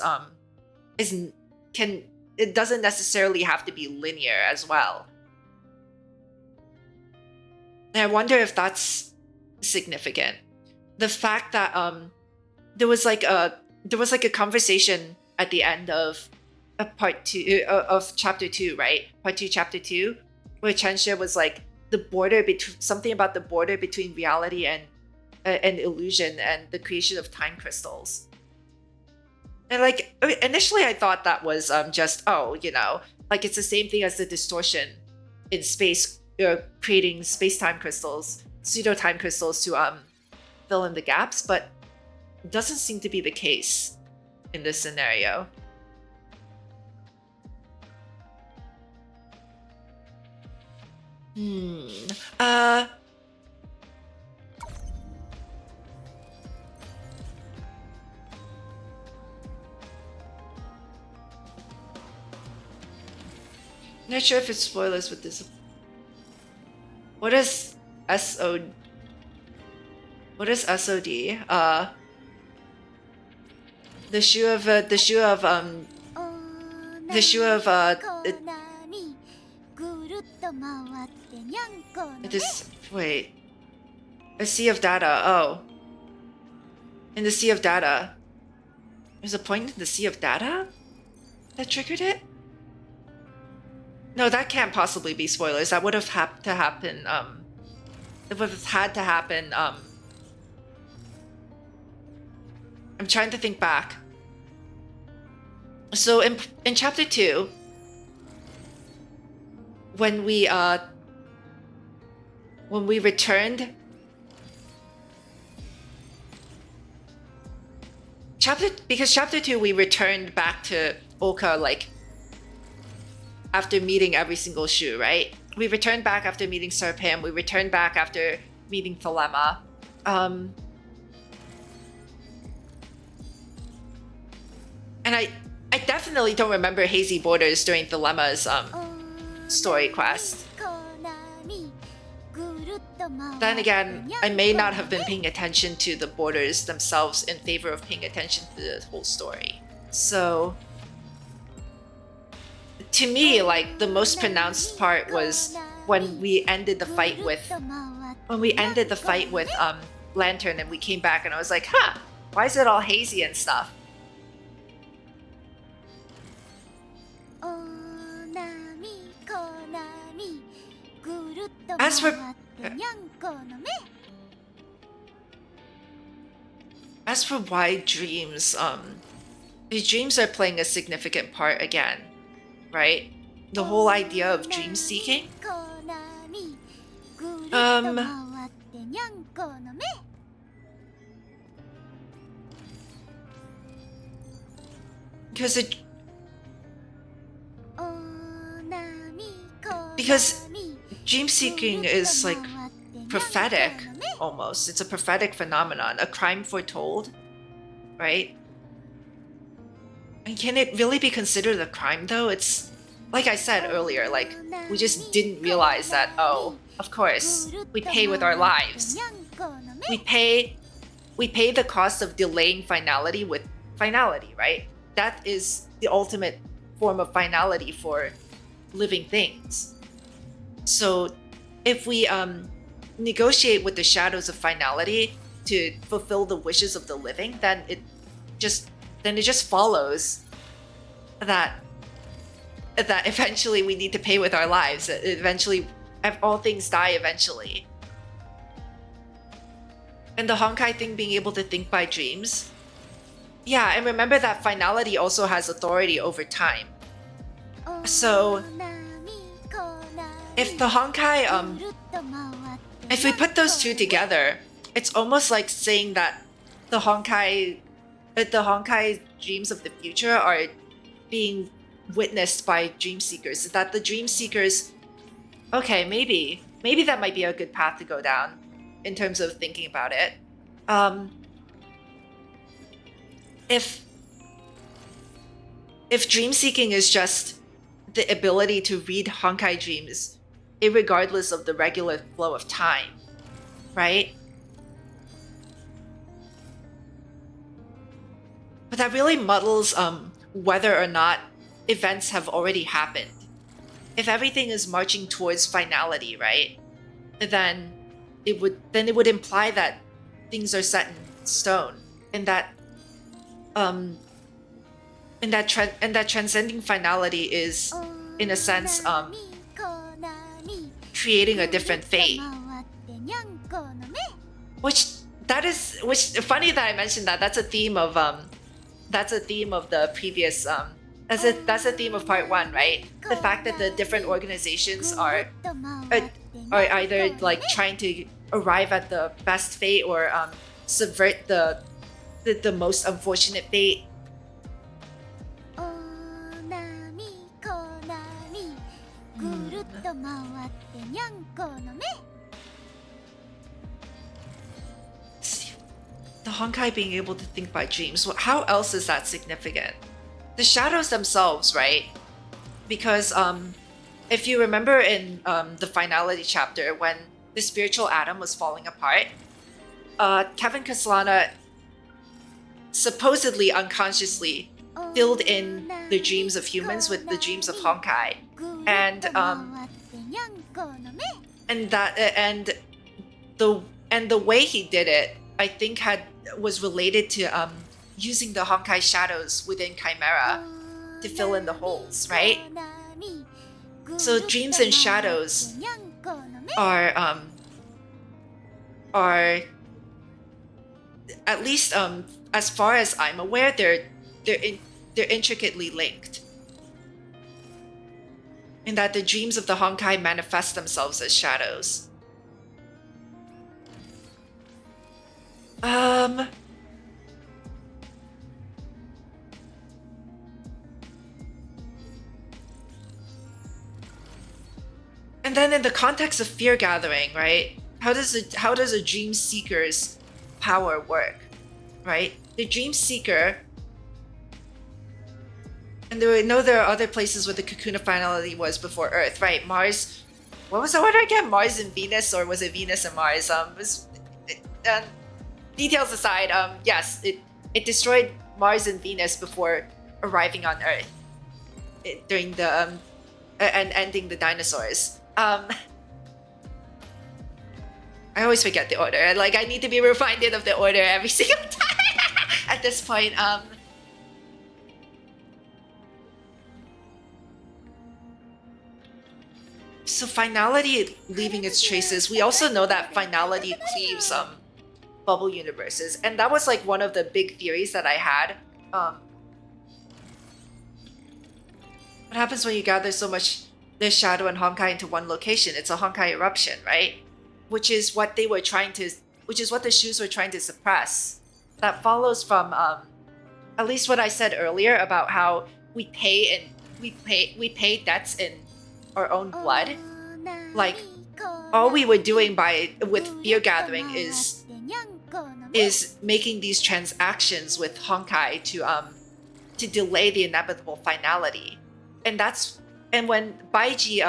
doesn't necessarily have to be linear as well. And I wonder if that's significant. The fact that there was like a conversation at the end of part 2 of chapter 2, right? Part 2, chapter 2, where Chensha was like the border between something about the border between reality and illusion and the creation of time crystals. And like initially I thought that was just like it's the same thing as the distortion in space, creating space-time crystals, pseudo-time crystals to fill in the gaps, but it doesn't seem to be the case in this scenario. Not sure if it's spoilers with this. What is SOD? The shoe of wait. A sea of data. Oh. In the sea of data. There's a point in the sea of data that triggered it? No, that can't possibly be spoilers. That would have had to happen. It would have had to happen. I'm trying to think back. So in chapter 2, when we returned because chapter 2 we returned back to Oka like after meeting every single Shu, right? We returned back after meeting Serpam, we returned back after meeting Thelema. And I definitely don't remember Hazy Borders during Thelema's story quest. Then again, I may not have been paying attention to the borders themselves in favor of paying attention to the whole story. So, to me, like, the most pronounced part was when we ended the fight with Lantern and we came back and I was like, huh, why is it all hazy and stuff? As for why dreams, the dreams are playing a significant part again, right? The whole idea of dream seeking. Because dream seeking is like prophetic almost. It's a prophetic phenomenon, a crime foretold, right? And can it really be considered a crime though? It's like I said earlier, like we just didn't realize that, oh, of course, we pay with our lives. We pay the cost of delaying finality with finality, right? That is the ultimate form of finality for living things. So if we negotiate with the shadows of finality to fulfill the wishes of the living, then it just follows that eventually we need to pay with our lives. Eventually, all things die eventually. And the Honkai thing, being able to think by dreams. Yeah, and remember that finality also has authority over time. So if the Honkai, if we put those two together, it's almost like saying that the Honkai dreams of the future are being witnessed by dream seekers. That the dream seekers, okay, maybe that might be a good path to go down in terms of thinking about it. If dream seeking is just the ability to read Honkai dreams irregardless of the regular flow of time, right? But that really muddles whether or not events have already happened. If everything is marching towards finality, right? Then it would imply that things are set in stone, and that transcending finality is, in a sense, creating a different fate. Which funny that I mentioned that. That's a theme of the previous that's a theme of part 1, right? The fact that the different organizations are either like trying to arrive at the best fate or subvert the most unfortunate fate. The Honkai being able to think by dreams, how else is that significant? The shadows themselves, right? Because if you remember in the finality chapter, when the spiritual atom was falling apart, Kevin Kaslana supposedly unconsciously filled in the dreams of humans with the dreams of Honkai, and the way he did it, I think was related to using the Honkai shadows within Chimera to fill in the holes, right? So dreams and shadows are at least as far as I'm aware, they're they're intricately linked. And that the dreams of the Honkai manifest themselves as shadows. And then in the context of fear gathering, right? How does a dream seeker's power work, right? The dream seeker, and there are other places where the cocoon of finality was before Earth, right? Mars, what was the order again? Mars and Venus, or was it Venus and Mars? Details aside, yes, it destroyed Mars and Venus before arriving on Earth during the and ending the dinosaurs. I always forget the order. Like, I need to be reminded of the order every single time at this point. So finality leaving its traces. We also know that finality cleaves bubble universes, and that was like one of the big theories that I had. What happens when you gather so much their shadow and Honkai into one location? It's a Honkai eruption, right? Which is what the shoes were trying to suppress. That follows from at least what I said earlier about how we pay debts in our own blood. Like, all we were doing with fear gathering is making these transactions with Honkai to delay the inevitable finality. And when Baiji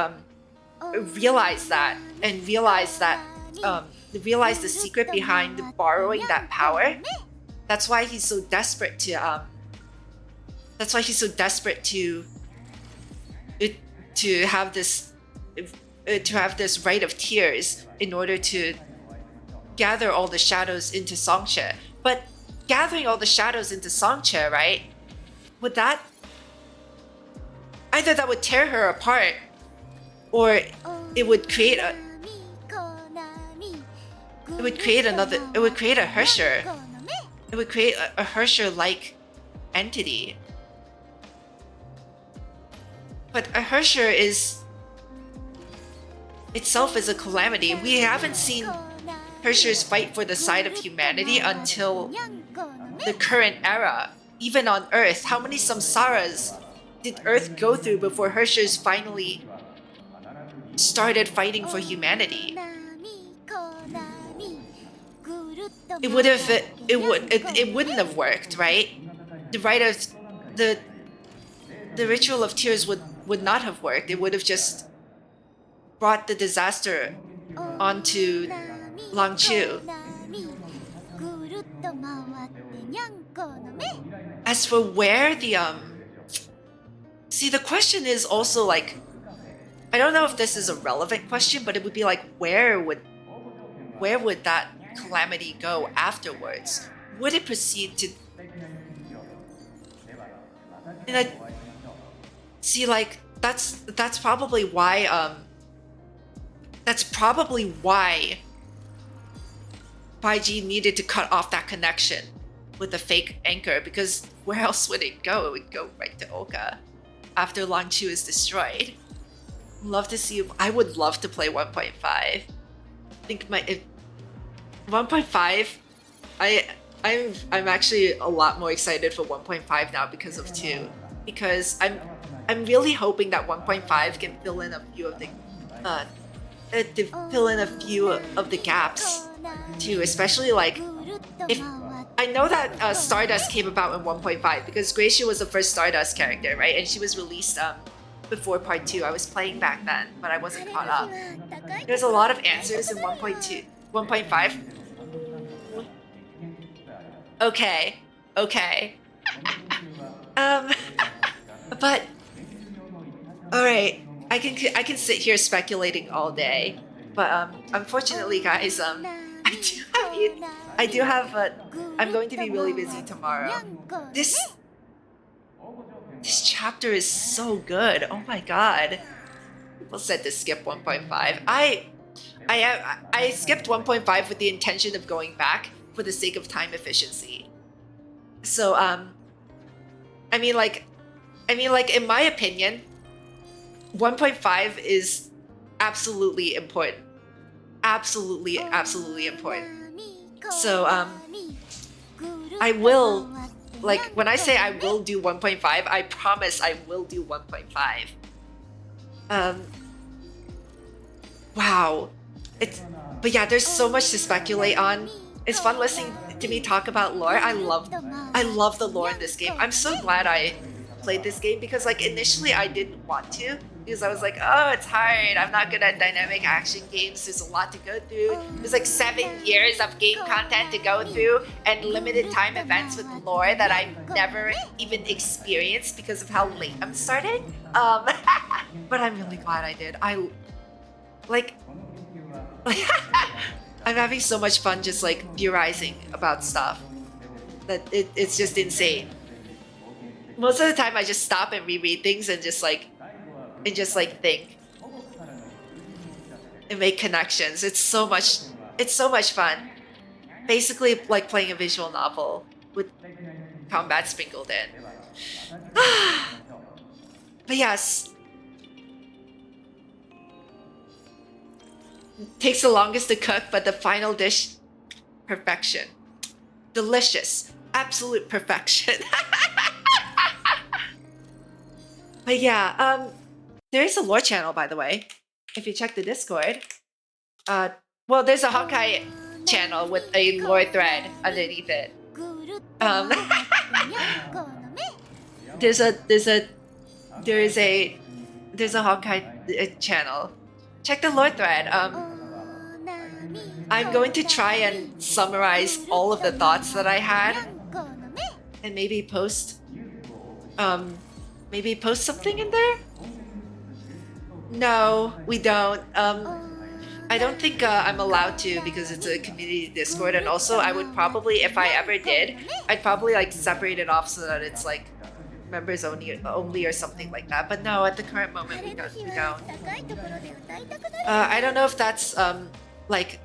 realized that, and realized the secret behind borrowing that power, that's why he's so desperate to have this rite of tears in order to gather all the shadows into Songche. But gathering all the shadows into Songche, right? Either that would tear her apart, or it would create a Hersher. It would create a Hersher-like entity. But a Hersher itself is a calamity. We haven't seen Hershers fight for the side of humanity until the current era. Even on Earth, how many samsaras did Earth go through before Hershers finally started fighting for humanity? It wouldn't have worked, right? The ritual of tears would not have worked. It would have just brought the disaster onto Langchu. As for where the question is also like, I don't know if this is a relevant question, but it would be like, where would that calamity go afterwards? Would it proceed to that's probably why Baiji needed to cut off that connection with the fake anchor, because where else would it go? It would go right to Oka after Langchu is destroyed. I would love to play 1.5. I think 1.5, I'm actually a lot more excited for 1.5 now because of 2. Because I'm really hoping that 1.5 can fill in a few of the gaps too, especially like if I know that Stardust came about in 1.5 because Gracia was the first Stardust character, right? And she was released before part 2. I was playing back then, but I wasn't caught up. There's a lot of answers in 1.5. Okay. But all right, I can sit here speculating all day, but unfortunately, guys, I do have I'm going to be really busy tomorrow. This chapter is so good. Oh my god. People said to skip 1.5. I skipped 1.5 with the intention of going back for the sake of time efficiency. So I mean, like, in my opinion, 1.5 is absolutely important. Absolutely important. So, I will, like, when I say I will do 1.5, I promise I will do 1.5. Wow. But yeah, there's so much to speculate on. It's fun listening to me talk about lore. I love the lore in this game. I'm so glad I played this game because like initially I didn't want to because I was like, oh, it's hard. I'm not good at dynamic action games. There's a lot to go through. There's like 7 years of game content to go through and limited time events with lore that I've never even experienced because of how late I'm starting. But I'm really glad I did. I'm having so much fun just like theorizing about stuff that it's just insane. Most of the time I just stop and reread things and just like think and make connections. It's so much fun. Basically like playing a visual novel with combat sprinkled in. But yes, takes the longest to cook, but the final dish, perfection. Delicious. Absolute perfection. But yeah, there is a lore channel, by the way. If you check the Discord. Well, there's a Honkai channel with a lore thread underneath it. There's a Honkai channel. Check the lore thread. I'm going to try and summarize all of the thoughts that I had and maybe post something in there? No, we don't. I don't think I'm allowed to because it's a community Discord, and also I would probably, if I ever did, I'd probably like separate it off so that it's like members only or something like that. But no, at the current moment we don't. I don't know if that's like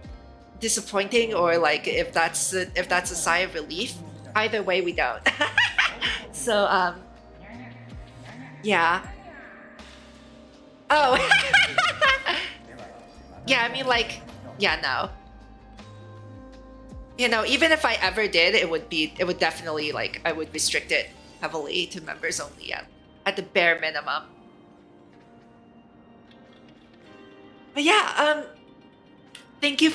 disappointing or like if that's a sigh of relief. Either way, we don't. So yeah. Oh. Yeah, I mean like, yeah, no. You know, even if I ever did, it would definitely like, I would restrict it heavily to members only at the bare minimum. But yeah, thank you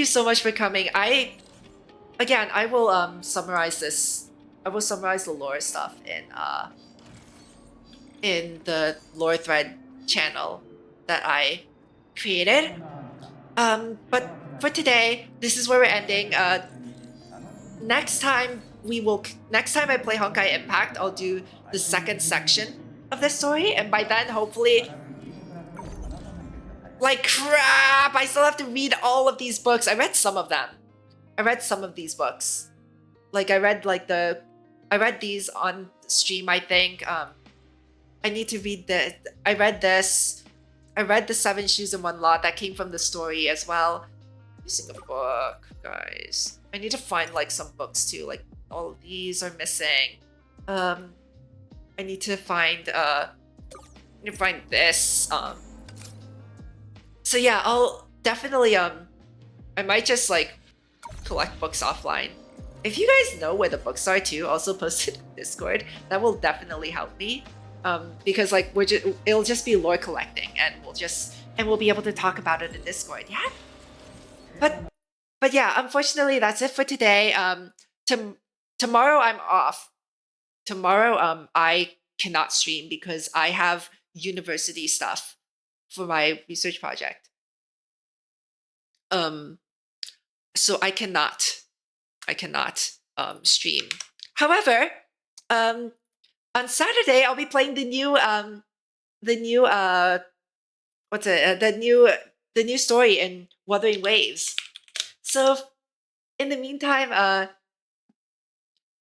so much for coming. I will summarize this. I will summarize the lore stuff in the lore thread channel that I created. But for today, this is where we're ending. Next time I play Honkai Impact, I'll do the second section of the story, and by then hopefully, like crap, I still have to read all of these books. I read some of them. I read some of these books. Like I read these on stream, I think. I need to read I read this. I read the 7 Shoes in One Lot that came from the story as well. Missing a book, guys. I need to find like some books too. Like all of these are missing. I need to find this. So yeah, I'll definitely I might just like collect books offline. If you guys know where the books are too, also post it in Discord. That will definitely help me. Because like it'll just be lore collecting, and we'll be able to talk about it in Discord. Yeah. But yeah, unfortunately that's it for today. Tomorrow I'm off. Tomorrow I cannot stream because I have university stuff for my research project. So I cannot stream. However, on Saturday I'll be playing the new story in Wuthering Waves. So in the meantime,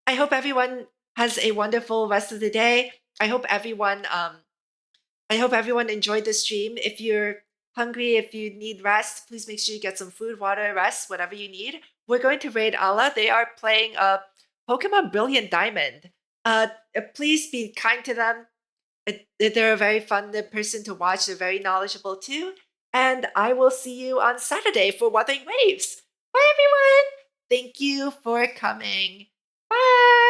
I hope everyone has a wonderful rest of the day. I hope everyone enjoyed the stream. If you're hungry, if you need rest, please make sure you get some food, water, rest, whatever you need. We're going to raid Allah. They are playing Pokemon Brilliant Diamond. Please be kind to them. They're a very fun person to watch. They're very knowledgeable too. And I will see you on Saturday for Wuthering Waves. Bye, everyone. Thank you for coming. Bye.